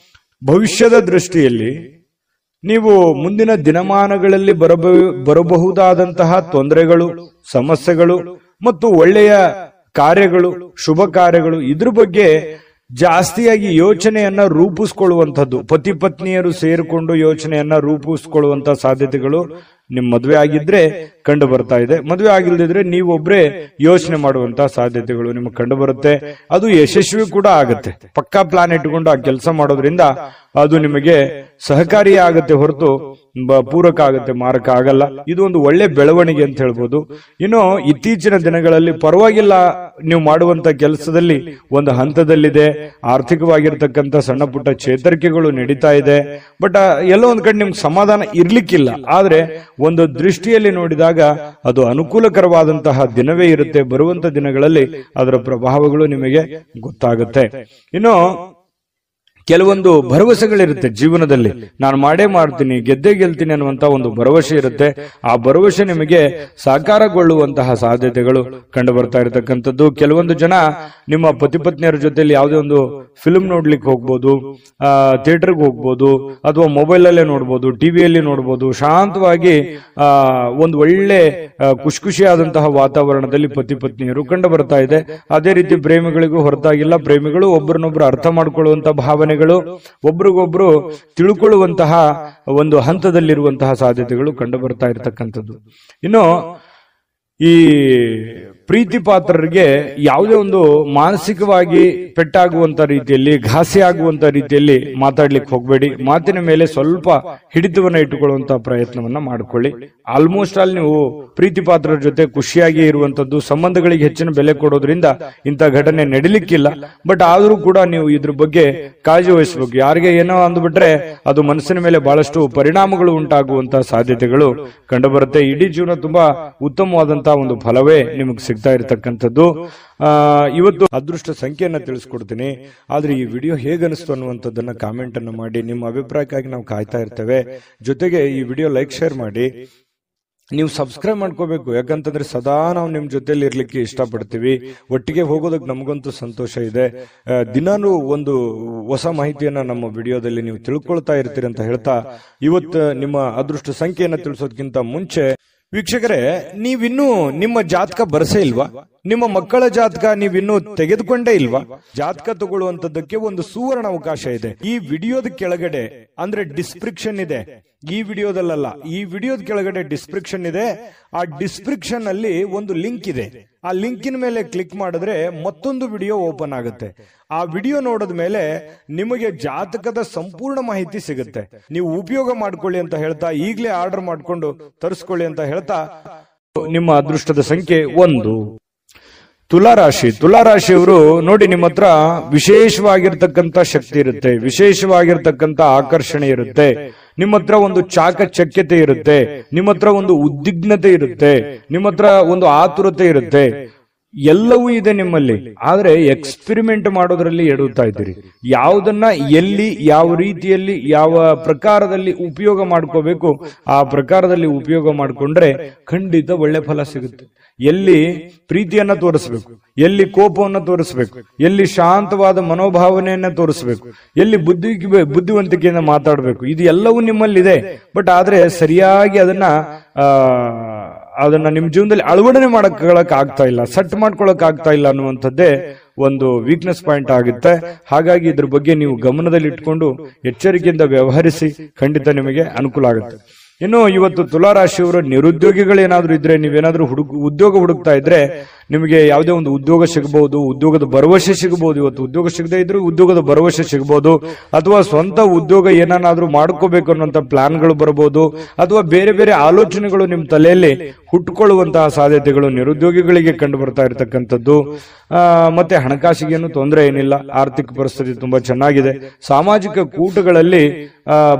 ಭವಿಷ್ಯದ ದೃಷ್ಟಿಯಲ್ಲಿ ನೀವು ಮುಂದಿನ ದಿನಮಾನಗಳಲ್ಲಿ ಬರಬಹುದಾದಂತಹ ತೊಂದರೆಗಳು, ಸಮಸ್ಯೆಗಳು ಮತ್ತು ಒಳ್ಳೆಯ ಕಾರ್ಯಗಳು, ಶುಭ ಕಾರ್ಯಗಳು, ಇದ್ರ ಬಗ್ಗೆ ಜಾಸ್ತಿಯಾಗಿ ಯೋಚನೆಯನ್ನ ರೂಪಿಸ್ಕೊಳ್ಳುವಂಥದ್ದು, ಪತಿ ಪತ್ನಿಯರು ಸೇರಿಕೊಂಡು ಯೋಚನೆಯನ್ನ ರೂಪಿಸ್ಕೊಳ್ಳುವಂತಹ ಸಾಧ್ಯತೆಗಳು ನಿಮ್ ಮದುವೆ ಆಗಿದ್ರೆ ಕಂಡು ಬರ್ತಾ ಇದೆ. ಮದುವೆ ಆಗಿಲ್ದಿದ್ರೆ ನೀವೊಬ್ರೇ ಯೋಚನೆ ಮಾಡುವಂತಹ ಸಾಧ್ಯತೆಗಳು ನಿಮಗೆ ಕಂಡು ಬರುತ್ತೆ. ಅದು ಯಶಸ್ವಿ ಕೂಡ ಆಗುತ್ತೆ. ಪಕ್ಕಾ ಪ್ಲಾನ್ ಇಟ್ಟುಕೊಂಡು ಆ ಕೆಲಸ ಮಾಡೋದ್ರಿಂದ ಅದು ನಿಮಗೆ ಸಹಕಾರಿಯೇ ಆಗುತ್ತೆ ಹೊರತು ಪೂರಕ ಆಗುತ್ತೆ, ಮಾರಕ ಆಗಲ್ಲ. ಇದು ಒಂದು ಒಳ್ಳೆ ಬೆಳವಣಿಗೆ ಅಂತ ಹೇಳ್ಬೋದು. ಇನ್ನು ಇತ್ತೀಚಿನ ದಿನಗಳಲ್ಲಿ ಪರವಾಗಿಲ್ಲ, ನೀವು ಮಾಡುವಂತ ಕೆಲಸದಲ್ಲಿ ಒಂದು ಹಂತದಲ್ಲಿದೆ, ಆರ್ಥಿಕವಾಗಿರ್ತಕ್ಕಂಥ ಸಣ್ಣ ಪುಟ್ಟ ಚೇತರಿಕೆಗಳು ನಡೀತಾ ಇದೆ. ಬಟ್ ಎಲ್ಲೋ ಒಂದ್ ಕಡೆ ನಿಮ್ಗೆ ಸಮಾಧಾನ ಇರ್ಲಿಕ್ಕಿಲ್ಲ. ಆದ್ರೆ ಒಂದು ದೃಷ್ಟಿಯಲ್ಲಿ ನೋಡಿದಾಗ ಅದು ಅನುಕೂಲಕರವಾದಂತಹ ದಿನವೇ ಇರುತ್ತೆ. ಬರುವಂತ ದಿನಗಳಲ್ಲಿ ಅದರ ಪ್ರಭಾವಗಳು ನಿಮಗೆ ಗೊತ್ತಾಗುತ್ತೆ. ಇನ್ನು ಕೆಲವೊಂದು ಭರವಸೆಗಳಿರುತ್ತೆ ಜೀವನದಲ್ಲಿ. ನಾನು ಮಾಡೇ ಮಾಡ್ತೀನಿ, ಗೆದ್ದೇ ಗೆಲ್ತೀನಿ ಅನ್ನುವಂತ ಒಂದು ಭರವಸೆ ಇರುತ್ತೆ. ಆ ಭರವಸೆ ನಿಮಗೆ ಸಾಕಾರಗೊಳ್ಳುವಂತಹ ಸಾಧ್ಯತೆಗಳು ಕಂಡು ಬರ್ತಾ ಇರತಕ್ಕಂಥದ್ದು. ಕೆಲವೊಂದು ಜನ ನಿಮ್ಮ ಪತಿ ಪತ್ನಿಯರ ಜೊತೆಲಿ ಯಾವುದೇ ಒಂದು ಫಿಲ್ಮ್ ನೋಡ್ಲಿಕ್ಕೆ ಹೋಗ್ಬೋದು, ಥಿಯೇಟರ್ಗೆ ಹೋಗ್ಬೋದು, ಅಥವಾ ಮೊಬೈಲ್ ಅಲ್ಲೇ ನೋಡ್ಬೋದು, ಟಿವಿಯಲ್ಲಿ ನೋಡ್ಬೋದು. ಶಾಂತವಾಗಿ ಒಂದು ಒಳ್ಳೆ ಖುಷಿಯಾದಂತಹ ವಾತಾವರಣದಲ್ಲಿ ಪತಿ ಪತ್ನಿಯರು ಕಂಡು ಬರ್ತಾ ಇದೆ. ಅದೇ ರೀತಿ ಪ್ರೇಮಿಗಳಿಗೂ ಹೊರತಾಗಿಲ್ಲ. ಪ್ರೇಮಿಗಳು ಒಬ್ಬರನ್ನೊಬ್ರು ಅರ್ಥ ಮಾಡ್ಕೊಳ್ಳುವಂತ ಭಾವನೆ, ಒಬ್ರಿಗೊಬ್ರು ತಿಳ್ಕೊಳ್ಳುವಂತಹ ಒಂದು ಹಂತದಲ್ಲಿರುವಂತಹ ಸಾಧ್ಯತೆಗಳು ಕಂಡು ಬರ್ತಾ ಇರತಕ್ಕಂಥದ್ದು. ಇನ್ನು ಈ ಪ್ರೀತಿ ಪಾತ್ರರಿಗೆ ಯಾವುದೇ ಒಂದು ಮಾನಸಿಕವಾಗಿ ಪೆಟ್ಟಾಗುವಂತ ರೀತಿಯಲ್ಲಿ, ಘಾಸಿ ಆಗುವಂತ ರೀತಿಯಲ್ಲಿ ಮಾತಾಡ್ಲಿಕ್ಕೆ ಹೋಗ್ಬೇಡಿ. ಮಾತಿನ ಮೇಲೆ ಸ್ವಲ್ಪ ಹಿಡಿತವನ್ನ ಇಟ್ಟುಕೊಳ್ಳುವಂತಹ ಪ್ರಯತ್ನವನ್ನ ಮಾಡ್ಕೊಳ್ಳಿ. ಆಲ್ಮೋಸ್ಟ್ ಆಲ್ ನೀವು ಪ್ರೀತಿ ಪಾತ್ರರ ಜೊತೆ ಖುಷಿಯಾಗಿ ಇರುವಂತದ್ದು, ಸಂಬಂಧಗಳಿಗೆ ಹೆಚ್ಚಿನ ಬೆಲೆ ಕೊಡೋದ್ರಿಂದ ಇಂಥ ಘಟನೆ ನಡಿಲಿಕ್ಕಿಲ್ಲ. ಬಟ್ ಆದ್ರೂ ಕೂಡ ನೀವು ಇದ್ರ ಬಗ್ಗೆ ಕಾಳಜಿ ವಹಿಸಬೇಕು. ಯಾರಿಗೆ ಏನೋ ಅಂದ್ಬಿಟ್ರೆ ಅದು ಮನಸ್ಸಿನ ಮೇಲೆ ಬಹಳಷ್ಟು ಪರಿಣಾಮಗಳು ಉಂಟಾಗುವಂತಹ ಸಾಧ್ಯತೆಗಳು ಕಂಡು ಬರುತ್ತೆ. ಇಡೀ ಜೀವನ ತುಂಬಾ ಉತ್ತಮವಾದಂತಹ ಒಂದು ಫಲವೇ ನಿಮಗೆ ಸಿಗ್ತಾ ಇರತಕ್ಕಂಥದ್ದು. ಇವತ್ತು ಅದೃಷ್ಟ ಸಂಖ್ಯೆಯನ್ನ ತಿಳಿಸ್ಕೊಡ್ತೀನಿ. ಆದ್ರೆ ಈ ವಿಡಿಯೋ ಹೇಗನಿಸ್ತು ಅನ್ನುವಂಥದ್ದನ್ನ ಕಾಮೆಂಟ್ ಅನ್ನು ಮಾಡಿ. ನಿಮ್ಮ ಅಭಿಪ್ರಾಯಕ್ಕಾಗಿ ನಾವು ಕಾಯ್ತಾ ಇರ್ತೇವೆ. ಜೊತೆಗೆ ಈ ವಿಡಿಯೋ ಲೈಕ್, ಶೇರ್ ಮಾಡಿ. ನೀವು ಸಬ್ಸ್ಕ್ರೈಬ್ ಮಾಡ್ಕೋಬೇಕು. ಯಾಕಂತಂದ್ರೆ ಸದಾ ನಾವು ನಿಮ್ ಜೊತೆಲಿ ಇರ್ಲಿಕ್ಕೆ ಇಷ್ಟಪಡ್ತೀವಿ. ಒಟ್ಟಿಗೆ ಹೋಗೋದಕ್ಕೆ ನಮಗಂತೂ ಸಂತೋಷ ಇದೆ. ದಿನಾನು ಒಂದು ಹೊಸ ಮಾಹಿತಿಯನ್ನ ನಮ್ಮ ವಿಡಿಯೋದಲ್ಲಿ ನೀವು ತಿಳ್ಕೊಳ್ತಾ ಇರ್ತೀರಿ ಅಂತ ಹೇಳ್ತಾ, ಇವತ್ತು ನಿಮ್ಮ ಅದೃಷ್ಟ ಸಂಖ್ಯೆಯನ್ನ ತಿಳಿಸೋದಕ್ಕಿಂತ ಮುಂಚೆ ವೀಕ್ಷಕರೇ, ನೀವಿನ್ನೂ ನಿಮ್ಮ ಜಾತಕ ಬರಸೇ ಇಲ್ವಾ? ನಿಮ್ಮ ಮಕ್ಕಳ ಜಾತಕ ನೀವಿನ್ನೂ ತೆಗೆದುಕೊಂಡೇ ಇಲ್ವಾ? ಜಾತಕ ತಗೊಳ್ಳುವಂತದ್ದಕ್ಕೆ ಒಂದು ಸುವರ್ಣ ಅವಕಾಶ ಇದೆ. ಈ ವಿಡಿಯೋದ ಕೆಳಗಡೆ ಅಂದ್ರೆ ಡಿಸ್ಕ್ರಿಪ್ಷನ್ ಇದೆ. ಈ ವಿಡಿಯೋದಲ್ಲ, ಈ ವಿಡಿಯೋದ ಕೆಳಗಡೆ ಡಿಸ್ಕ್ರಿಪ್ಷನ್ ಇದೆ. ಆ ಡಿಸ್ಕ್ರಿಪ್ಷನ್ ಅಲ್ಲಿ ಒಂದು ಲಿಂಕ್ ಇದೆ. ಆ ಲಿಂಕಿನ ಮೇಲೆ ಕ್ಲಿಕ್ ಮಾಡಿದ್ರೆ ಮತ್ತೊಂದು ವಿಡಿಯೋ ಓಪನ್ ಆಗುತ್ತೆ. ಆ ವಿಡಿಯೋ ನೋಡಿದ ಮೇಲೆ ನಿಮಗೆ ಜಾತಕದ ಸಂಪೂರ್ಣ ಮಾಹಿತಿ ಸಿಗುತ್ತೆ. ನೀವು ಉಪಯೋಗ ಮಾಡ್ಕೊಳ್ಳಿ ಅಂತ ಹೇಳ್ತಾ, ಈಗಲೇ ಆರ್ಡರ್ ಮಾಡ್ಕೊಂಡು ತರಿಸ್ಕೊಳ್ಳಿ ಅಂತ ಹೇಳ್ತಾ, ನಿಮ್ಮ ಅದೃಷ್ಟದ ಸಂಖ್ಯೆ 1. ತುಲಾರಾಶಿ. ತುಲಾರಾಶಿಯವರು ನೋಡಿ, ನಿಮ್ಮ ಹತ್ರ ವಿಶೇಷವಾಗಿರ್ತಕ್ಕಂಥ ಶಕ್ತಿ ಇರುತ್ತೆ, ವಿಶೇಷವಾಗಿರ್ತಕ್ಕಂಥ ಆಕರ್ಷಣೆ ಇರುತ್ತೆ. ನಿಮ್ಮ ಹತ್ರ ಒಂದು ಚಾಕಚಕ್ಯತೆ ಇರುತ್ತೆ, ನಿಮ್ಮ ಹತ್ರ ಒಂದು ಉದ್ವಿಗ್ನತೆ ಇರುತ್ತೆ, ನಿಮ್ಮ ಹತ್ರ ಒಂದು ಆತುರತೆ ಇರುತ್ತೆ. ಎಲ್ಲವೂ ಇದೆ ನಿಮ್ಮಲ್ಲಿ. ಆದ್ರೆ ಎಕ್ಸ್ಪೆರಿಮೆಂಟ್ ಮಾಡೋದ್ರಲ್ಲಿ ಎಡುತ್ತಾ ಇದ್ದೀರಿ. ಯಾವುದನ್ನ ಎಲ್ಲಿ, ಯಾವ ರೀತಿಯಲ್ಲಿ, ಯಾವ ಪ್ರಕಾರದಲ್ಲಿ ಉಪಯೋಗ ಮಾಡ್ಕೋಬೇಕು ಆ ಪ್ರಕಾರದಲ್ಲಿ ಉಪಯೋಗ ಮಾಡ್ಕೊಂಡ್ರೆ ಖಂಡಿತ ಒಳ್ಳೆ ಫಲ ಸಿಗುತ್ತೆ. ಎಲ್ಲಿ ಪ್ರೀತಿಯನ್ನ ತೋರಿಸ್ಬೇಕು, ಎಲ್ಲಿ ಕೋಪವನ್ನ ತೋರಿಸ್ಬೇಕು, ಎಲ್ಲಿ ಶಾಂತವಾದ ಮನೋಭಾವನೆಯನ್ನ ತೋರಿಸ್ಬೇಕು, ಎಲ್ಲಿ ಬುದ್ಧಿವಂತಿಕೆಯಿಂದ ಮಾತಾಡಬೇಕು, ಇದು ಎಲ್ಲವೂ ನಿಮ್ಮಲ್ಲಿದೆ. ಬಟ್ ಆದ್ರೆ ಸರಿಯಾಗಿ ಅದನ್ನ ನಿಮ್ ಜೀವನದಲ್ಲಿ ಅಳವಡನೆ ಮಾಡಕ್ ಆಗ್ತಾ ಇಲ್ಲ, ಸೆಟ್ ಮಾಡ್ಕೊಳಕ್ ಆಗ್ತಾ ಇಲ್ಲ ಅನ್ನುವಂಥದ್ದೇ ಒಂದು ವೀಕ್ನೆಸ್ ಪಾಯಿಂಟ್ ಆಗುತ್ತೆ. ಹಾಗಾಗಿ ಇದ್ರ ಬಗ್ಗೆ ನೀವು ಗಮನದಲ್ಲಿ ಇಟ್ಕೊಂಡು ಎಚ್ಚರಿಕೆಯಿಂದ ವ್ಯವಹರಿಸಿ, ಖಂಡಿತ ನಿಮಗೆ ಅನುಕೂಲ ಆಗುತ್ತೆ. ಇನ್ನು ಇವತ್ತು ತುಲಾರಾಶಿಯವರು ನಿರುದ್ಯೋಗಿಗಳೇನಾದ್ರೂ ಇದ್ರೆ, ನೀವೇನಾದ್ರೂ ಉದ್ಯೋಗ ಹುಡುಕ್ತಾ ಇದ್ರೆ, ನಿಮಗೆ ಯಾವುದೇ ಒಂದು ಉದ್ಯೋಗ ಸಿಗಬಹುದು, ಉದ್ಯೋಗದ ಭರವಸೆ ಸಿಗಬಹುದು. ಇವತ್ತು ಉದ್ಯೋಗ ಸಿಗದೇ ಇದ್ರೂ ಉದ್ಯೋಗದ ಭರವಸೆ ಸಿಗಬಹುದು, ಅಥವಾ ಸ್ವಂತ ಉದ್ಯೋಗ ಏನಾದ್ರೂ ಮಾಡ್ಕೋಬೇಕು ಅನ್ನುವಂತ ಪ್ಲಾನ್ಗಳು ಬರಬಹುದು, ಅಥವಾ ಬೇರೆ ಬೇರೆ ಆಲೋಚನೆಗಳು ನಿಮ್ಮ ತಲೆಯಲ್ಲಿ ಹುಟ್ಟುಕೊಳ್ಳುವಂತಹ ಸಾಧ್ಯತೆಗಳು ನಿರುದ್ಯೋಗಿಗಳಿಗೆ ಕಂಡು ಬರ್ತಾ ಇರತಕ್ಕಂಥದ್ದು. ಮತ್ತೆ ಹಣಕಾಸಿಗೇನು ತೊಂದರೆ ಏನಿಲ್ಲ, ಆರ್ಥಿಕ ಪರಿಸ್ಥಿತಿ ತುಂಬಾ ಚೆನ್ನಾಗಿದೆ. ಸಾಮಾಜಿಕ ಕೂಟಗಳಲ್ಲಿ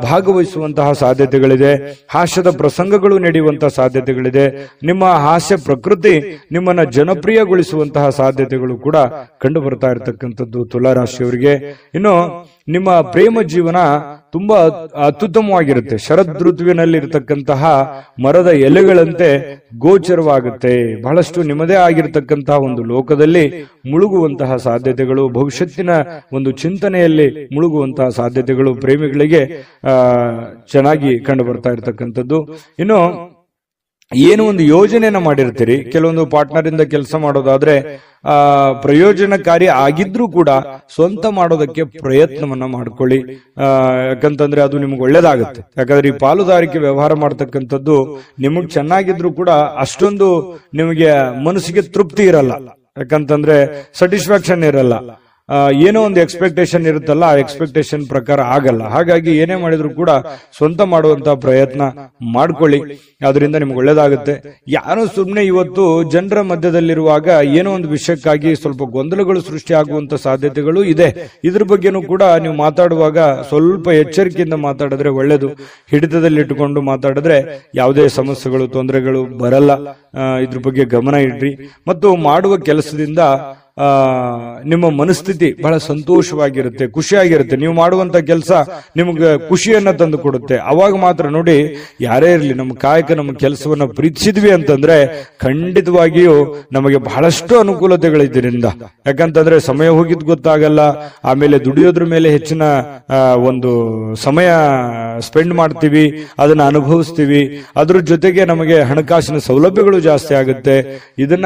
ಭಾಗವಹಿಸುವಂತಹ ಸಾಧ್ಯತೆಗಳಿದೆ. ಹಾಸ್ಯದ ಪ್ರಸಂಗಗಳು ನಡೆಯುವಂತಹ ಸಾಧ್ಯತೆಗಳಿದೆ. ನಿಮ್ಮ ಹಾಸ್ಯ ಪ್ರಕೃತಿ ನಿಮ್ಮನ್ನ ಜನಪ್ರಿಯಗೊಳಿಸುವಂತಹ ಸಾಧ್ಯತೆಗಳು ಕೂಡ ಕಂಡು ಬರ್ತಾ ಇರತಕ್ಕಂಥದ್ದು ತುಲಾ ರಾಶಿಯವರಿಗೆ. ಇನ್ನು ನಿಮ್ಮ ಪ್ರೇಮ ಜೀವನ ತುಂಬಾ ಅತ್ಯುತ್ತಮವಾಗಿರುತ್ತೆ. ಶರದ್ ಋತುವಿನಲ್ಲಿ ಇರತಕ್ಕಂತಹ ಮರದ ಎಲೆಗಳಂತೆ ಗೋಚರವಾಗುತ್ತೆ. ಬಹಳಷ್ಟು ನಿಮ್ಮದೇ ಆಗಿರತಕ್ಕಂತಹ ಒಂದು ಲೋಕದಲ್ಲಿ ಮುಳುಗುವಂತಹ ಸಾಧ್ಯತೆಗಳು, ಭವಿಷ್ಯತ್ತಿನ ಒಂದು ಚಿಂತನೆಯಲ್ಲಿ ಮುಳುಗುವಂತಹ ಸಾಧ್ಯತೆಗಳು ಪ್ರೇಮಿಗಳಿಗೆ ಚೆನ್ನಾಗಿ ಕಂಡು ಬರ್ತಾ ಇರತಕ್ಕಂಥದ್ದು. ಇನ್ನು ಏನು ಒಂದು ಯೋಜನೆಯನ್ನ ಮಾಡಿರ್ತೀರಿ, ಕೆಲವೊಂದು ಪಾರ್ಟ್ನರ್ ಇಂದ ಕೆಲಸ ಮಾಡೋದಾದ್ರೆ ಪ್ರಯೋಜನಕಾರಿ ಆಗಿದ್ರೂ ಕೂಡ ಸ್ವಂತ ಮಾಡೋದಕ್ಕೆ ಪ್ರಯತ್ನವನ್ನ ಮಾಡ್ಕೊಳ್ಳಿ. ಯಾಕಂತಂದ್ರೆ ಅದು ನಿಮ್ಗೆ ಒಳ್ಳೇದಾಗುತ್ತೆ. ಯಾಕಂದ್ರೆ ಈ ಪಾಲುದಾರಿಕೆ ವ್ಯವಹಾರ ಮಾಡ್ತಕ್ಕಂಥದ್ದು ನಿಮಗ್ ಚೆನ್ನಾಗಿದ್ರು ಕೂಡ ಅಷ್ಟೊಂದು ನಿಮಗೆ ಮನಸ್ಸಿಗೆ ತೃಪ್ತಿ ಇರಲ್ಲ. ಯಾಕಂತಂದ್ರೆ ಸ್ಯಾಟಿಸ್ಫ್ಯಾಕ್ಷನ್ ಇರಲ್ಲ. ಏನೋ ಒಂದು ಎಕ್ಸ್ಪೆಕ್ಟೇಷನ್ ಇರುತ್ತಲ್ಲ, ಆ ಎಕ್ಸ್ಪೆಕ್ಟೇಷನ್ ಪ್ರಕಾರ ಆಗಲ್ಲ. ಹಾಗಾಗಿ ಏನೇ ಮಾಡಿದ್ರು ಕೂಡ ಸ್ವಂತ ಮಾಡುವಂತಹ ಪ್ರಯತ್ನ ಮಾಡ್ಕೊಳ್ಳಿ, ಅದರಿಂದ ನಿಮ್ಗೆ ಒಳ್ಳೇದಾಗುತ್ತೆ. ಯಾರೋ ಸುಮ್ಮನೆ ಇವತ್ತು ಜನರ ಮಧ್ಯದಲ್ಲಿರುವಾಗ ಏನೋ ಒಂದು ವಿಷಯಕ್ಕಾಗಿ ಸ್ವಲ್ಪ ಗೊಂದಲಗಳು ಸೃಷ್ಟಿಯಾಗುವಂತ ಸಾಧ್ಯತೆಗಳು ಇದೆ. ಇದ್ರ ಬಗ್ಗೆನೂ ಕೂಡ ನೀವು ಮಾತಾಡುವಾಗ ಸ್ವಲ್ಪ ಎಚ್ಚರಿಕೆಯಿಂದ ಮಾತಾಡಿದ್ರೆ ಒಳ್ಳೇದು. ಹಿಡಿತದಲ್ಲಿ ಇಟ್ಟುಕೊಂಡು ಮಾತಾಡಿದ್ರೆ ಯಾವುದೇ ಸಮಸ್ಯೆಗಳು ತೊಂದರೆಗಳು ಬರಲ್ಲ. ಇದ್ರ ಬಗ್ಗೆ ಗಮನ ಇಡ್ರಿ. ಮತ್ತು ಮಾಡುವ ಕೆಲಸದಿಂದ ನಿಮ್ಮ ಮನಸ್ಥಿತಿ ಬಹಳ ಸಂತೋಷವಾಗಿರುತ್ತೆ, ಖುಷಿಯಾಗಿರುತ್ತೆ. ನೀವು ಮಾಡುವಂತ ಕೆಲಸ ನಿಮ್ಗೆ ಖುಷಿಯನ್ನ ತಂದು ಕೊಡುತ್ತೆ. ಅವಾಗ ಮಾತ್ರ ನೋಡಿ, ಯಾರೇ ಇರಲಿ ನಮ್ಮ ಕಾಯಕ ನಮ್ಮ ಕೆಲಸವನ್ನ ಪ್ರೀತಿಸಿದ್ವಿ ಅಂತಂದ್ರೆ ಖಂಡಿತವಾಗಿಯೂ ನಮಗೆ ಬಹಳಷ್ಟು ಅನುಕೂಲತೆಗಳಿದ್ದರಿಂದ. ಯಾಕಂತಂದ್ರೆ ಸಮಯ ಹೋಗಿದ್ ಗೊತ್ತಾಗಲ್ಲ. ಆಮೇಲೆ ದುಡಿಯೋದ್ರ ಮೇಲೆ ಹೆಚ್ಚಿನ ಒಂದು ಸಮಯ ಸ್ಪೆಂಡ್ ಮಾಡ್ತೀವಿ, ಅದನ್ನ ಅನುಭವಿಸ್ತೀವಿ. ಅದ್ರ ಜೊತೆಗೆ ನಮಗೆ ಹಣಕಾಸಿನ ಸೌಲಭ್ಯಗಳು ಜಾಸ್ತಿ ಆಗುತ್ತೆ. ಇದನ್ನ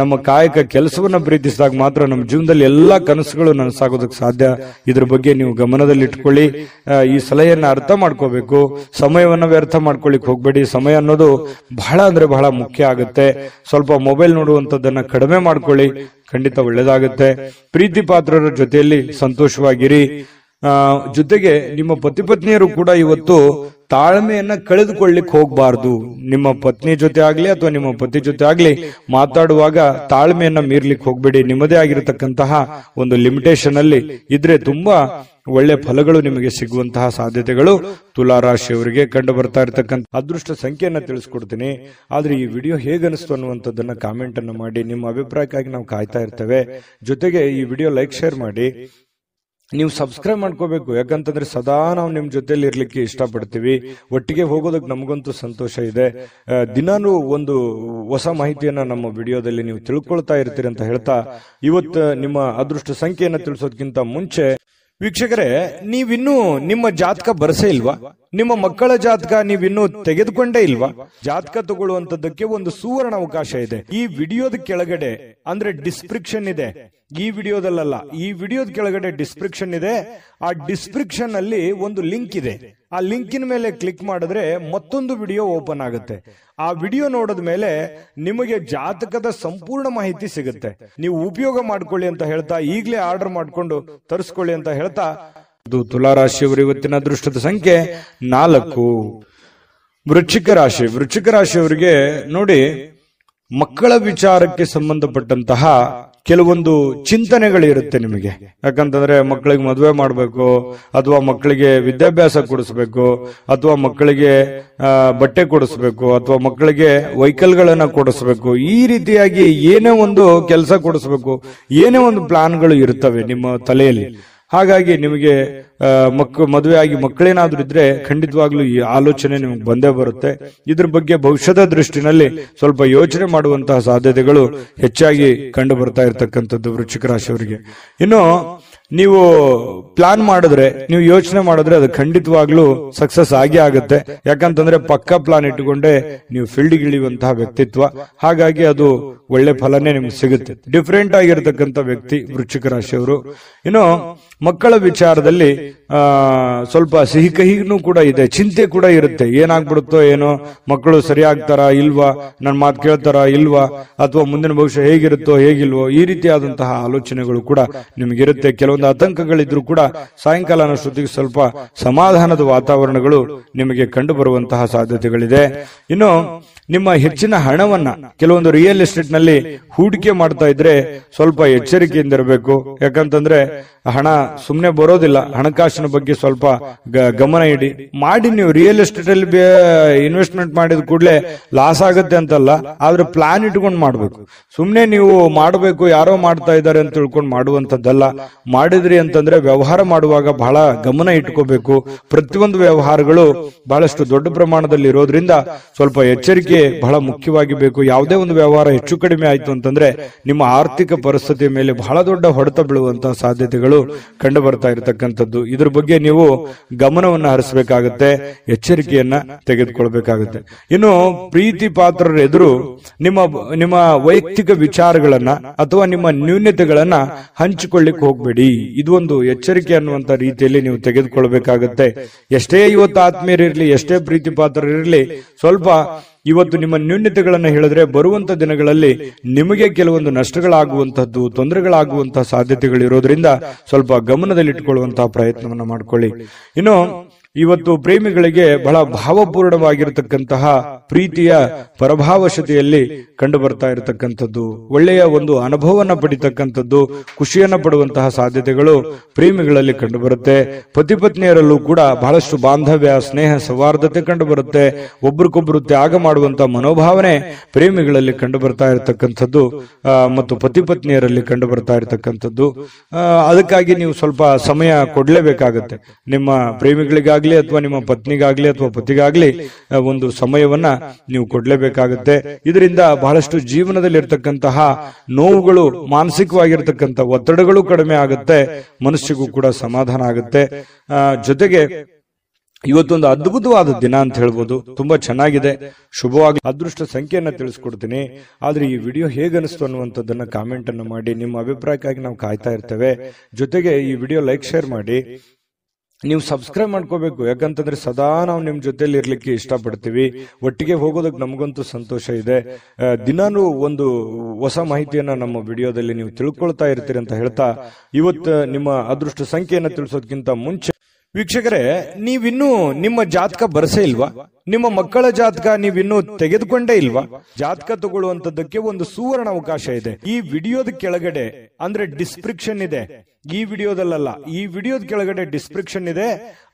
ನಮ್ಮ ಕಾಯಕ ಕೆಲಸವನ್ನ ಪ್ರೀತಿಸಿದಾಗ ಮಾತ್ರ ನಮ್ಮ ಜೀವನದಲ್ಲಿ ಎಲ್ಲಾ ಕನಸುಗಳು ನನಸಾಗೋದಕ್ಕೆ ಸಾಧ್ಯ. ಇದ್ರ ಬಗ್ಗೆ ನೀವು ಗಮನದಲ್ಲಿ ಇಟ್ಕೊಳ್ಳಿ. ಈ ಸಲಹೆಯನ್ನ ಅರ್ಥ ಮಾಡ್ಕೋಬೇಕು. ಸಮಯವನ್ನ ವ್ಯರ್ಥ ಮಾಡ್ಕೊಳ್ಳಿಕ್ ಹೋಗ್ಬೇಡಿ. ಸಮಯ ಅನ್ನೋದು ಬಹಳ ಅಂದ್ರೆ ಬಹಳ ಮುಖ್ಯ ಆಗುತ್ತೆ. ಸ್ವಲ್ಪ ಮೊಬೈಲ್ ನೋಡುವಂತದ್ದನ್ನ ಕಡಿಮೆ ಮಾಡ್ಕೊಳ್ಳಿ, ಖಂಡಿತ ಒಳ್ಳೇದಾಗುತ್ತೆ. ಪ್ರೀತಿ ಪಾತ್ರರ ಜೊತೆಯಲ್ಲಿ ಸಂತೋಷವಾಗಿರಿ. ಜೊತೆಗೆ ನಿಮ್ಮ ಪತಿ ಪತ್ನಿಯರು ಕೂಡ ಇವತ್ತು ತಾಳ್ಮೆಯನ್ನ ಕಳೆದುಕೊಳ್ಳಿಕ್ ಹೋಗ್ಬಾರ್ದು. ನಿಮ್ಮ ಪತ್ನಿ ಜೊತೆ ಆಗ್ಲಿ ಅಥವಾ ನಿಮ್ಮ ಪತಿ ಜೊತೆ ಆಗ್ಲಿ ಮಾತಾಡುವಾಗ ತಾಳ್ಮೆಯನ್ನ ಮೀರ್ಲಿಕ್ಕೆ ಹೋಗ್ಬೇಡಿ. ನಿಮ್ಮದೇ ಆಗಿರತಕ್ಕಂತಹ ಒಂದು ಲಿಮಿಟೇಷನ್ ಅಲ್ಲಿ ಇದ್ರೆ ತುಂಬಾ ಒಳ್ಳೆ ಫಲಗಳು ನಿಮಗೆ ಸಿಗುವಂತಹ ಸಾಧ್ಯತೆಗಳು ತುಲಾ ರಾಶಿಯವರಿಗೆ ಕಂಡು ಬರ್ತಾ ಇರತಕ್ಕಂಥ. ಅದೃಷ್ಟ ಸಂಖ್ಯೆಯನ್ನ ತಿಳಿಸ್ಕೊಡ್ತೀನಿ. ಆದ್ರೆ ಈ ವಿಡಿಯೋ ಹೇಗನಿಸ್ತು ಅನ್ನುವಂಥದ್ದನ್ನ ಕಾಮೆಂಟ್ ಅನ್ನ ಮಾಡಿ. ನಿಮ್ಮ ಅಭಿಪ್ರಾಯಕ್ಕಾಗಿ ನಾವು ಕಾಯ್ತಾ ಇರ್ತೇವೆ. ಜೊತೆಗೆ ಈ ವಿಡಿಯೋ ಲೈಕ್ ಶೇರ್ ಮಾಡಿ. ನೀವು ಸಬ್ಸ್ಕ್ರೈಬ್ ಮಾಡ್ಕೋಬೇಕು. ಯಾಕಂತಂದ್ರೆ ಸದಾ ನಾವು ನಿಮ್ ಜೊತೆಲಿ ಇರ್ಲಿಕ್ಕೆ ಇಷ್ಟಪಡ್ತೀವಿ. ಒಟ್ಟಿಗೆ ಹೋಗೋದಕ್ಕೆ ನಮಗಂತೂ ಸಂತೋಷ ಇದೆ. ದಿನಾನು ಒಂದು ಹೊಸ ಮಾಹಿತಿಯನ್ನ ನಮ್ಮ ವಿಡಿಯೋದಲ್ಲಿ ನೀವು ತಿಳ್ಕೊಳ್ತಾ ಇರ್ತೀರಿ ಅಂತ ಹೇಳ್ತಾ, ಇವತ್ತು ನಿಮ್ಮ ಅದೃಷ್ಟ ಸಂಖ್ಯೆಯನ್ನ ತಿಳಿಸೋದಕ್ಕಿಂತ ಮುಂಚೆ ವೀಕ್ಷಕರೇ, ನೀವಿನ್ನೂ ನಿಮ್ಮ ಜಾತಕ ಬರಸೇ ಇಲ್ವಾ? ನಿಮ್ಮ ಮಕ್ಕಳ ಜಾತಕ ನೀವಿನ್ನೂ ತೆಗೆದುಕೊಂಡೇ ಇಲ್ವಾ? ಜಾತಕ ತಗೊಳ್ಳುವಂತದ್ದಕ್ಕೆ ಒಂದು ಸುವರ್ಣ ಅವಕಾಶ ಇದೆ. ಈ ವಿಡಿಯೋದ ಕೆಳಗಡೆ ಅಂದ್ರೆ ಡಿಸ್ಕ್ರಿಪ್ಷನ್ ಇದೆ. ಈ ವಿಡಿಯೋದಲ್ಲ, ಈ ವಿಡಿಯೋದ ಕೆಳಗಡೆ ಡಿಸ್ಕ್ರಿಪ್ಷನ್ ಇದೆ. ಆ ಡಿಸ್ಕ್ರಿಪ್ಷನ್ ಅಲ್ಲಿ ಒಂದು ಲಿಂಕ್ ಇದೆ. ಆ ಲಿಂಕಿನ ಮೇಲೆ ಕ್ಲಿಕ್ ಮಾಡಿದ್ರೆ ಮತ್ತೊಂದು ವಿಡಿಯೋ ಓಪನ್ ಆಗುತ್ತೆ. ಆ ವಿಡಿಯೋ ನೋಡಿದ ಮೇಲೆ ನಿಮಗೆ ಜಾತಕದ ಸಂಪೂರ್ಣ ಮಾಹಿತಿ ಸಿಗುತ್ತೆ. ನೀವು ಉಪಯೋಗ ಮಾಡ್ಕೊಳ್ಳಿ ಅಂತ ಹೇಳ್ತಾ, ಈಗಲೇ ಆರ್ಡರ್ ಮಾಡ್ಕೊಂಡು ತರಿಸ್ಕೊಳ್ಳಿ ಅಂತ ಹೇಳ್ತಾ, ತುಲಾ ರಾಶಿಯವರು ಇವತ್ತಿನ ಅದೃಷ್ಟದ ಸಂಖ್ಯೆ 4. ವೃಶ್ಚಿಕ ರಾಶಿ. ವೃಶ್ಚಿಕ ರಾಶಿಯವರಿಗೆ ನೋಡಿ, ಮಕ್ಕಳ ವಿಚಾರಕ್ಕೆ ಸಂಬಂಧಪಟ್ಟಂತಹ ಕೆಲವೊಂದು ಚಿಂತನೆಗಳಿರುತ್ತೆ ನಿಮಗೆ. ಯಾಕಂತಂದ್ರೆ ಮಕ್ಕಳಿಗೆ ಮದುವೆ ಮಾಡಬೇಕು, ಅಥವಾ ಮಕ್ಕಳಿಗೆ ವಿದ್ಯಾಭ್ಯಾಸ ಕೊಡಿಸ್ಬೇಕು, ಅಥವಾ ಮಕ್ಕಳಿಗೆ ಬಟ್ಟೆ ಕೊಡಿಸ್ಬೇಕು, ಅಥವಾ ಮಕ್ಕಳಿಗೆ ವೆಹಿಕಲ್ಗಳನ್ನ ಕೊಡಿಸ್ಬೇಕು. ಈ ರೀತಿಯಾಗಿ ಏನೇ ಒಂದು ಕೆಲಸ ಕೊಡಿಸ್ಬೇಕು, ಏನೇ ಒಂದು ಪ್ಲಾನ್ಗಳು ಇರ್ತವೆ ನಿಮ್ಮ ತಲೆಯಲ್ಲಿ. ಹಾಗಾಗಿ ನಿಮಗೆ ಮದುವೆ ಆಗಿ ಮಕ್ಕಳೇನಾದ್ರೂ ಇದ್ರೆ ಖಂಡಿತವಾಗ್ಲೂ ಈ ಆಲೋಚನೆ ನಿಮಗೆ ಬಂದೇ ಬರುತ್ತೆ. ಇದ್ರ ಬಗ್ಗೆ ಭವಿಷ್ಯದ ದೃಷ್ಟಿನಲ್ಲಿ ಸ್ವಲ್ಪ ಯೋಚನೆ ಮಾಡುವಂತಹ ಸಾಧ್ಯತೆಗಳು ಹೆಚ್ಚಾಗಿ ಕಂಡು ಬರ್ತಾ ಇರತಕ್ಕಂಥದ್ದು ವೃಶ್ಚಿಕ ರಾಶಿಯವರಿಗೆ. ಇನ್ನು ನೀವು ಪ್ಲಾನ್ ಮಾಡಿದ್ರೆ, ನೀವು ಯೋಚನೆ ಮಾಡಿದ್ರೆ ಅದು ಖಂಡಿತವಾಗ್ಲೂ ಸಕ್ಸಸ್ ಆಗೇ ಆಗುತ್ತೆ. ಯಾಕಂತಂದ್ರೆ ಪಕ್ಕಾ ಪ್ಲಾನ್ ಇಟ್ಟುಕೊಂಡೆ ನೀವು ಫೀಲ್ಡ್ ಇಳಿಯುವಂತಹ ವ್ಯಕ್ತಿತ್ವ. ಹಾಗಾಗಿ ಅದು ಒಳ್ಳೆ ಫಲನೇ ನಿಮ್ಗೆ ಸಿಗುತ್ತೆ. ಡಿಫರೆಂಟ್ ಆಗಿರತಕ್ಕಂಥ ವ್ಯಕ್ತಿ ವೃಶ್ಚಿಕ ರಾಶಿಯವರು. ಇನ್ನು ಮಕ್ಕಳ ವಿಚಾರದಲ್ಲಿ ಸ್ವಲ್ಪ ಸಿಹಿ ಕಹಿನೂ ಕೂಡ ಇದೆ, ಚಿಂತೆ ಕೂಡ ಇರುತ್ತೆ. ಏನಾಗ್ಬಿಡುತ್ತೋ ಏನೋ, ಮಕ್ಕಳು ಸರಿಯಾಗ್ತಾರಾ ಇಲ್ವಾ, ನನ್ನ ಮಾತು ಕೇಳ್ತಾರಾ ಇಲ್ವಾ, ಅಥವಾ ಮುಂದಿನ ಭವಿಷ್ಯ ಹೇಗಿರುತ್ತೋ ಹೇಗಿಲ್ವೋ, ಈ ರೀತಿಯಾದಂತಹ ಆಲೋಚನೆಗಳು ಕೂಡ ನಿಮಗಿರುತ್ತೆ. ಕೆಲವೊಂದು ಆತಂಕಗಳಿದ್ರು ಕೂಡ ಸಾಯಂಕಾಲ ಅನ್ನೋಷ್ಟೊತ್ತಿಗೆ ಸ್ವಲ್ಪ ಸಮಾಧಾನದ ವಾತಾವರಣಗಳು ನಿಮಗೆ ಕಂಡು ಬರುವಂತಹ ಸಾಧ್ಯತೆಗಳಿದೆ. ಇನ್ನು ನಿಮ್ಮ ಹೆಚ್ಚಿನ ಹಣವನ್ನ ಕೆಲವೊಂದು ರಿಯಲ್ ಎಸ್ಟೇಟ್ ನಲ್ಲಿ ಹೂಡಿಕೆ ಮಾಡ್ತಾ ಇದ್ರೆ ಸ್ವಲ್ಪ ಎಚ್ಚರಿಕೆಯಿಂದ ಇರಬೇಕು. ಯಾಕಂತಂದ್ರೆ ಹಣ ಸುಮ್ಮನೆ ಬರೋದಿಲ್ಲ. ಹಣಕಾಸಿನ ಬಗ್ಗೆ ಸ್ವಲ್ಪ ಗಮನ ಇಡಿ. ಮಾಡಿ ನೀವು ರಿಯಲ್ ಎಸ್ಟೇಟ್ ಅಲ್ಲಿ ಇನ್ವೆಸ್ಟ್ಮೆಂಟ್ ಮಾಡಿದ ಕೂಡಲೇ ಲಾಸ್ ಆಗುತ್ತೆ ಅಂತಲ್ಲ, ಆದ್ರೆ ಪ್ಲಾನ್ ಇಟ್ಕೊಂಡು ಮಾಡ್ಬೇಕು. ಸುಮ್ನೆ ನೀವು ಮಾಡಬೇಕು ಯಾರೋ ಮಾಡ್ತಾ ಇದ್ದಾರೆ ಅಂತ ತಿಳ್ಕೊಂಡು ಮಾಡುವಂತದ್ದಲ್ಲ. ಮಾಡಿದ್ರಿ ಅಂತಂದ್ರೆ ವ್ಯವಹಾರ ಮಾಡುವಾಗ ಬಹಳ ಗಮನ ಇಟ್ಕೋಬೇಕು. ಪ್ರತಿಯೊಂದು ವ್ಯವಹಾರಗಳು ಬಹಳಷ್ಟು ದೊಡ್ಡ ಪ್ರಮಾಣದಲ್ಲಿ ಇರೋದ್ರಿಂದ ಸ್ವಲ್ಪ ಎಚ್ಚರಿಕೆ ಬಹಳ ಮುಖ್ಯವಾಗಿ ಬೇಕು. ಯಾವುದೇ ಒಂದು ವ್ಯವಹಾರ ಹೆಚ್ಚು ಕಡಿಮೆ ಆಯ್ತು ಅಂತಂದ್ರೆ ನಿಮ್ಮ ಆರ್ಥಿಕ ಪರಿಸ್ಥಿತಿಯ ಮೇಲೆ ಬಹಳ ದೊಡ್ಡ ಹೊಡೆತ ಬೀಳುವಂತಹ ಸಾಧ್ಯತೆಗಳು ಕಂಡು ಬರ್ತಾ ಇರತಕ್ಕಂಥದ್ದು. ಇದ್ರ ಬಗ್ಗೆ ನೀವು ಗಮನವನ್ನು ಹರಿಸಬೇಕಾಗುತ್ತೆ, ಎಚ್ಚರಿಕೆಯನ್ನ ತೆಗೆದುಕೊಳ್ಬೇಕಾಗುತ್ತೆ. ಇನ್ನು ಪ್ರೀತಿ ಪಾತ್ರರ ಎದುರು ನಿಮ್ಮ ವೈಯಕ್ತಿಕ ವಿಚಾರಗಳನ್ನ ಅಥವಾ ನಿಮ್ಮ ನ್ಯೂನತೆಗಳನ್ನ ಹಂಚಿಕೊಳ್ಳಿಕ್ಕೆ ಹೋಗ್ಬೇಡಿ. ಇದು ಒಂದು ಎಚ್ಚರಿಕೆ ಅನ್ನುವಂತ ರೀತಿಯಲ್ಲಿ ನೀವು ತೆಗೆದುಕೊಳ್ಬೇಕಾಗುತ್ತೆ. ಎಷ್ಟೇ ಇವತ್ತು ಆತ್ಮೀಯರಿರ್ಲಿ, ಎಷ್ಟೇ ಪ್ರೀತಿ ಪಾತ್ರರಿರ್ಲಿ, ಸ್ವಲ್ಪ ಇವತ್ತು ನಿಮ್ಮ ನ್ಯೂನತೆಗಳನ್ನು ಹೇಳಿದ್ರೆ ಬರುವಂತ ದಿನಗಳಲ್ಲಿ ನಿಮಗೆ ಕೆಲವೊಂದು ನಷ್ಟಗಳಾಗುವಂತಹದ್ದು, ತೊಂದರೆಗಳಾಗುವಂತಹ ಸಾಧ್ಯತೆಗಳಿರೋದ್ರಿಂದ ಸ್ವಲ್ಪ ಗಮನದಲ್ಲಿಟ್ಟುಕೊಳ್ಳುವಂತಹ ಪ್ರಯತ್ನವನ್ನ ಮಾಡ್ಕೊಳ್ಳಿ. ಇನ್ನು ಇವತ್ತು ಪ್ರೇಮಿಗಳಿಗೆ ಬಹಳ ಭಾವಪೂರ್ಣವಾಗಿರತಕ್ಕಂತಹ ಪ್ರೀತಿಯ ಪರಭಾವಶತೆಯಲ್ಲಿ ಕಂಡು ಬರ್ತಾ ಇರತಕ್ಕಂಥದ್ದು, ಒಳ್ಳೆಯ ಒಂದು ಅನುಭವವನ್ನು ಪಡಿತಕ್ಕಂಥದ್ದು, ಖುಷಿಯನ್ನ ಪಡುವಂತಹ ಸಾಧ್ಯತೆಗಳು ಪ್ರೇಮಿಗಳಲ್ಲಿ ಕಂಡು ಬರುತ್ತೆ. ಪತಿ ಪತ್ನಿಯರಲ್ಲೂ ಕೂಡ ಬಹಳಷ್ಟು ಬಾಂಧವ್ಯ, ಸ್ನೇಹ, ಸೌಹಾರ್ದತೆ ಕಂಡು ಬರುತ್ತೆ. ಒಬ್ರಿಗೊಬ್ರು ತ್ಯಾಗ ಮಾಡುವಂತಹ ಮನೋಭಾವನೆ ಪ್ರೇಮಿಗಳಲ್ಲಿ ಕಂಡು ಬರ್ತಾ ಇರತಕ್ಕಂಥದ್ದು ಮತ್ತು ಪತಿ ಪತ್ನಿಯರಲ್ಲಿ ಕಂಡು ಬರ್ತಾ ಇರತಕ್ಕಂಥದ್ದು. ಅದಕ್ಕಾಗಿ ನೀವು ಸ್ವಲ್ಪ ಸಮಯ ಕೊಡ್ಲೇಬೇಕಾಗತ್ತೆ. ನಿಮ್ಮ ಪ್ರೇಮಿಗಳಿಗಾಗಿ ಅಥವಾ ನಿಮ್ಮ ಪತ್ನಿಗಾಗ್ಲಿ ಅಥವಾ ಪತಿಗಾಗ್ಲಿ ಒಂದು ಸಮಯವನ್ನ ನೀವು ಕೊಡ್ಲೇಬೇಕಾಗುತ್ತೆ. ಇದರಿಂದ ಬಹಳಷ್ಟು ಜೀವನದಲ್ಲಿ ಇರ್ತಕ್ಕಂತಹ ನೋವುಗಳು, ಮಾನಸಿಕವಾಗಿರ್ತಕ್ಕಂಥ ಒತ್ತಡಗಳು ಕಡಿಮೆ ಆಗುತ್ತೆ, ಮನಸ್ಸಿಗೂ ಕೂಡ ಸಮಾಧಾನ ಆಗುತ್ತೆ. ಜೊತೆಗೆ ಇವತ್ತೊಂದು ಅದ್ಭುತವಾದ ದಿನ ಅಂತ ಹೇಳ್ಬೋದು. ತುಂಬಾ ಚೆನ್ನಾಗಿದೆ, ಶುಭವಾಗಿ. ಅದೃಷ್ಟ ಸಂಖ್ಯೆಯನ್ನ ತಿಳಿಸ್ಕೊಡ್ತೀನಿ. ಆದ್ರೆ ಈ ವಿಡಿಯೋ ಹೇಗನಿಸ್ತು ಅನ್ನುವಂಥದ್ದನ್ನ ಕಾಮೆಂಟ್ ಅನ್ನು ಮಾಡಿ. ನಿಮ್ಮ ಅಭಿಪ್ರಾಯಕ್ಕಾಗಿ ನಾವು ಕಾಯ್ತಾ ಇರ್ತೇವೆ. ಜೊತೆಗೆ ಈ ವಿಡಿಯೋ ಲೈಕ್, ಶೇರ್ ಮಾಡಿ. ನೀವು ಸಬ್ಸ್ಕ್ರೈಬ್ ಮಾಡ್ಕೋಬೇಕು. ಯಾಕಂತಂದ್ರೆ ಸದಾ ನಾವು ನಿಮ್ ಜೊತೆಲಿ ಇರ್ಲಿಕ್ಕೆ ಇಷ್ಟಪಡ್ತೀವಿ. ಒಟ್ಟಿಗೆ ಹೋಗೋದಕ್ಕೆ ನಮಗಂತೂ ಸಂತೋಷ ಇದೆ. ದಿನಾನು ಒಂದು ಹೊಸ ಮಾಹಿತಿಯನ್ನ ನಮ್ಮ ವಿಡಿಯೋದಲ್ಲಿ ನೀವು ತಿಳ್ಕೊಳ್ತಾ ಇರ್ತೀರಿ ಅಂತ ಹೇಳ್ತಾ, ಇವತ್ತು ನಿಮ್ಮ ಅದೃಷ್ಟ ಸಂಖ್ಯೆಯನ್ನ ತಿಳಿಸೋದಕ್ಕಿಂತ ಮುಂಚೆ ವೀಕ್ಷಕರೇ, ನೀವಿನ್ನೂ ನಿಮ್ಮ ಜಾತಕ ಬರಸೇ ಇಲ್ವಾ? ನಿಮ್ಮ ಮಕ್ಕಳ ಜಾತಕ ನೀವಿನ್ನೂ ತೆಗೆದುಕೊಂಡೇ ಇಲ್ವಾ? ಜಾತಕ ತಗೊಳ್ಳುವಂತದ್ದಕ್ಕೆ ಒಂದು ಸುವರ್ಣ ಅವಕಾಶ ಇದೆ. ಈ ವಿಡಿಯೋದ ಕೆಳಗಡೆ ಅಂದ್ರೆ ಡಿಸ್ಕ್ರಿಪ್ಷನ್ ಇದೆ. ಈ ವಿಡಿಯೋದಲ್ಲ, ಈ ವಿಡಿಯೋದ ಕೆಳಗಡೆ ಡಿಸ್ಕ್ರಿಪ್ಷನ್ ಇದೆ.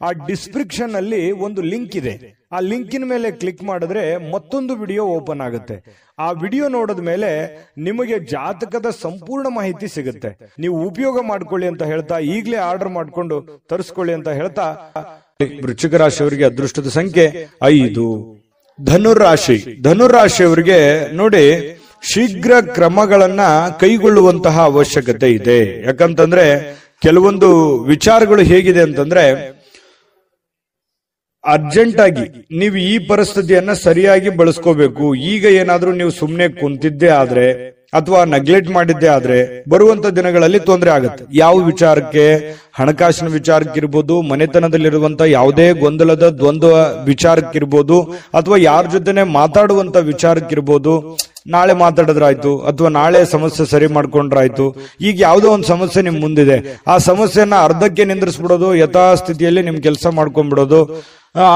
ಆ ಡಿಸ್ಕ್ರಿಪ್ಷನ್ ಅಲ್ಲಿ ಒಂದು ಲಿಂಕ್ ಇದೆ. ಆ ಲಿಂಕಿನ ಮೇಲೆ ಕ್ಲಿಕ್ ಮಾಡಿದ್ರೆ ಮತ್ತೊಂದು ವಿಡಿಯೋ ಓಪನ್ ಆಗುತ್ತೆ. ಆ ವಿಡಿಯೋ ನೋಡಿದ ಮೇಲೆ ನಿಮಗೆ ಜಾತಕದ ಸಂಪೂರ್ಣ ಮಾಹಿತಿ ಸಿಗುತ್ತೆ. ನೀವು ಉಪಯೋಗ ಮಾಡ್ಕೊಳ್ಳಿ ಅಂತ ಹೇಳ್ತಾ, ಈಗಲೇ ಆರ್ಡರ್ ಮಾಡ್ಕೊಂಡು ತರಿಸ್ಕೊಳ್ಳಿ ಅಂತ ಹೇಳ್ತಾ, ವೃಶ್ಚಿಕ ರಾಶಿಯವರಿಗೆ ಅದೃಷ್ಟದ ಸಂಖ್ಯೆ 5. ಧನುರಾಶಿಯವರಿಗೆ ನೋಡಿ, ಶೀಘ್ರ ಕ್ರಮಗಳನ್ನ ಕೈಗೊಳ್ಳುವಂತಹ ಅವಶ್ಯಕತೆ ಇದೆ. ಯಾಕಂತಂದ್ರೆ ಕೆಲವೊಂದು ವಿಚಾರಗಳು ಹೇಗಿದೆ ಅಂತಂದ್ರೆ, ಅರ್ಜೆಂಟ್ ಆಗಿ ನೀವು ಈ ಪರಿಸ್ಥಿತಿಯನ್ನ ಸರಿಯಾಗಿ ಬಳಸ್ಕೋಬೇಕು. ಈಗ ಏನಾದ್ರೂ ನೀವು ಸುಮ್ನೆ ಕುಂತಿದ್ದೇ ಆದ್ರೆ ಅಥವಾ ನೆಗ್ಲೆಕ್ಟ್ ಮಾಡಿದ್ದೇ ಆದ್ರೆ ಬರುವಂತ ದಿನಗಳಲ್ಲಿ ತೊಂದರೆ ಆಗುತ್ತೆ. ಯಾವ ವಿಚಾರಕ್ಕೆ? ಹಣಕಾಸಿನ ವಿಚಾರಕ್ಕಿರ್ಬೋದು, ಮನೆತನದಲ್ಲಿರುವಂತ ಯಾವುದೇ ಗೊಂದಲದ ದ್ವಂದ್ವ ವಿಚಾರಕ್ಕಿರ್ಬೋದು, ಅಥವಾ ಯಾರ ಜೊತೆನೆ ಮಾತಾಡುವಂತ ವಿಚಾರಕ್ಕಿರ್ಬೋದು. ನಾಳೆ ಮಾತಾಡಿದ್ರಾಯ್ತು ಅಥವಾ ನಾಳೆ ಸಮಸ್ಯೆ ಸರಿ ಮಾಡ್ಕೊಂಡ್ರಾಯ್ತು. ಈಗ ಯಾವುದೋ ಒಂದು ಸಮಸ್ಯೆ ನಿಮ್ ಮುಂದಿದೆ, ಆ ಸಮಸ್ಯೆನ ಅರ್ಧಕ್ಕೆ ನಿಂದ್ರಿಸ್ಬಿಡೋದು, ಯಥಾಸ್ಥಿತಿಯಲ್ಲಿ ನಿಮ್ ಕೆಲಸ ಮಾಡ್ಕೊಂಡ್ಬಿಡೋದು.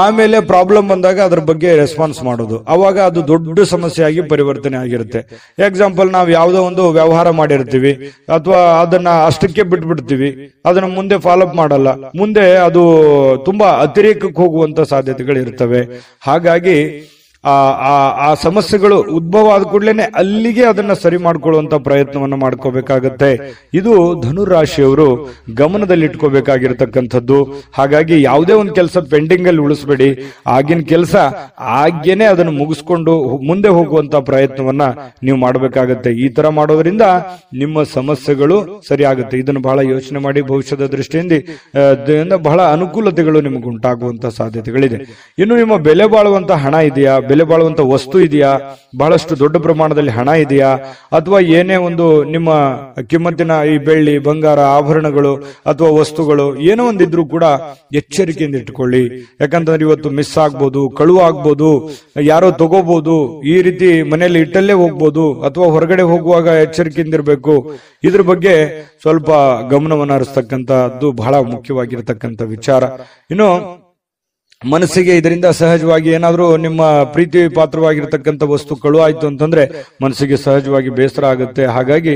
ಆಮೇಲೆ ಪ್ರಾಬ್ಲಮ್ ಬಂದಾಗ ಅದ್ರ ಬಗ್ಗೆ ರೆಸ್ಪಾನ್ಸ್ ಮಾಡೋದು. ಅವಾಗ ಅದು ದೊಡ್ಡ ಸಮಸ್ಯೆ ಆಗಿ ಪರಿವರ್ತನೆ ಆಗಿರುತ್ತೆ. ಎಕ್ಸಾಂಪಲ್, ನಾವು ಯಾವುದೋ ಒಂದು ವ್ಯವಹಾರ ಮಾಡಿರ್ತೀವಿ ಅಥವಾ ಅದನ್ನ ಅಷ್ಟಕ್ಕೆ ಬಿಟ್ಬಿಡ್ತೀವಿ, ಅದನ್ನ ಮುಂದೆ ಫಾಲೋ ಅಪ್ ಮಾಡಲ್ಲ. ಮುಂದೆ ಅದು ತುಂಬಾ ಅತಿರೇಕಕ್ಕೆ ಹೋಗುವಂತ ಸಾಧ್ಯತೆಗಳು ಇರ್ತವೆ. ಹಾಗಾಗಿ ಆ ಸಮಸ್ಯೆಗಳು ಉದ್ಭವ ಆದ ಕೂಡಲೇ ಅಲ್ಲಿಗೆ ಅದನ್ನ ಸರಿ ಮಾಡ್ಕೊಳ್ಳುವಂತ ಪ್ರಯತ್ನವನ್ನು ಮಾಡ್ಕೋಬೇಕಾಗತ್ತೆ. ಇದು ಧನುರಾಶಿಯವರು ಗಮನದಲ್ಲಿಟ್ಕೋಬೇಕಾಗಿರ್ತಕ್ಕಂಥದ್ದು. ಹಾಗಾಗಿ ಯಾವುದೇ ಒಂದು ಕೆಲಸ ಪೆಂಡಿಂಗ್ ಅಲ್ಲಿ ಉಳಿಸ್ಬೇಡಿ. ಆಗಿನ ಕೆಲಸ ಆಗ್ಯೇನೆ ಅದನ್ನು ಮುಗಿಸ್ಕೊಂಡು ಮುಂದೆ ಹೋಗುವಂತ ಪ್ರಯತ್ನವನ್ನ ನೀವು ಮಾಡಬೇಕಾಗತ್ತೆ. ಈ ತರ ಮಾಡೋದ್ರಿಂದ ನಿಮ್ಮ ಸಮಸ್ಯೆಗಳು ಸರಿ ಆಗುತ್ತೆ. ಇದನ್ನು ಬಹಳ ಯೋಚನೆ ಮಾಡಿ, ಭವಿಷ್ಯದ ದೃಷ್ಟಿಯಿಂದ ಬಹಳ ಅನುಕೂಲತೆಗಳು ನಿಮಗೆ ಉಂಟಾಗುವಂತ ಸಾಧ್ಯತೆಗಳಿದೆ. ಇನ್ನು ನಿಮ್ಮ ಬೆಲೆ ಬಾಳುವಂತ ಹಣ ಇದೆಯಾ? ಬೆಲೆ ಬಾಳುವಂತ ವಸ್ತು ಇದೆಯಾ, ಬಹಳಷ್ಟು ದೊಡ್ಡ ಪ್ರಮಾಣದಲ್ಲಿ ಹಣ ಇದೆಯಾ, ಅಥವಾ ಏನೇ ಒಂದು ನಿಮ್ಮ ಕಿಮ್ಮತ್ತಿನ ಈ ಬೆಳ್ಳಿ ಬಂಗಾರ ಆಭರಣಗಳು ಅಥವಾ ವಸ್ತುಗಳು ಏನೋ ಒಂದಿದ್ರು ಕೂಡ ಎಚ್ಚರಿಕೆಯಿಂದ ಇಟ್ಕೊಳ್ಳಿ. ಯಾಕಂತಂದ್ರೆ ಇವತ್ತು ಮಿಸ್ ಆಗ್ಬೋದು, ಕಳುವು ಆಗ್ಬೋದು, ಯಾರೋ ತಗೋಬಹುದು, ಈ ರೀತಿ ಮನೆಯಲ್ಲಿ ಇಟ್ಟಲ್ಲೇ ಹೋಗ್ಬೋದು, ಅಥವಾ ಹೊರಗಡೆ ಹೋಗುವಾಗ ಎಚ್ಚರಿಕೆಯಿಂದ ಇರಬೇಕು. ಇದ್ರ ಬಗ್ಗೆ ಸ್ವಲ್ಪ ಗಮನವನ್ನು ಹರಿಸ್ತಕ್ಕಂಥದ್ದು ಬಹಳ ಮುಖ್ಯವಾಗಿರತಕ್ಕಂಥ ವಿಚಾರ. ಇನ್ನು ಮನಸ್ಸಿಗೆ ಇದರಿಂದ ಸಹಜವಾಗಿ ಏನಾದ್ರೂ ನಿಮ್ಮ ಪ್ರೀತಿ ಪಾತ್ರವಾಗಿರ್ತಕ್ಕಂಥ ವಸ್ತು ಕಳು ಆಯ್ತು ಅಂತಂದ್ರೆ ಮನಸ್ಸಿಗೆ ಸಹಜವಾಗಿ ಬೇಸರ ಆಗುತ್ತೆ. ಹಾಗಾಗಿ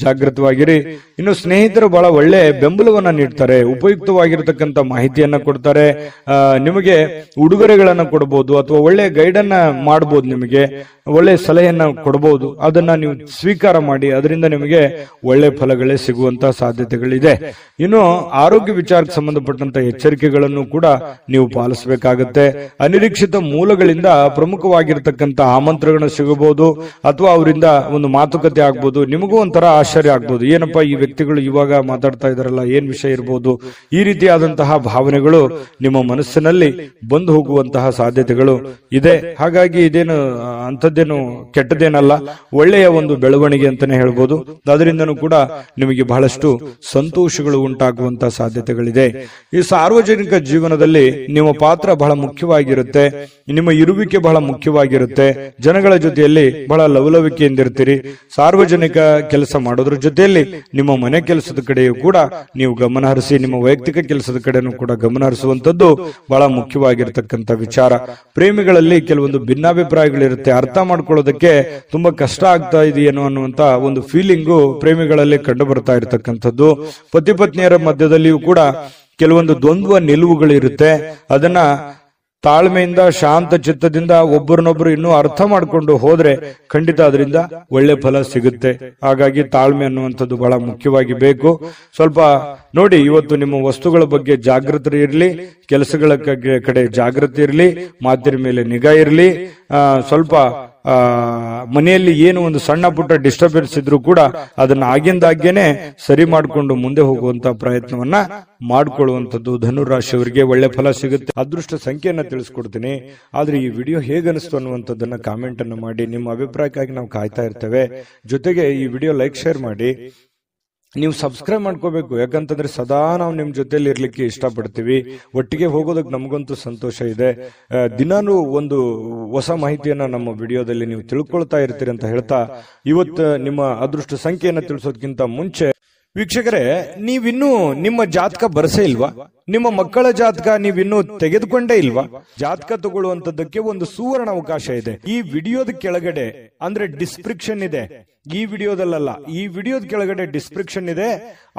ಜಾಗೃತವಾಗಿರಿ. ಇನ್ನು ಸ್ನೇಹಿತರು ಬಹಳ ಒಳ್ಳೆ ಬೆಂಬಲವನ್ನ ನೀಡ್ತಾರೆ, ಉಪಯುಕ್ತವಾಗಿರ್ತಕ್ಕಂಥ ಮಾಹಿತಿಯನ್ನ ಕೊಡ್ತಾರೆ, ನಿಮಗೆ ಉಡುಗೊರೆಗಳನ್ನ ಕೊಡಬಹುದು ಅಥವಾ ಒಳ್ಳೆ ಗೈಡ್ ಅನ್ನ ಮಾಡಬಹುದು, ನಿಮಗೆ ಒಳ್ಳೆ ಸಲಹೆಯನ್ನ ಕೊಡಬಹುದು. ಅದನ್ನ ನೀವು ಸ್ವೀಕಾರ ಮಾಡಿ, ಅದರಿಂದ ನಿಮಗೆ ಒಳ್ಳೆ ಫಲಗಳೇ ಸಿಗುವಂತಹ ಸಾಧ್ಯತೆಗಳಿದೆ. ಇನ್ನು ಆರೋಗ್ಯ ವಿಚಾರಕ್ಕೆ ಸಂಬಂಧಪಟ್ಟಂತ ಎಚ್ಚರಿಕೆಗಳನ್ನು ಕೂಡ ನೀವು ಪಾಲಿಸಬೇಕಾಗುತ್ತೆ. ಅನಿರೀಕ್ಷಿತ ಮೂಲಗಳಿಂದ ಪ್ರಮುಖವಾಗಿರ್ತಕ್ಕಂಥ ಆಮಂತ್ರಣಗಳು ಸಿಗಬಹುದು, ಅಥವಾ ಅವರಿಂದ ಒಂದು ಮಾತುಕತೆ ಆಗ್ಬೋದು. ನಿಮಗೂ ಒಂಥರ ಆಶ್ಚರ್ಯ ಆಗ್ಬೋದು, ಏನಪ್ಪಾ ಈ ವ್ಯಕ್ತಿಗಳು ಇವಾಗ ಮಾತಾಡ್ತಾ ಇದಾರಲ್ಲ, ಏನ್ ವಿಷಯ ಇರಬಹುದು. ಈ ರೀತಿಯಾದಂತಹ ಭಾವನೆಗಳು ನಿಮ್ಮ ಮನಸ್ಸಿನಲ್ಲಿ ಬಂದು ಹೋಗುವಂತಹ ಸಾಧ್ಯತೆಗಳು ಇದೆ. ಹಾಗಾಗಿ ಇದೇನು ಅಂಥದ್ದೇನು ಕೆಟ್ಟದೇನಲ್ಲ, ಒಳ್ಳೆಯ ಒಂದು ಬೆಳವಣಿಗೆ ಅಂತಾನೆ ಹೇಳ್ಬೋದು. ಅದರಿಂದನೂ ಕೂಡ ನಿಮಗೆ ಬಹಳಷ್ಟು ಸಂತೋಷಗಳು ಉಂಟಾಗುವಂತಹ ಸಾಧ್ಯತೆಗಳಿದೆ. ಈ ಸಾರ್ವಜನಿಕ ಜೀವನದಲ್ಲಿ ನಿಮ್ಮ ಪಾತ್ರ ಬಹಳ ಮುಖ್ಯವಾಗಿರುತ್ತೆ, ನಿಮ್ಮ ಇರುವಿಕೆ ಬಹಳ ಮುಖ್ಯವಾಗಿರುತ್ತೆ. ಜನಗಳ ಜೊತೆಯಲ್ಲಿ ಬಹಳ ಲವಲವಿಕೆಯಿಂದಿರ್ತೀರಿ. ಸಾರ್ವಜನಿಕ ಕೆಲಸ ಮಾಡೋದ್ರ ಜೊತೆಯಲ್ಲಿ ನಿಮ್ಮ ಮನೆ ಕೆಲಸದ ಕಡೆಯೂ ಕೂಡ ನೀವು ಗಮನ ಹರಿಸಿ, ನಿಮ್ಮ ವೈಯಕ್ತಿಕ ಕೆಲಸದ ಕಡೆನೂ ಕೂಡ ಗಮನ ಹರಿಸುವಂತದ್ದು ಬಹಳ ಮುಖ್ಯವಾಗಿರ್ತಕ್ಕಂಥ ವಿಚಾರ. ಪ್ರೇಮಿಗಳಲ್ಲಿ ಕೆಲವೊಂದು ಭಿನ್ನಾಭಿಪ್ರಾಯಗಳಿರುತ್ತೆ, ಅರ್ಥ ಮಾಡ್ಕೊಳ್ಳೋದಕ್ಕೆ ತುಂಬಾ ಕಷ್ಟ ಆಗ್ತಾ ಇದೆಯೇನೋ ಅನ್ನುವಂತ ಒಂದು ಫೀಲಿಂಗು ಪ್ರೇಮಿಗಳಲ್ಲಿ ಕಂಡು ಬರ್ತಾ ಇರತಕ್ಕಂಥದ್ದು. ಪತಿ ಪತ್ನಿಯರ ಮಧ್ಯದಲ್ಲಿಯೂ ಕೂಡ ಕೆಲವೊಂದು ದ್ವಂದ್ವ ನಿಲುವುಗಳಿರುತ್ತೆ. ಅದನ್ನ ತಾಳ್ಮೆಯಿಂದ ಶಾಂತ ಚಿತ್ತದಿಂದ ಒಬ್ಬರನ್ನೊಬ್ರು ಇನ್ನೂ ಅರ್ಥ ಮಾಡ್ಕೊಂಡು ಹೋದ್ರೆ ಖಂಡಿತ ಅದರಿಂದ ಒಳ್ಳೆ ಫಲ ಸಿಗುತ್ತೆ. ಹಾಗಾಗಿ ತಾಳ್ಮೆ ಅನ್ನುವಂಥದ್ದು ಬಹಳ ಮುಖ್ಯವಾಗಿ ಬೇಕು. ಸ್ವಲ್ಪ ನೋಡಿ, ಇವತ್ತು ನಿಮ್ಮ ವಸ್ತುಗಳ ಬಗ್ಗೆ ಜಾಗೃತಿ ಇರಲಿ, ಕೆಲಸಗಳ ಕಡೆ ಜಾಗೃತಿ ಇರಲಿ, ಮಾತಿನ ಮೇಲೆ ನಿಗಾ ಇರಲಿ. ಸ್ವಲ್ಪ ಮನೆಯಲ್ಲಿ ಏನು ಒಂದು ಸಣ್ಣ ಪುಟ್ಟ ಡಿಸ್ಟರ್ಬೆನ್ಸ್ ಇದ್ರೂ ಕೂಡ ಅದನ್ನ ಆಗಿಂದಾಗೇನೆ ಸರಿ ಮಾಡಿಕೊಂಡು ಮುಂದೆ ಹೋಗುವಂತ ಪ್ರಯತ್ನವನ್ನ ಮಾಡ್ಕೊಳ್ಳುವಂಥದ್ದು. ಧನುರಾಶಿಯವರಿಗೆ ಒಳ್ಳೆ ಫಲ ಸಿಗುತ್ತೆ. ಅದೃಷ್ಟ ಸಂಖ್ಯೆಯನ್ನ ತಿಳಿಸ್ಕೊಡ್ತೀನಿ. ಆದ್ರೆ ಈ ವಿಡಿಯೋ ಹೇಗನಿಸ್ತು ಅನ್ನುವಂಥದ್ದನ್ನ ಕಾಮೆಂಟ್ ಅನ್ನು ಮಾಡಿ. ನಿಮ್ಮ ಅಭಿಪ್ರಾಯಕ್ಕಾಗಿ ನಾವು ಕಾಯ್ತಾ ಇರ್ತೇವೆ. ಜೊತೆಗೆ ಈ ವಿಡಿಯೋ ಲೈಕ್ ಶೇರ್ ಮಾಡಿ. ನೀವು ಸಬ್ಸ್ಕ್ರೈಬ್ ಮಾಡ್ಕೋಬೇಕು, ಯಾಕಂತಂದ್ರೆ ಸದಾ ನಾವು ನಿಮ್ ಜೊತೆಲಿ ಇರ್ಲಿಕ್ಕೆ ಇಷ್ಟಪಡ್ತೀವಿ. ಒಟ್ಟಿಗೆ ಹೋಗೋದಕ್ಕೆ ನಮಗಂತೂ ಸಂತೋಷ ಇದೆ. ದಿನಾನು ಒಂದು ಹೊಸ ಮಾಹಿತಿಯನ್ನ ನಮ್ಮ ವಿಡಿಯೋದಲ್ಲಿ ನೀವು ತಿಳ್ಕೊಳ್ತಾ ಇರ್ತೀರಿ ಅಂತ ಹೇಳ್ತಾ, ಇವತ್ತು ನಿಮ್ಮ ಅದೃಷ್ಟ ಸಂಖ್ಯೆಯನ್ನ ತಿಳಿಸೋದಕ್ಕಿಂತ ಮುಂಚೆ ವೀಕ್ಷಕರೇ, ನೀವಿನ್ನೂ ನಿಮ್ಮ ಜಾತಕ ಬರಸೇ ಇಲ್ವಾ? ನಿಮ್ಮ ಮಕ್ಕಳ ಜಾತಕ ನೀವಿನ್ನೂ ತೆಗೆದುಕೊಂಡೇ ಇಲ್ವಾ? ಜಾತಕ ತಗೊಳ್ಳುವಂತದ್ದಕ್ಕೆ ಒಂದು ಸುವರ್ಣ ಅವಕಾಶ ಇದೆ. ಈ ವಿಡಿಯೋದ ಕೆಳಗಡೆ ಅಂದ್ರೆ ಡಿಸ್ಕ್ರಿಪ್ಷನ್ ಇದೆ, ಈ ವಿಡಿಯೋದಲ್ಲ, ಈ ವಿಡಿಯೋದ ಕೆಳಗಡೆ ಡಿಸ್ಕ್ರಿಪ್ಷನ್ ಇದೆ.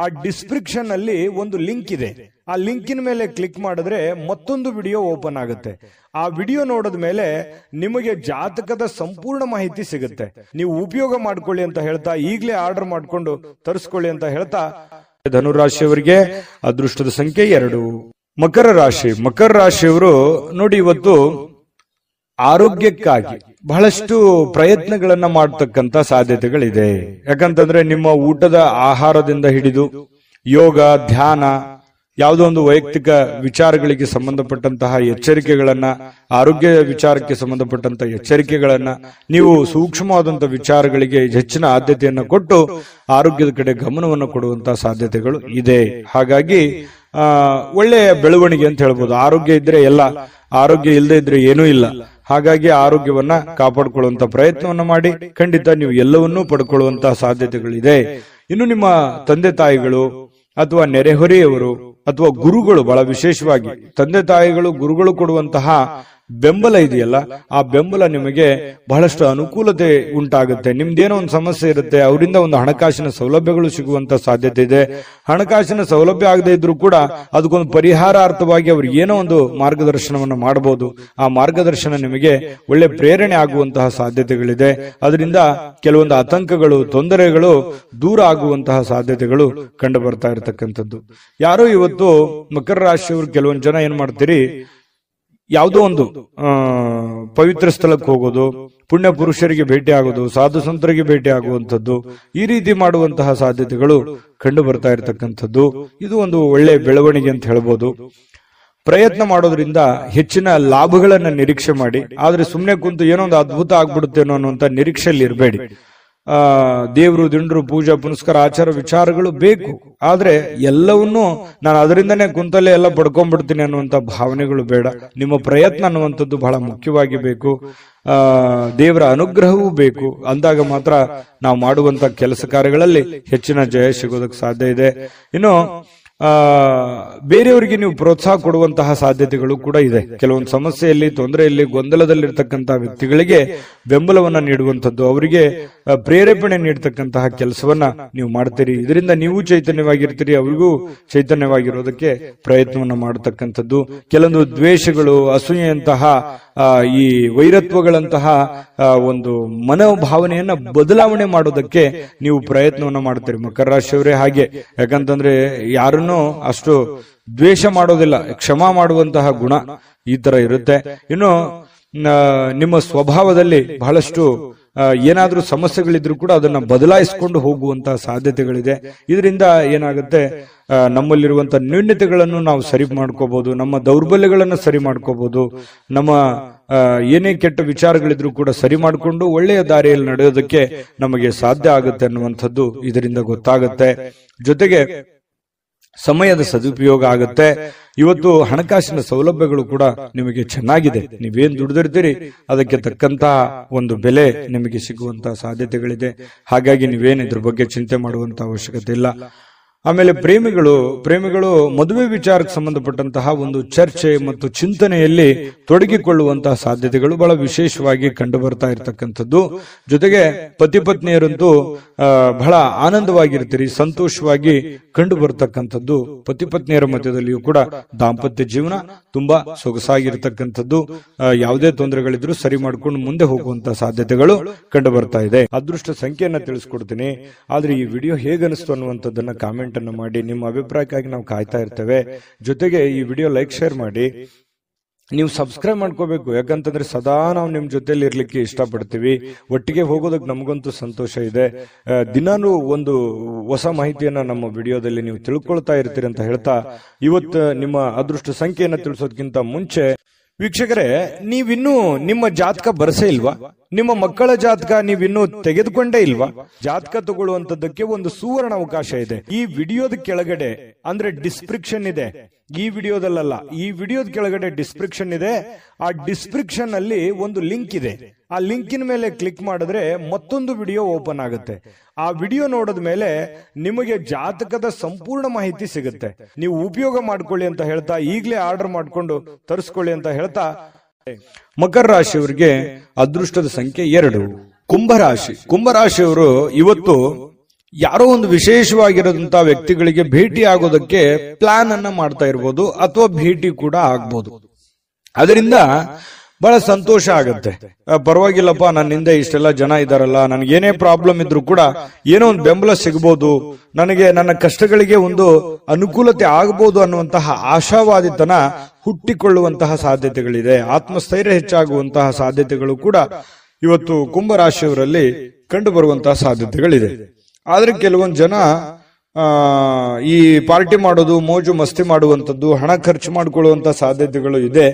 ಆ ಡಿಸ್ಕ್ರಿಪ್ಷನ್ ಅಲ್ಲಿ ಒಂದು ಲಿಂಕ್ ಇದೆ. ಆ ಲಿಂಕಿನ ಮೇಲೆ ಕ್ಲಿಕ್ ಮಾಡಿದ್ರೆ ಮತ್ತೊಂದು ವಿಡಿಯೋ ಓಪನ್ ಆಗುತ್ತೆ. ಆ ವಿಡಿಯೋ ನೋಡಿದ ಮೇಲೆ ನಿಮಗೆ ಜಾತಕದ ಸಂಪೂರ್ಣ ಮಾಹಿತಿ ಸಿಗುತ್ತೆ. ನೀವು ಉಪಯೋಗ ಮಾಡ್ಕೊಳ್ಳಿ ಅಂತ ಹೇಳ್ತಾ, ಈಗಲೇ ಆರ್ಡರ್ ಮಾಡ್ಕೊಂಡು ತರಿಸ್ಕೊಳ್ಳಿ ಅಂತ ಹೇಳ್ತಾ, ಧನುರಾಶಿಯವರಿಗೆ ಅದೃಷ್ಟದ ಸಂಖ್ಯೆ 2. ಮಕರ ರಾಶಿ. ಮಕರ ರಾಶಿಯವರು ನೋಡಿ, ಇವತ್ತು ಆರೋಗ್ಯಕ್ಕಾಗಿ ಬಹಳಷ್ಟು ಪ್ರಯತ್ನಗಳನ್ನ ಮಾಡತಕ್ಕಂತ ಸಾಧ್ಯತೆಗಳಿದೆ. ಯಾಕಂತಂದ್ರೆ ನಿಮ್ಮ ಊಟದ ಆಹಾರದಿಂದ ಹಿಡಿದು ಯೋಗ, ಧ್ಯಾನ, ಯಾವುದೋ ಒಂದು ವೈಯಕ್ತಿಕ ವಿಚಾರಗಳಿಗೆ ಸಂಬಂಧಪಟ್ಟಂತಹ ಎಚ್ಚರಿಕೆಗಳನ್ನ, ಆರೋಗ್ಯ ವಿಚಾರಕ್ಕೆ ಸಂಬಂಧಪಟ್ಟಂತಹ ಎಚ್ಚರಿಕೆಗಳನ್ನ, ನೀವು ಸೂಕ್ಷ್ಮವಾದಂತಹ ವಿಚಾರಗಳಿಗೆ ಹೆಚ್ಚಿನ ಆದ್ಯತೆಯನ್ನ ಕೊಟ್ಟು ಆರೋಗ್ಯದ ಕಡೆ ಗಮನವನ್ನು ಕೊಡುವಂತಹ ಸಾಧ್ಯತೆಗಳು ಇದೆ. ಹಾಗಾಗಿ ಒಳ್ಳೆಯ ಬೆಳವಣಿಗೆ ಅಂತ ಹೇಳ್ಬೋದು. ಆರೋಗ್ಯ ಇದ್ರೆ ಎಲ್ಲ, ಆರೋಗ್ಯ ಇಲ್ಲದೆ ಇದ್ರೆ ಏನೂ ಇಲ್ಲ. ಹಾಗಾಗಿ ಆರೋಗ್ಯವನ್ನ ಕಾಪಾಡಿಕೊಳ್ಳುವಂತ ಪ್ರಯತ್ನವನ್ನ ಮಾಡಿ. ಖಂಡಿತ ನೀವು ಎಲ್ಲವನ್ನೂ ಪಡ್ಕೊಳ್ಳುವಂತಹ ಸಾಧ್ಯತೆಗಳಿದೆ. ಇನ್ನು ನಿಮ್ಮ ತಂದೆ ತಾಯಿಗಳು ಅಥವಾ ನೆರೆಹೊರೆಯವರು ಅಥವಾ ಗುರುಗಳು, ಬಹಳ ವಿಶೇಷವಾಗಿ ತಂದೆ ತಾಯಿಗಳು, ಗುರುಗಳು ಕೊಡುವಂತಹ ಬೆಂಬಲ ಇದೆಯಲ್ಲ, ಆ ಬೆಂಬಲ ನಿಮಗೆ ಬಹಳಷ್ಟು ಅನುಕೂಲತೆ ಉಂಟಾಗುತ್ತೆ. ನಿಮ್ದೇನೋ ಒಂದು ಸಮಸ್ಯೆ ಇರುತ್ತೆ, ಅವರಿಂದ ಒಂದು ಹಣಕಾಸಿನ ಸೌಲಭ್ಯಗಳು ಸಿಗುವಂತ ಸಾಧ್ಯತೆ ಇದೆ. ಹಣಕಾಸಿನ ಸೌಲಭ್ಯ ಆಗದೆ ಇದ್ರೂ ಕೂಡ ಅದಕ್ಕೊಂದು ಪರಿಹಾರಾರ್ಥವಾಗಿ ಅವ್ರು ಏನೋ ಒಂದು ಮಾರ್ಗದರ್ಶನವನ್ನು ಮಾಡಬಹುದು. ಆ ಮಾರ್ಗದರ್ಶನ ನಿಮಗೆ ಒಳ್ಳೆ ಪ್ರೇರಣೆ ಆಗುವಂತಹ ಸಾಧ್ಯತೆಗಳಿದೆ. ಅದರಿಂದ ಕೆಲವೊಂದು ಆತಂಕಗಳು, ತೊಂದರೆಗಳು ದೂರ ಆಗುವಂತಹ ಸಾಧ್ಯತೆಗಳು ಕಂಡು ಬರ್ತಾ ಇರತಕ್ಕಂಥದ್ದು. ಯಾರೋ ಇವತ್ತು ಮಕರ ರಾಶಿಯವರು ಕೆಲವೊಂದು ಜನ ಏನ್ ಮಾಡ್ತೀರಿ, ಯಾವುದೋ ಒಂದು ಪವಿತ್ರ ಸ್ಥಳಕ್ಕೆ ಹೋಗೋದು, ಪುಣ್ಯ ಪುರುಷರಿಗೆ ಭೇಟಿ ಆಗೋದು, ಸಾಧು ಸಂತರಿಗೆ ಭೇಟಿ ಆಗುವಂಥದ್ದು, ಈ ರೀತಿ ಮಾಡುವಂತಹ ಸಾಧ್ಯತೆಗಳು ಕಂಡು ಬರ್ತಾ ಇರತಕ್ಕಂಥದ್ದು. ಇದು ಒಂದು ಒಳ್ಳೆ ಬೆಳವಣಿಗೆ ಅಂತ ಹೇಳ್ಬೋದು. ಪ್ರಯತ್ನ ಮಾಡೋದ್ರಿಂದ ಹೆಚ್ಚಿನ ಲಾಭಗಳನ್ನ ನಿರೀಕ್ಷೆ ಮಾಡಿ. ಆದ್ರೆ ಸುಮ್ಮನೆ ಕುಂತು ಏನೋ ಒಂದು ಅದ್ಭುತ ಆಗ್ಬಿಡುತ್ತೇನೋ ಅನ್ನುವಂತ ನಿರೀಕ್ಷೆಯಲ್ಲಿ ಇರಬೇಡಿ. ದೇವರು ದಿಂಡ್ರು ಪೂಜಾ ಪುನಸ್ಕಾರ ಆಚಾರ ವಿಚಾರಗಳು ಬೇಕು, ಆದ್ರೆ ಎಲ್ಲವನ್ನೂ ನಾನು ಅದರಿಂದನೇ ಕುಂತಲ್ಲೇ ಎಲ್ಲ ಪಡ್ಕೊಂಡ್ಬಿಡ್ತೀನಿ ಅನ್ನುವಂತ ಭಾವನೆಗಳು ಬೇಡ. ನಿಮ್ಮ ಪ್ರಯತ್ನ ಅನ್ನುವಂಥದ್ದು ಬಹಳ ಮುಖ್ಯವಾಗಿ ಬೇಕು. ದೇವರ ಅನುಗ್ರಹವೂ ಬೇಕು. ಅಂದಾಗ ಮಾತ್ರ ನಾವು ಮಾಡುವಂತ ಕೆಲಸ ಕಾರ್ಯಗಳಲ್ಲಿ ಹೆಚ್ಚಿನ ಜಯ ಸಿಗೋದಕ್ಕೆ ಸಾಧ್ಯ ಇದೆ. ಇನ್ನು ಬೇರೆಯವರಿಗೆ ನೀವು ಪ್ರೋತ್ಸಾಹ ಕೊಡುವಂತಹ ಸಾಧ್ಯತೆಗಳು ಕೂಡ ಇದೆ. ಕೆಲವೊಂದು ಸಮಸ್ಯೆಯಲ್ಲಿ, ತೊಂದರೆಯಲ್ಲಿ, ಗೊಂದಲದಲ್ಲಿರ್ತಕ್ಕಂತಹ ವ್ಯಕ್ತಿಗಳಿಗೆ ಬೆಂಬಲವನ್ನ ನೀಡುವಂಥದ್ದು, ಅವರಿಗೆ ಪ್ರೇರೇಪಣೆ ನೀಡತಕ್ಕಂತಹ ಕೆಲಸವನ್ನ ನೀವು ಮಾಡ್ತೀರಿ. ಇದರಿಂದ ನೀವು ಚೈತನ್ಯವಾಗಿರ್ತೀರಿ, ಅವರಿಗೂ ಚೈತನ್ಯವಾಗಿರೋದಕ್ಕೆ ಪ್ರಯತ್ನವನ್ನ ಮಾಡತಕ್ಕಂಥದ್ದು. ಕೆಲವೊಂದು ದ್ವೇಷಗಳು, ಅಸೂಯೆಯಂತಹ ಈ ವೈರತ್ವಗಳಂತಹ ಒಂದು ಮನೋಭಾವನೆಯನ್ನ ಬದಲಾವಣೆ ಮಾಡೋದಕ್ಕೆ ನೀವು ಪ್ರಯತ್ನವನ್ನ ಮಾಡ್ತೀರಿ ಮಕರ ರಾಶಿಯವರೇ. ಹಾಗೆ ಯಾಕಂತಂದ್ರೆ ಯಾರನ್ನೂ ಅಷ್ಟು ದ್ವೇಷ ಮಾಡೋದಿಲ್ಲ, ಕ್ಷಮಾ ಮಾಡುವಂತಹ ಗುಣ ಈ ತರ ಇರುತ್ತೆ. ಇನ್ನು ನಿಮ್ಮ ಸ್ವಭಾವದಲ್ಲಿ ಬಹಳಷ್ಟು ಏನಾದ್ರೂ ಸಮಸ್ಯೆಗಳಿದ್ರು ಕೂಡ ಅದನ್ನ ಬದಲಾಯಿಸಿಕೊಂಡು ಹೋಗುವಂತಹ ಸಾಧ್ಯತೆಗಳಿದೆ. ಇದರಿಂದ ಏನಾಗುತ್ತೆ, ನಮ್ಮಲ್ಲಿರುವಂತಹ ನ್ಯೂನ್ಯತೆಗಳನ್ನು ನಾವು ಸರಿ ಮಾಡ್ಕೋಬಹುದು, ನಮ್ಮ ದೌರ್ಬಲ್ಯಗಳನ್ನು ಸರಿ ಮಾಡ್ಕೋಬಹುದು, ನಮ್ಮ ಏನೇ ಕೆಟ್ಟ ವಿಚಾರಗಳಿದ್ರು ಕೂಡ ಸರಿ ಮಾಡಿಕೊಂಡು ಒಳ್ಳೆಯ ದಾರಿಯಲ್ಲಿ ನಡೆಯೋದಕ್ಕೆ ನಮಗೆ ಸಾಧ್ಯ ಆಗುತ್ತೆ ಅನ್ನುವಂಥದ್ದು ಇದರಿಂದ ಗೊತ್ತಾಗುತ್ತೆ. ಜೊತೆಗೆ ಸಮಯದ ಸದುಪಯೋಗ ಆಗುತ್ತೆ. ಇವತ್ತು ಹಣಕಾಸಿನ ಸೌಲಭ್ಯಗಳು ಕೂಡ ನಿಮಗೆ ಚೆನ್ನಾಗಿದೆ. ನೀವೇನ್ ದುಡಿದಿರ್ತೀರಿ ಅದಕ್ಕೆ ತಕ್ಕಂತಹ ಒಂದು ಬೆಲೆ ನಿಮಗೆ ಸಿಗುವಂತಹ ಸಾಧ್ಯತೆಗಳಿದೆ. ಹಾಗಾಗಿ ನೀವೇನು ಇದ್ರ ಬಗ್ಗೆ ಚಿಂತೆ ಮಾಡುವಂತ ಅವಶ್ಯಕತೆ ಇಲ್ಲ. ಆಮೇಲೆ ಪ್ರೇಮಿಗಳು ಮದುವೆ ವಿಚಾರಕ್ಕೆ ಸಂಬಂಧಪಟ್ಟಂತಹ ಒಂದು ಚರ್ಚೆ ಮತ್ತು ಚಿಂತನೆಯಲ್ಲಿ ತೊಡಗಿಕೊಳ್ಳುವಂತಹ ಸಾಧ್ಯತೆಗಳು ಬಹಳ ವಿಶೇಷವಾಗಿ ಕಂಡು ಬರ್ತಾ ಇರತಕ್ಕಂಥದ್ದು. ಜೊತೆಗೆ ಪತಿ ಪತ್ನಿಯರಂತೂ ಬಹಳ ಆನಂದವಾಗಿರ್ತೀರಿ, ಸಂತೋಷವಾಗಿ ಕಂಡು ಬರತಕ್ಕಂಥದ್ದು. ಪತಿ ಪತ್ನಿಯರ ಮಧ್ಯದಲ್ಲಿಯೂ ಕೂಡ ದಾಂಪತ್ಯ ಜೀವನ ತುಂಬಾ ಸೊಗಸಾಗಿರ್ತಕ್ಕಂಥದ್ದು. ಯಾವುದೇ ತೊಂದರೆಗಳಿದ್ರು ಸರಿ ಮಾಡ್ಕೊಂಡು ಮುಂದೆ ಹೋಗುವಂತಹ ಸಾಧ್ಯತೆಗಳು ಕಂಡು ಬರ್ತಾ ಇದೆ. ಅದೃಷ್ಟ ಸಂಖ್ಯೆಯನ್ನ ತಿಳಿಸ್ಕೊಡ್ತೀನಿ, ಆದ್ರೆ ಈ ವಿಡಿಯೋ ಹೇಗನಿಸ್ತು ಅನ್ನುವಂಥದ್ದನ್ನ ಕಾಮೆಂಟ್ ಅನ್ನು ಮಾಡಿ. ನಿಮ್ಮ ಅಭಿಪ್ರಾಯಕ್ಕಾಗಿ ನಾವು ಕಾಯ್ತಾ ಇರ್ತೇವೆ. ಜೊತೆಗೆ ಈ ವಿಡಿಯೋ ಲೈಕ್, ಶೇರ್ ಮಾಡಿ. ನೀವು ಸಬ್ಸ್ಕ್ರೈಬ್ ಮಾಡ್ಕೋಬೇಕು, ಯಾಕಂತಂದ್ರೆ ಸದಾ ನಾವು ನಿಮ್ ಜೊತೆಲಿ ಇರ್ಲಿಕ್ಕೆ ಇಷ್ಟಪಡ್ತೀವಿ. ಒಟ್ಟಿಗೆ ಹೋಗೋದಕ್ಕೆ ನಮಗಂತೂ ಸಂತೋಷ ಇದೆ. ದಿನಾನು ಒಂದು ಹೊಸ ಮಾಹಿತಿಯನ್ನ ನಮ್ಮ ವಿಡಿಯೋದಲ್ಲಿ ನೀವು ತಿಳ್ಕೊಳ್ತಾ ಇರ್ತೀರಿ ಅಂತ ಹೇಳ್ತಾ, ಇವತ್ತು ನಿಮ್ಮ ಅದೃಷ್ಟ ಸಂಖ್ಯೆಯನ್ನ ತಿಳಿಸೋದಕ್ಕಿಂತ ಮುಂಚೆ ವೀಕ್ಷಕರೇ, ನೀವಿನ್ನೂ ನಿಮ್ಮ ಜಾತಕ ಬರಸೇ ಇಲ್ವಾ? ನಿಮ್ಮ ಮಕ್ಕಳ ಜಾತಕ ನೀವಿನ್ನೂ ತೆಗೆದುಕೊಂಡೇ ಇಲ್ವಾ? ಜಾತಕ ತಗೊಳ್ಳುವಂತದ್ದಕ್ಕೆ ಒಂದು ಸುವರ್ಣ ಅವಕಾಶ ಇದೆ. ಈ ವಿಡಿಯೋದ ಕೆಳಗಡೆ ಅಂದ್ರೆ ಡಿಸ್ಕ್ರಿಪ್ಷನ್ ಇದೆ. ಈ ವಿಡಿಯೋದಲ್ಲ, ಈ ವಿಡಿಯೋದ ಕೆಳಗಡೆ ಡಿಸ್ಕ್ರಿಪ್ಷನ್ ಇದೆ. ಆ ಡಿಸ್ಕ್ರಿಪ್ಷನ್ ಅಲ್ಲಿ ಒಂದು ಲಿಂಕ್ ಇದೆ. ಆ ಲಿಂಕಿನ ಮೇಲೆ ಕ್ಲಿಕ್ ಮಾಡಿದ್ರೆ ಮತ್ತೊಂದು ವಿಡಿಯೋ ಓಪನ್ ಆಗುತ್ತೆ. ಆ ವಿಡಿಯೋ ನೋಡಿದ ಮೇಲೆ ನಿಮಗೆ ಜಾತಕದ ಸಂಪೂರ್ಣ ಮಾಹಿತಿ ಸಿಗುತ್ತೆ. ನೀವು ಉಪಯೋಗ ಮಾಡ್ಕೊಳ್ಳಿ ಅಂತ ಹೇಳ್ತಾ, ಈಗಲೇ ಆರ್ಡರ್ ಮಾಡ್ಕೊಂಡು ತರಿಸ್ಕೊಳ್ಳಿ ಅಂತ ಹೇಳ್ತಾ, ಮಕರ ರಾಶಿಯವರಿಗೆ ಅದೃಷ್ಟದ ಸಂಖ್ಯೆ 2. ಕುಂಭರಾಶಿಯವರು ಇವತ್ತು ಯಾರೋ ಒಂದು ವಿಶೇಷವಾಗಿರೋದಂತಹ ವ್ಯಕ್ತಿಗಳಿಗೆ ಭೇಟಿ ಆಗೋದಕ್ಕೆ ಪ್ಲಾನ್ ಅನ್ನ ಮಾಡ್ತಾ ಇರ್ಬೋದು, ಅಥವಾ ಭೇಟಿ ಕೂಡ ಆಗ್ಬೋದು. ಅದರಿಂದ ಬಹಳ ಸಂತೋಷ ಆಗತ್ತೆ. ಪರವಾಗಿಲ್ಲಪ್ಪ, ನನ್ನಿಂದ ಇಷ್ಟೆಲ್ಲ ಜನ ಇದಾರಲ್ಲ, ನನಗೇನೇ ಪ್ರಾಬ್ಲಮ್ ಇದ್ರು ಕೂಡ ಏನೋ ಒಂದು ಬೆಂಬಲ ಸಿಗಬಹುದು, ನನಗೆ ನನ್ನ ಕಷ್ಟಗಳಿಗೆ ಒಂದು ಅನುಕೂಲತೆ ಆಗಬಹುದು ಅನ್ನುವಂತಹ ಆಶಾವಾದಿತನ ಹುಟ್ಟಿಕೊಳ್ಳುವಂತಹ ಸಾಧ್ಯತೆಗಳಿದೆ. ಆತ್ಮಸ್ಥೈರ್ಯ ಹೆಚ್ಚಾಗುವಂತಹ ಸಾಧ್ಯತೆಗಳು ಕೂಡ ಇವತ್ತು ಕುಂಭರಾಶಿಯವರಲ್ಲಿ ಕಂಡು ಬರುವಂತಹ ಸಾಧ್ಯತೆಗಳಿದೆ. ಆದ್ರೆ ಕೆಲವೊಂದು ಜನ ಈ ಪಾರ್ಟಿ ಮಾಡೋದು, ಮೋಜು ಮಸ್ತಿ ಮಾಡುವಂತದ್ದು, ಹಣ ಖರ್ಚು ಮಾಡಿಕೊಳ್ಳುವಂತ ಸಾಧ್ಯತೆಗಳು ಇದೆ.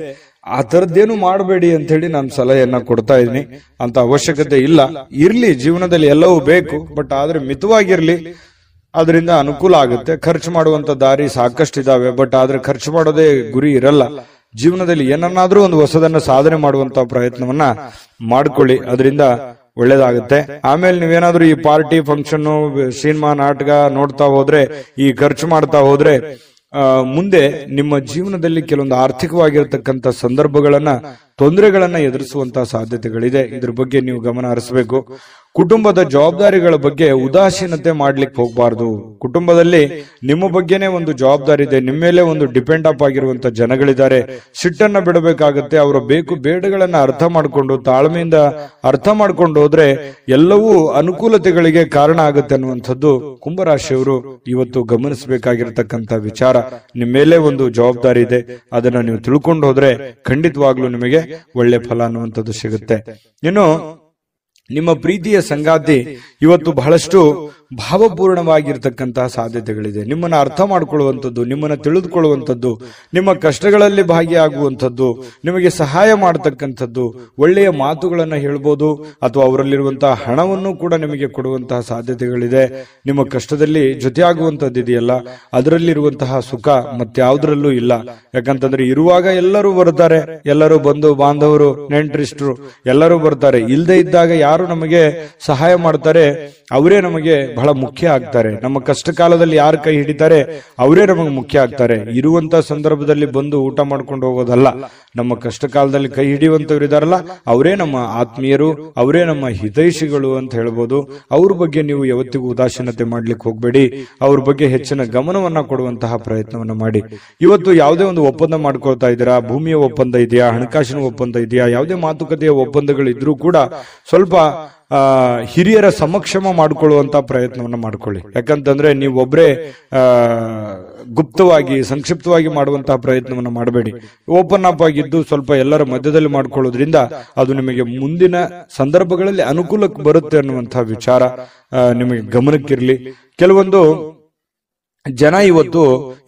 ಆ ತರದ್ದೇನು ಮಾಡಬೇಡಿ ಅಂತ ಹೇಳಿ ನಾನು ಸಲಹೆಯನ್ನ ಕೊಡ್ತಾ ಇದ್ದೀನಿ. ಅಂತ ಅವಶ್ಯಕತೆ ಇಲ್ಲ. ಇರ್ಲಿ, ಜೀವನದಲ್ಲಿ ಎಲ್ಲವೂ ಬೇಕು, ಬಟ್ ಆದ್ರೆ ಮಿತವಾಗಿರ್ಲಿ. ಅದರಿಂದ ಅನುಕೂಲ ಆಗುತ್ತೆ. ಖರ್ಚು ಮಾಡುವಂತ ದಾರಿ ಸಾಕಷ್ಟು ಇದಾವೆ, ಬಟ್ ಆದ್ರೆ ಖರ್ಚು ಮಾಡೋದೇ ಗುರಿ ಇರಲ್ಲ. ಜೀವನದಲ್ಲಿ ಏನನ್ನಾದ್ರೂ ಒಂದು ಹೊಸದನ್ನ ಸಾಧನೆ ಮಾಡುವಂತ ಪ್ರಯತ್ನವನ್ನ ಮಾಡ್ಕೊಳ್ಳಿ, ಅದರಿಂದ ಒಳ್ಳೇದಾಗುತ್ತೆ. ಆಮೇಲೆ ನೀವೇನಾದ್ರೂ ಈ ಪಾರ್ಟಿ, ಫಂಕ್ಷನ್, ಸಿನಿಮಾ, ನಾಟಕ ನೋಡ್ತಾ ಹೋದ್ರೆ, ಈ ಖರ್ಚು ಮಾಡ್ತಾ ಹೋದ್ರೆ ಮುಂದೆ ನಿಮ್ಮ ಜೀವನದಲ್ಲಿ ಕೆಲವೊಂದು ಆರ್ಥಿಕವಾಗಿರತಕ್ಕಂತ ಸಂದರ್ಭಗಳನ್ನ, ತೊಂದರೆಗಳನ್ನ ಎದುರಿಸುವಂತಹ ಸಾಧ್ಯತೆಗಳಿದೆ. ಇದ್ರ ಬಗ್ಗೆ ನೀವು ಗಮನ ಹರಿಸಬೇಕು. ಕುಟುಂಬದ ಜವಾಬ್ದಾರಿಗಳ ಬಗ್ಗೆ ಉದಾಸೀನತೆ ಮಾಡ್ಲಿಕ್ಕೆ ಹೋಗಬಾರ್ದು. ಕುಟುಂಬದಲ್ಲಿ ನಿಮ್ಮ ಬಗ್ಗೆನೇ ಒಂದು ಜವಾಬ್ದಾರಿ ಇದೆ, ನಿಮ್ಮ ಮೇಲೆ ಒಂದು ಡಿಪೆಂಡ್ ಅಪ್ ಆಗಿರುವಂತ ಜನಗಳಿದ್ದಾರೆ. ಸಿಟ್ಟನ್ನ ಬಿಡಬೇಕಾಗತ್ತೆ. ಅವರ ಬೇಕು ಬೇಡಗಳನ್ನ ಅರ್ಥ ಮಾಡ್ಕೊಂಡು, ತಾಳ್ಮೆಯಿಂದ ಅರ್ಥ ಮಾಡ್ಕೊಂಡು ಹೋದ್ರೆ ಎಲ್ಲವೂ ಅನುಕೂಲತೆಗಳಿಗೆ ಕಾರಣ ಆಗುತ್ತೆ ಅನ್ನುವಂಥದ್ದು ಕುಂಭರಾಶಿಯವರು ಇವತ್ತು ಗಮನಿಸಬೇಕಾಗಿರ್ತಕ್ಕಂಥ ವಿಚಾರ. ನಿಮ್ಮ ಮೇಲೆ ಒಂದು ಜವಾಬ್ದಾರಿ ಇದೆ, ಅದನ್ನ ನೀವು ತಿಳ್ಕೊಂಡು ಹೋದ್ರೆ ಖಂಡಿತವಾಗ್ಲೂ ನಿಮಗೆ ಒಳ್ಳೆ ಫಲ ಅನ್ನುವಂಥದ್ದು ಸಿಗುತ್ತೆ. ಇನ್ನು ನಿಮ್ಮ ಪ್ರೀತಿಯ ಸಂಗಾತಿ ಇವತ್ತು ಬಹಳಷ್ಟು ಭಾವಪೂರ್ಣವಾಗಿರ್ತಕ್ಕಂತಹ ಸಾಧ್ಯತೆಗಳಿದೆ. ನಿಮ್ಮನ್ನ ಅರ್ಥ ಮಾಡಿಕೊಳ್ಳುವಂಥದ್ದು, ನಿಮ್ಮನ್ನ ತಿಳಿದುಕೊಳ್ಳುವಂಥದ್ದು, ನಿಮ್ಮ ಕಷ್ಟಗಳಲ್ಲಿ ಭಾಗಿಯಾಗುವಂಥದ್ದು, ನಿಮಗೆ ಸಹಾಯ ಮಾಡತಕ್ಕಂಥದ್ದು, ಒಳ್ಳೆಯ ಮಾತುಗಳನ್ನ ಹೇಳ್ಬೋದು, ಅಥವಾ ಅವರಲ್ಲಿರುವಂತಹ ಹಣವನ್ನು ಕೂಡ ನಿಮಗೆ ಕೊಡುವಂತಹ ಸಾಧ್ಯತೆಗಳಿದೆ. ನಿಮ್ಮ ಕಷ್ಟದಲ್ಲಿ ಜೊತೆಯಾಗುವಂಥದ್ದು ಇದೆಯಲ್ಲ, ಅದರಲ್ಲಿರುವಂತಹ ಸುಖ ಮತ್ಯಾವುದರಲ್ಲೂ ಇಲ್ಲ. ಯಾಕಂತಂದ್ರೆ ಇರುವಾಗ ಎಲ್ಲರೂ ಬರ್ತಾರೆ, ಎಲ್ಲರೂ ಬಂಧು ಬಾಂಧವರು ನೆಂಟರಿಷ್ಟರು ಎಲ್ಲರೂ ಬರ್ತಾರೆ. ಇಲ್ಲದೆ ಇದ್ದಾಗ ಯಾರು ನಮಗೆ ಸಹಾಯ ಮಾಡ್ತಾರೆ ಅವರೇ ನಮಗೆ ಬಹಳ ಮುಖ್ಯ ಆಗ್ತಾರೆ. ನಮ್ಮ ಕಷ್ಟ ಕಾಲದಲ್ಲಿ ಯಾರು ಕೈ ಹಿಡಿತಾರೆ ಅವರೇ ನಮಗೆ ಮುಖ್ಯ ಆಗ್ತಾರೆ. ಇರುವಂತ ಸಂದರ್ಭದಲ್ಲಿ ಬಂದು ಊಟ ಮಾಡ್ಕೊಂಡು ಹೋಗೋದಲ್ಲ. ನಮ್ಮ ಕಷ್ಟ ಕಾಲದಲ್ಲಿ ಕೈ ಹಿಡಿಯುವಂತವ್ರು ಇದಾರಲ್ಲ ಅವರೇ ನಮ್ಮ ಆತ್ಮೀಯರು, ಅವರೇ ನಮ್ಮ ಹಿತೈಷಿಗಳು ಅಂತ ಹೇಳ್ಬೋದು. ಅವ್ರ ಬಗ್ಗೆ ನೀವು ಯಾವತ್ತಿಗೂ ಉದಾಸೀನತೆ ಮಾಡ್ಲಿಕ್ಕೆ ಹೋಗ್ಬೇಡಿ. ಅವ್ರ ಬಗ್ಗೆ ಹೆಚ್ಚಿನ ಗಮನವನ್ನ ಕೊಡುವಂತಹ ಪ್ರಯತ್ನವನ್ನ ಮಾಡಿ. ಇವತ್ತು ಯಾವುದೇ ಒಂದು ಒಪ್ಪಂದ ಮಾಡ್ಕೊಳ್ತಾ ಇದ್ದೀರಾ, ಭೂಮಿಯ ಒಪ್ಪಂದ ಇದೆಯಾ, ಹಣಕಾಸಿನ ಒಪ್ಪಂದ ಇದೆಯಾ, ಯಾವುದೇ ಮಾತುಕತೆಯ ಒಪ್ಪಂದಗಳು ಇದ್ರೂ ಕೂಡ ಸ್ವಲ್ಪ ಹಿರಿಯರ ಸಮಕ್ಷಮ ಮಾಡಿಕೊಳ್ಳುವಂತ ಪ್ರಯತ್ನವನ್ನ ಮಾಡ್ಕೊಳ್ಳಿ. ಯಾಕಂತಂದ್ರೆ ನೀವು ಒಬ್ಬರೇ ಗುಪ್ತವಾಗಿ ಸಂಕ್ಷಿಪ್ತವಾಗಿ ಮಾಡುವಂತಹ ಪ್ರಯತ್ನವನ್ನ ಮಾಡಬೇಡಿ. ಓಪನ್ ಅಪ್ ಆಗಿದ್ದು ಸ್ವಲ್ಪ ಎಲ್ಲರ ಮಧ್ಯದಲ್ಲಿ ಮಾಡ್ಕೊಳ್ಳೋದ್ರಿಂದ ಅದು ನಿಮಗೆ ಮುಂದಿನ ಸಂದರ್ಭಗಳಲ್ಲಿ ಅನುಕೂಲಕ್ಕೆ ಬರುತ್ತೆ ಅನ್ನುವಂತಹ ವಿಚಾರ ನಿಮಗೆ ಗಮನಕ್ಕಿರಲಿ. ಕೆಲವೊಂದು ಜನ ಇವತ್ತು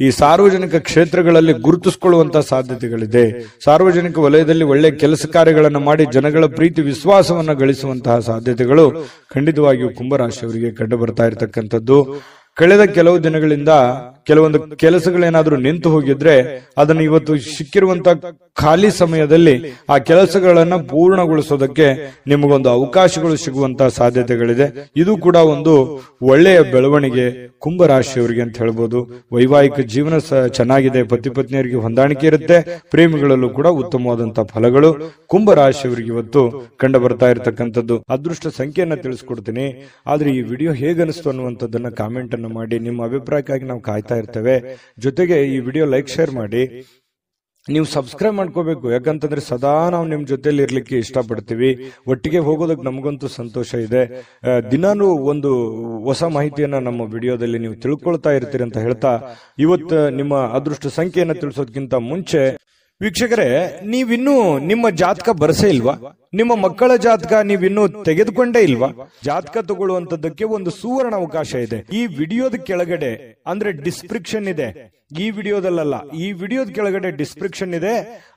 ಈ ಸಾರ್ವಜನಿಕ ಕ್ಷೇತ್ರಗಳಲ್ಲಿ ಗುರುತಿಸಿಕೊಳ್ಳುವಂತಹ ಸಾಧ್ಯತೆಗಳಿದೆ. ಸಾರ್ವಜನಿಕ ವಲಯದಲ್ಲಿ ಒಳ್ಳೆ ಕೆಲಸ ಕಾರ್ಯಗಳನ್ನು ಮಾಡಿ ಜನಗಳ ಪ್ರೀತಿ ವಿಶ್ವಾಸವನ್ನ ಗಳಿಸುವಂತಹ ಸಾಧ್ಯತೆಗಳು ಖಂಡಿತವಾಗಿಯೂ ಕುಂಭರಾಶಿಯವರಿಗೆ ಕಂಡು ಬರ್ತಾ ಇರತಕ್ಕಂಥದ್ದು. ಕಳೆದ ಕೆಲವು ದಿನಗಳಿಂದ ಕೆಲವೊಂದು ಕೆಲಸಗಳೇನಾದ್ರೂ ನಿಂತು ಹೋಗಿದ್ರೆ ಅದನ್ನು ಇವತ್ತು ಸಿಕ್ಕಿರುವಂತ ಖಾಲಿ ಸಮಯದಲ್ಲಿ ಆ ಕೆಲಸಗಳನ್ನ ಪೂರ್ಣಗೊಳಿಸೋದಕ್ಕೆ ನಿಮಗೊಂದು ಅವಕಾಶಗಳು ಸಿಗುವಂತಹ ಸಾಧ್ಯತೆಗಳಿದೆ. ಇದು ಕೂಡ ಒಂದು ಒಳ್ಳೆಯ ಬೆಳವಣಿಗೆ ಕುಂಭರಾಶಿಯವರಿಗೆ ಅಂತ ಹೇಳ್ಬೋದು. ವೈವಾಹಿಕ ಜೀವನ ಚೆನ್ನಾಗಿದೆ, ಪತಿ ಪತ್ನಿಯರಿಗೆ ಹೊಂದಾಣಿಕೆ ಇರುತ್ತೆ, ಪ್ರೇಮಿಗಳಲ್ಲೂ ಕೂಡ ಉತ್ತಮವಾದಂತಹ ಫಲಗಳು ಕುಂಭರಾಶಿಯವರಿಗೆ ಇವತ್ತು ಕಂಡು ಬರ್ತಾ ಇರತಕ್ಕಂಥದ್ದು. ಅದೃಷ್ಟ ಸಂಖ್ಯೆಯನ್ನ ತಿಳಿಸ್ಕೊಡ್ತೀನಿ. ಆದ್ರೆ ಈ ವಿಡಿಯೋ ಹೇಗನಿಸ್ತು ಅನ್ನುವಂಥದ್ದನ್ನ ಕಾಮೆಂಟ್ ಅನ್ನು ಮಾಡಿ. ನಿಮ್ಮ ಅಭಿಪ್ರಾಯಕ್ಕಾಗಿ ನಾವು ಕಾಯ್ತಾ ಇರ್ತೇವೆ. ಜೊತೆಗೆ ಈ ವಿಡಿಯೋ ಲೈಕ್ ಶೇರ್ ಮಾಡಿ. ನೀವು ಸಬ್ಸ್ಕ್ರೈಬ್ ಮಾಡ್ಕೋಬೇಕು. ಯಾಕಂತಂದ್ರೆ ಸದಾ ನಾವು ನಿಮ್ ಜೊತೆಲಿ ಇರ್ಲಿಕ್ಕೆ ಇಷ್ಟಪಡ್ತೀವಿ. ಒಟ್ಟಿಗೆ ಹೋಗೋದಕ್ಕೆ ನಮಗಂತೂ ಸಂತೋಷ ಇದೆ. ದಿನಾನು ಒಂದು ಹೊಸ ಮಾಹಿತಿಯನ್ನ ನಮ್ಮ ವಿಡಿಯೋದಲ್ಲಿ ನೀವು ತಿಳ್ಕೊಳ್ತಾ ಇರ್ತೀರಿ ಅಂತ ಹೇಳ್ತಾ, ಇವತ್ತು ನಿಮ್ಮ ಅದೃಷ್ಟ ಸಂಖ್ಯೆಯನ್ನ ತಿಳಿಸೋದಕ್ಕಿಂತ ಮುಂಚೆ ವೀಕ್ಷಕರೇ, ನೀವಿನ್ನೂ ನಿಮ್ಮ ಜಾತಕ ಬರಸೇ ಇಲ್ವಾ? ನಿಮ್ಮ ಮಕ್ಕಳ ಜಾತಕ ನೀವಿನ್ನೂ ತೆಗೆದುಕೊಂಡೇ ಇಲ್ವಾ? ಜಾತಕ ತಗೊಳ್ಳುವಂತದ್ದಕ್ಕೆ ಒಂದು ಸುವರ್ಣ ಅವಕಾಶ ಇದೆ. ಈ ವಿಡಿಯೋದ ಕೆಳಗಡೆ ಅಂದ್ರೆ ಡಿಸ್ಕ್ರಿಪ್ಷನ್ ಇದೆ. ಈ ವಿಡಿಯೋದಲ್ಲ, ಈ ವಿಡಿಯೋದ ಕೆಳಗಡೆ ಡಿಸ್ಕ್ರಿಪ್ಷನ್ ಇದೆ.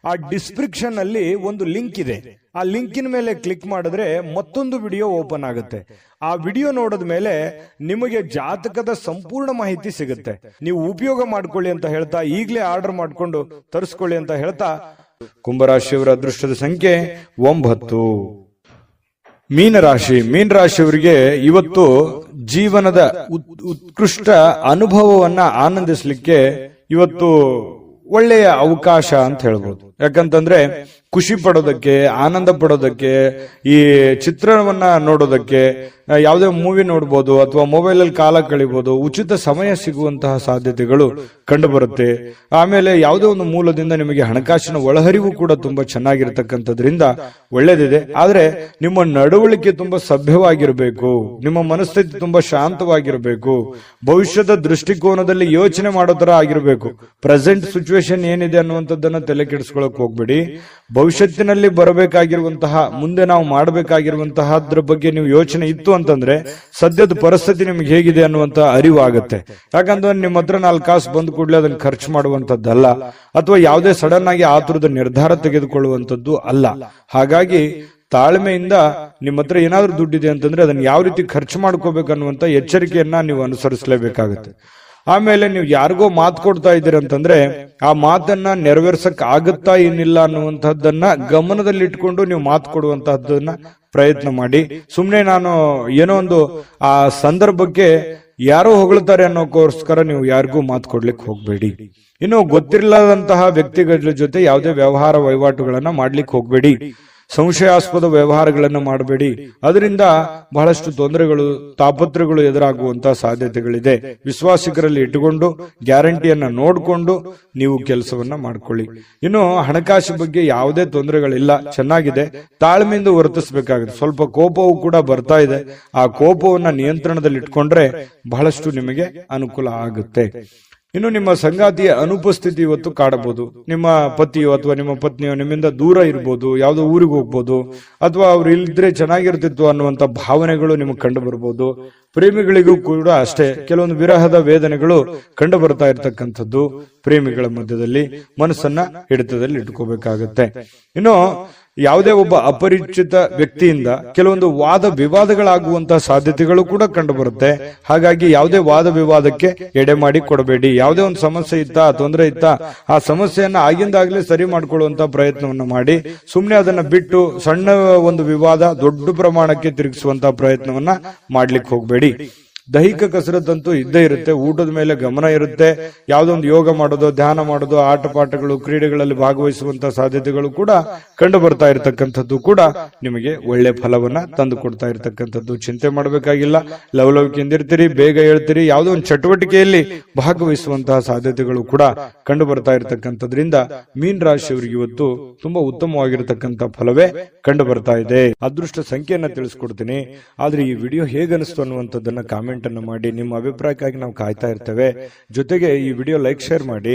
ಆ ಡಿಸ್ಕ್ರಿಪ್ಷನ್ ಅಲ್ಲಿ ಒಂದು ಲಿಂಕ್ ಇದೆ. ಆ ಲಿಂಕಿನ ಮೇಲೆ ಕ್ಲಿಕ್ ಮಾಡಿದ್ರೆ ಮತ್ತೊಂದು ವಿಡಿಯೋ ಓಪನ್ ಆಗುತ್ತೆ. ಆ ವಿಡಿಯೋ ನೋಡಿದ ಮೇಲೆ ನಿಮಗೆ ಜಾತಕದ ಸಂಪೂರ್ಣ ಮಾಹಿತಿ ಸಿಗುತ್ತೆ. ನೀವು ಉಪಯೋಗ ಮಾಡ್ಕೊಳ್ಳಿ ಅಂತ ಹೇಳ್ತಾ, ಈಗಲೇ ಆರ್ಡರ್ ಮಾಡ್ಕೊಂಡು ತರಿಸ್ಕೊಳ್ಳಿ ಅಂತ ಹೇಳ್ತಾ, ಕುಂಭರಾಶಿಯವರ ಅದೃಷ್ಟದ ಸಂಖ್ಯೆ 9. ಮೀನರಾಶಿ. ಮೀನರಾಶಿಯವರಿಗೆ ಇವತ್ತು ಜೀವನದ ಉತ್ಕೃಷ್ಟ ಅನುಭವವನ್ನ ಆನಂದಿಸಲಿಕ್ಕೆ ಇವತ್ತು ಒಳ್ಳೆಯ ಅವಕಾಶ ಅಂತ ಹೇಳ್ಬೋದು. ಯಾಕಂತಂದ್ರೆ ಖುಷಿ ಪಡೋದಕ್ಕೆ, ಆನಂದ ಪಡೋದಕ್ಕೆ, ಈ ಚಿತ್ರಣವನ್ನ ನೋಡೋದಕ್ಕೆ, ಯಾವುದೇ ಮೂವಿ ನೋಡ್ಬೋದು ಅಥವಾ ಮೊಬೈಲ್ ಅಲ್ಲಿ ಕಾಲ ಕಳಿಬಹುದು. ಉಚಿತ ಸಮಯ ಸಿಗುವಂತಹ ಸಾಧ್ಯತೆಗಳು ಕಂಡು ಬರುತ್ತೆ. ಆಮೇಲೆ ಯಾವುದೇ ಒಂದು ಮೂಲದಿಂದ ನಿಮಗೆ ಹಣಕಾಸಿನ ಒಳಹರಿವು ಕೂಡ ತುಂಬಾ ಚೆನ್ನಾಗಿರ್ತಕ್ಕಂಥದ್ರಿಂದ ಒಳ್ಳೇದಿದೆ. ಆದ್ರೆ ನಿಮ್ಮ ನಡವಳಿಕೆ ತುಂಬಾ ಸಭ್ಯವಾಗಿರಬೇಕು. ನಿಮ್ಮ ಮನಸ್ಥಿತಿ ತುಂಬಾ ಶಾಂತವಾಗಿರಬೇಕು. ಭವಿಷ್ಯದ ದೃಷ್ಟಿಕೋನದಲ್ಲಿ ಯೋಚನೆ ಮಾಡೋ ತರ ಆಗಿರಬೇಕು. ಪ್ರೆಸೆಂಟ್ ಸಿಚುವೇಶನ್ ಏನಿದೆ ಅನ್ನುವಂಥದ್ದನ್ನ ತಲೆ ಕೆಡಿಸ್ಕೊಳಕ್ ಹೋಗ್ಬೇಡಿ. ಭವಿಷ್ಯತ್ತಿನಲ್ಲಿ ಬರಬೇಕಾಗಿರುವಂತಹ, ಮುಂದೆ ನಾವು ಮಾಡಬೇಕಾಗಿರುವಂತಹದ್ರ ಬಗ್ಗೆ ನೀವು ಯೋಚನೆ ಇತ್ತು ಅಂತಂದ್ರೆ ಸದ್ಯದ ಪರಿಸ್ಥಿತಿ ನಿಮ್ಗೆ ಹೇಗಿದೆ ಅನ್ನುವಂತ ಅರಿವು ಆಗುತ್ತೆ. ಯಾಕಂದ್ರೆ ನಿಮ್ಮ ಹತ್ರ 4 ಕಾಸು ಬಂದ್ ಕೂಡಲೇ ಅದನ್ನ ಖರ್ಚು ಮಾಡುವಂತದ್ದಲ್ಲ, ಅಥವಾ ಯಾವುದೇ ಸಡನ್ ಆಗಿ ಆತುರದ ನಿರ್ಧಾರ ತೆಗೆದುಕೊಳ್ಳುವಂತದ್ದು ಅಲ್ಲ. ಹಾಗಾಗಿ ತಾಳ್ಮೆಯಿಂದ ನಿಮ್ಮ ಹತ್ರ ಏನಾದ್ರೂ ದುಡ್ಡಿದೆ ಅಂತಂದ್ರೆ ಅದನ್ನ ಯಾವ ರೀತಿ ಖರ್ಚು ಮಾಡ್ಕೋಬೇಕನ್ನುವಂತ ಎಚ್ಚರಿಕೆಯನ್ನ ನೀವು ಅನುಸರಿಸಲೇಬೇಕಾಗುತ್ತೆ. ಆಮೇಲೆ ನೀವು ಯಾರಿಗೋ ಮಾತು ಕೊಡ್ತಾ ಇದ್ದೀರಿ ಅಂತಂದ್ರೆ ಆ ಮಾತನ್ನ ನೆರವೇರ್ಸಕ್ ಆಗುತ್ತಾ ಏನಿಲ್ಲ ಅನ್ನುವಂತಹದ್ದನ್ನ ಗಮನದಲ್ಲಿಟ್ಕೊಂಡು ನೀವು ಮಾತು ಕೊಡುವಂತಹದ್ದನ್ನ ಪ್ರಯತ್ನ ಮಾಡಿ. ಸುಮ್ನೆ ನಾನು ಏನೋ ಒಂದು ಆ ಸಂದರ್ಭಕ್ಕೆ ಯಾರೋ ಹೊಗಳ್ತಾರೆ ಅನ್ನೋಕ್ಕೋಸ್ಕರ ನೀವು ಯಾರಿಗೂ ಮಾತು ಕೊಡ್ಲಿಕ್ಕೆ ಹೋಗ್ಬೇಡಿ. ಇನ್ನು ಗೊತ್ತಿರಲಾದಂತಹ ವ್ಯಕ್ತಿಗಳ ಜೊತೆ ಯಾವುದೇ ವ್ಯವಹಾರ ವಹಿವಾಟುಗಳನ್ನ ಮಾಡ್ಲಿಕ್ಕೆ ಹೋಗ್ಬೇಡಿ. ಸಂಶಯಾಸ್ಪದ ವ್ಯವಹಾರಗಳನ್ನು ಮಾಡಬೇಡಿ. ಅದರಿಂದ ಬಹಳಷ್ಟು ತೊಂದರೆಗಳು, ತಾಪತ್ರಗಳು ಎದುರಾಗುವಂತಹ ಸಾಧ್ಯತೆಗಳಿದೆ. ವಿಶ್ವಾಸಿಕರಲ್ಲಿ ಇಟ್ಟುಕೊಂಡು ಗ್ಯಾರಂಟಿಯನ್ನ ನೋಡಿಕೊಂಡು ನೀವು ಕೆಲಸವನ್ನ ಮಾಡ್ಕೊಳ್ಳಿ. ಇನ್ನು ಹಣಕಾಸು ಬಗ್ಗೆ ಯಾವುದೇ ತೊಂದರೆಗಳಿಲ್ಲ, ಚೆನ್ನಾಗಿದೆ. ತಾಳ್ಮೆಯಿಂದ ವರ್ತಿಸಬೇಕಾಗುತ್ತೆ. ಸ್ವಲ್ಪ ಕೋಪವೂ ಕೂಡ ಬರ್ತಾ ಇದೆ. ಆ ಕೋಪವನ್ನ ನಿಯಂತ್ರಣದಲ್ಲಿ ಇಟ್ಕೊಂಡ್ರೆ ಬಹಳಷ್ಟು ನಿಮಗೆ ಅನುಕೂಲ ಆಗುತ್ತೆ. ಇನ್ನು ನಿಮ್ಮ ಸಂಗಾತಿಯ ಅನುಪಸ್ಥಿತಿ ಇವತ್ತು ಕಾಡಬಹುದು. ನಿಮ್ಮ ಪತಿಯೋ ಅಥವಾ ನಿಮ್ಮ ಪತ್ನಿಯೋ ನಿಮ್ಮಿಂದ ದೂರ ಇರಬಹುದು, ಯಾವುದೋ ಊರಿಗೆ ಹೋಗ್ಬೋದು, ಅಥವಾ ಅವ್ರು ಇಲ್ದ್ರೆ ಚೆನ್ನಾಗಿರ್ತಿತ್ತು ಅನ್ನುವಂತ ಭಾವನೆಗಳು ನಿಮಗೆ ಕಂಡು ಬರ್ಬೋದು. ಪ್ರೇಮಿಗಳಿಗೂ ಕೂಡ ಅಷ್ಟೇ ಕೆಲವೊಂದು ವಿರಹದ ವೇದನೆಗಳು ಕಂಡು ಬರ್ತಾ ಇರ್ತಕ್ಕಂಥದ್ದು. ಪ್ರೇಮಿಗಳ ಮಧ್ಯದಲ್ಲಿ ಮನಸ್ಸನ್ನ ಹಿಡಿತದಲ್ಲಿ ಇಟ್ಕೋಬೇಕಾಗತ್ತೆ. ಇನ್ನು ಯಾವುದೇ ಒಬ್ಬ ಅಪರಿಚಿತ ವ್ಯಕ್ತಿಯಿಂದ ಕೆಲವೊಂದು ವಾದ ವಿವಾದಗಳಾಗುವಂತಹ ಸಾಧ್ಯತೆಗಳು ಕೂಡ ಕಂಡು ಬರುತ್ತೆ. ಹಾಗಾಗಿ ಯಾವುದೇ ವಾದ ವಿವಾದಕ್ಕೆ ಎಡೆ ಮಾಡಿ ಕೊಡಬೇಡಿ. ಯಾವುದೇ ಒಂದು ಸಮಸ್ಯೆ ಇತ್ತಾ, ತೊಂದರೆ ಇತ್ತಾ, ಆ ಸಮಸ್ಯೆಯನ್ನ ಆಗಿಂದಾಗ್ಲೇ ಸರಿ ಮಾಡ್ಕೊಳ್ಳುವಂತ ಪ್ರಯತ್ನವನ್ನ ಮಾಡಿ, ಸುಮ್ನೆ ಅದನ್ನ ಬಿಟ್ಟು ಸಣ್ಣ ಒಂದು ವಿವಾದ ದೊಡ್ಡ ಪ್ರಮಾಣಕ್ಕೆ ತಿರುಗಿಸುವಂತಹ ಪ್ರಯತ್ನವನ್ನ ಮಾಡ್ಲಿಕ್ಕೆ ಹೋಗ್ಬೇಡಿ. ದೈಹಿಕ ಕಸರತ್ತಂತೂ ಇದ್ದೇ ಇರುತ್ತೆ. ಊಟದ ಮೇಲೆ ಗಮನ ಇರುತ್ತೆ. ಯಾವುದೊಂದು ಯೋಗ ಮಾಡೋದು, ಧ್ಯಾನ ಮಾಡೋದು, ಆಟ ಪಾಠಗಳು, ಕ್ರೀಡೆಗಳಲ್ಲಿ ಭಾಗವಹಿಸುವಂತಹ ಸಾಧ್ಯತೆಗಳು ಕೂಡ ಕಂಡು ಬರ್ತಾ ಇರತಕ್ಕಂಥದ್ದು ಕೂಡ ನಿಮಗೆ ಒಳ್ಳೆ ಫಲವನ್ನ ತಂದು ಕೊಡ್ತಾ ಇರತಕ್ಕಂಥದ್ದು. ಚಿಂತೆ ಮಾಡಬೇಕಾಗಿಲ್ಲ. ಲವಲವಿಕೆಯಿಂದಿರ್ತೀರಿ, ಬೇಗ ಹೇಳ್ತೀರಿ. ಯಾವುದೋ ಒಂದು ಚಟುವಟಿಕೆಯಲ್ಲಿ ಭಾಗವಹಿಸುವಂತಹ ಸಾಧ್ಯತೆಗಳು ಕೂಡ ಕಂಡು ಬರ್ತಾ ಇರತಕ್ಕಂಥದ್ರಿಂದ ಮೀನ ರಾಶಿಯವರಿಗೆ ಇವತ್ತು ತುಂಬಾ ಉತ್ತಮವಾಗಿರತಕ್ಕಂಥ ಫಲವೇ ಕಂಡು ಬರ್ತಾ ಇದೆ. ಅದೃಷ್ಟ ಸಂಖ್ಯೆಯನ್ನ ತಿಳಿಸ್ಕೊಡ್ತೀನಿ. ಆದ್ರೆ ಈ ವಿಡಿಯೋ ಹೇಗನಿಸ್ತು ಅನ್ನುವಂಥದ್ದನ್ನ ಕಾಮೆಂಟ್ ಅನ್ನು ಮಾಡಿ. ನಿಮ್ಮ ಅಭಿಪ್ರಾಯಕ್ಕಾಗಿ ನಾವು ಕಾಯ್ತಾ ಇರ್ತೇವೆ. ಜೊತೆಗೆ ಈ ವಿಡಿಯೋ ಲೈಕ್, ಶೇರ್ ಮಾಡಿ.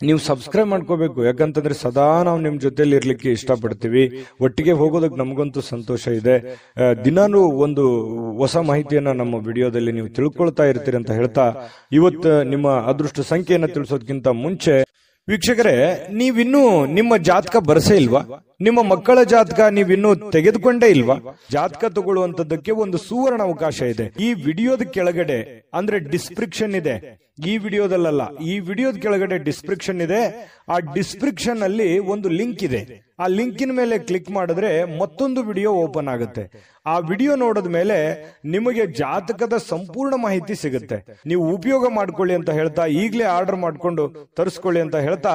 ನೀವು ಸಬ್ಸ್ಕ್ರೈಬ್ ಮಾಡ್ಕೋಬೇಕು. ಯಾಕಂತಂದ್ರೆ ಸದಾ ನಾವು ನಿಮ್ ಜೊತೆಲಿ ಇರ್ಲಿಕ್ಕೆ ಇಷ್ಟಪಡ್ತೀವಿ. ಒಟ್ಟಿಗೆ ಹೋಗೋದಕ್ಕೆ ನಮಗಂತೂ ಸಂತೋಷ ಇದೆ. ದಿನಾನು ಒಂದು ಹೊಸ ಮಾಹಿತಿಯನ್ನ ನಮ್ಮ ವಿಡಿಯೋದಲ್ಲಿ ನೀವು ತಿಳ್ಕೊಳ್ತಾ ಇರ್ತೀರಿ ಅಂತ ಹೇಳ್ತಾ, ಇವತ್ತು ನಿಮ್ಮ ಅದೃಷ್ಟ ಸಂಖ್ಯೆಯನ್ನ ತಿಳಿಸೋದಕ್ಕಿಂತ ಮುಂಚೆ ವೀಕ್ಷಕರೇ, ನೀವಿನ್ನೂ ನಿಮ್ಮ ಜಾತಕ ಬರಸೇ ಇಲ್ವಾ? ನಿಮ್ಮ ಮಕ್ಕಳ ಜಾತಕ ನೀವಿನ್ನೂ ತೆಗೆದುಕೊಂಡೇ ಇಲ್ವಾ? ಜಾತಕ ತಗೊಳ್ಳುವಂತದ್ದಕ್ಕೆ ಒಂದು ಸುವರ್ಣ ಅವಕಾಶ ಇದೆ. ಈ ವಿಡಿಯೋದ ಕೆಳಗಡೆ ಅಂದ್ರೆ ಡಿಸ್ಕ್ರಿಪ್ಷನ್ ಇದೆ. ಈ ವಿಡಿಯೋದಲ್ಲ, ಈ ವಿಡಿಯೋದ ಕೆಳಗಡೆ ಡಿಸ್ಕ್ರಿಪ್ಷನ್ ಇದೆ. ಆ ಡಿಸ್ಕ್ರಿಪ್ಷನ್ ಅಲ್ಲಿ ಒಂದು ಲಿಂಕ್ ಇದೆ. ಆ ಲಿಂಕಿನ ಮೇಲೆ ಕ್ಲಿಕ್ ಮಾಡಿದ್ರೆ ಮತ್ತೊಂದು ವಿಡಿಯೋ ಓಪನ್ ಆಗುತ್ತೆ. ಆ ವಿಡಿಯೋ ನೋಡಿದ ಮೇಲೆ ನಿಮಗೆ ಜಾತಕದ ಸಂಪೂರ್ಣ ಮಾಹಿತಿ ಸಿಗುತ್ತೆ. ನೀವು ಉಪಯೋಗ ಮಾಡ್ಕೊಳ್ಳಿ ಅಂತ ಹೇಳ್ತಾ, ಈಗಲೇ ಆರ್ಡರ್ ಮಾಡ್ಕೊಂಡು ತರಿಸ್ಕೊಳ್ಳಿ ಅಂತ ಹೇಳ್ತಾ,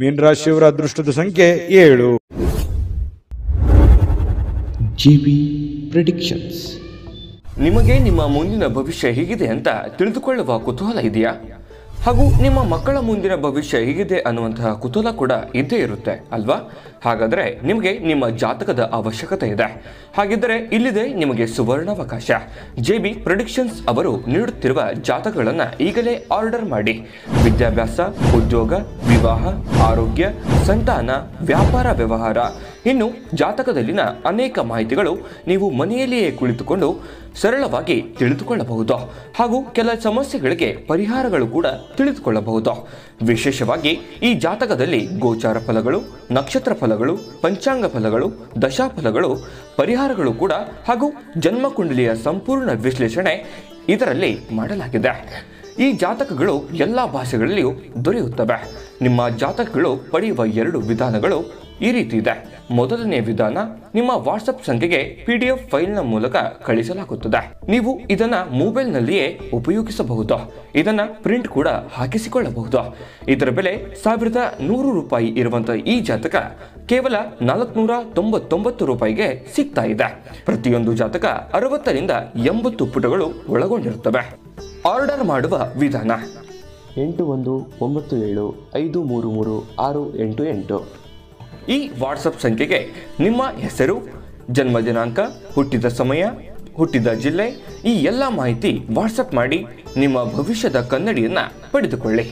ಮೀನರಾಶಿಯವರ ಅದೃಷ್ಟದ ಸಂಖ್ಯೆ 7. GB predictions. ನಿಮಗೆ ನಿಮ್ಮ ಮುಂದಿನ ಭವಿಷ್ಯ ಹೇಗಿದೆ ಅಂತ ತಿಳಿದುಕೊಳ್ಳುವ ಕುತೂಹಲ ಇದೆಯಾ? ಹಾಗೂ ನಿಮ್ಮ ಮಕ್ಕಳ ಮುಂದಿನ ಭವಿಷ್ಯ ಹೇಗಿದೆ ಅನ್ನುವಂತಹ ಕುತೂಹಲ ಕೂಡ ಇದ್ದೇ ಇರುತ್ತೆ ಅಲ್ವಾ? ಹಾಗಾದರೆ ನಿಮಗೆ ನಿಮ್ಮ ಜಾತಕದ ಅವಶ್ಯಕತೆ ಇದೆ. ಹಾಗಿದ್ದರೆ ಇಲ್ಲಿದೆ ನಿಮಗೆ ಸುವರ್ಣಾವಕಾಶ. JB ಪ್ರೆಡಿಕ್ಷನ್ಸ್ ಅವರು ನೀಡುತ್ತಿರುವ ಜಾತಕಗಳನ್ನು ಈಗಲೇ ಆರ್ಡರ್ ಮಾಡಿ. ವಿದ್ಯಾಭ್ಯಾಸ, ಉದ್ಯೋಗ, ವಿವಾಹ, ಆರೋಗ್ಯ, ಸಂತಾನ, ವ್ಯಾಪಾರ ವ್ಯವಹಾರ, ಇನ್ನು ಜಾತಕದಲ್ಲಿನ ಅನೇಕ ಮಾಹಿತಿಗಳು ನೀವು ಮನೆಯಲ್ಲಿಯೇ ಕುಳಿತುಕೊಂಡು ಸರಳವಾಗಿ ತಿಳಿದುಕೊಳ್ಳಬಹುದು. ಹಾಗೂ ಕೆಲ ಸಮಸ್ಯೆಗಳಿಗೆ ಪರಿಹಾರಗಳು ಕೂಡ ತಿಳಿದುಕೊಳ್ಳಬಹುದು. ವಿಶೇಷವಾಗಿ ಈ ಜಾತಕದಲ್ಲಿ ಗೋಚಾರ ಫಲಗಳು, ನಕ್ಷತ್ರ ಫಲಗಳು, ಪಂಚಾಂಗ ಫಲಗಳು, ದಶಾಫಲಗಳು, ಪರಿಹಾರಗಳು ಕೂಡ ಹಾಗೂ ಜನ್ಮಕುಂಡಲಿಯ ಸಂಪೂರ್ಣ ವಿಶ್ಲೇಷಣೆ ಇದರಲ್ಲಿ ಮಾಡಲಾಗಿದೆ. ಈ ಜಾತಕಗಳು ಎಲ್ಲ ಭಾಷೆಗಳಲ್ಲಿಯೂ ದೊರೆಯುತ್ತವೆ. ನಿಮ್ಮ ಜಾತಕಗಳು ಪಡೆಯುವ 2 ವಿಧಾನಗಳು ಈ ರೀತಿ ಇದೆ. ಮೊದಲನೇ ವಿಧಾನ, ನಿಮ್ಮ ವಾಟ್ಸಪ್ ಸಂಖ್ಯೆಗೆ PDF ಫೈಲ್ನ ಮೂಲಕ ಕಳಿಸಲಾಗುತ್ತದೆ. ನೀವು ಇದನ್ನ ಮೊಬೈಲ್ನಲ್ಲಿಯೇ ಉಪಯೋಗಿಸಬಹುದು. ಇದನ್ನ ಪ್ರಿಂಟ್ ಕೂಡ ಹಾಕಿಸಿಕೊಳ್ಳಬಹುದು. ಇದರ ಬೆಲೆ 1100 ರೂಪಾಯಿ ಇರುವಂತಹ ಈ ಜಾತಕ ಕೇವಲ 499 ರೂಪಾಯಿಗೆ ಸಿಗ್ತಾ ಇದೆ. ಪ್ರತಿಯೊಂದು ಜಾತಕ 60 ರಿಂದ 80 ಪುಟಗಳು ಒಳಗೊಂಡಿರುತ್ತವೆ. ಆರ್ಡರ್ ಮಾಡುವ ವಿಧಾನ: 8197533688. ಈ ವಾಟ್ಸಪ್ ಸಂಖ್ಯೆಗೆ ನಿಮ್ಮ ಹೆಸರು, ಜನ್ಮ ದಿನಾಂಕ, ಹುಟ್ಟಿದ ಸಮಯ, ಹುಟ್ಟಿದ ಜಿಲ್ಲೆ, ಈ ಎಲ್ಲ ಮಾಹಿತಿ ವಾಟ್ಸಪ್ ಮಾಡಿ ನಿಮ್ಮ ಭವಿಷ್ಯದ ಕನ್ನಡಿಯನ್ನ ಪಡೆದುಕೊಳ್ಳಿ.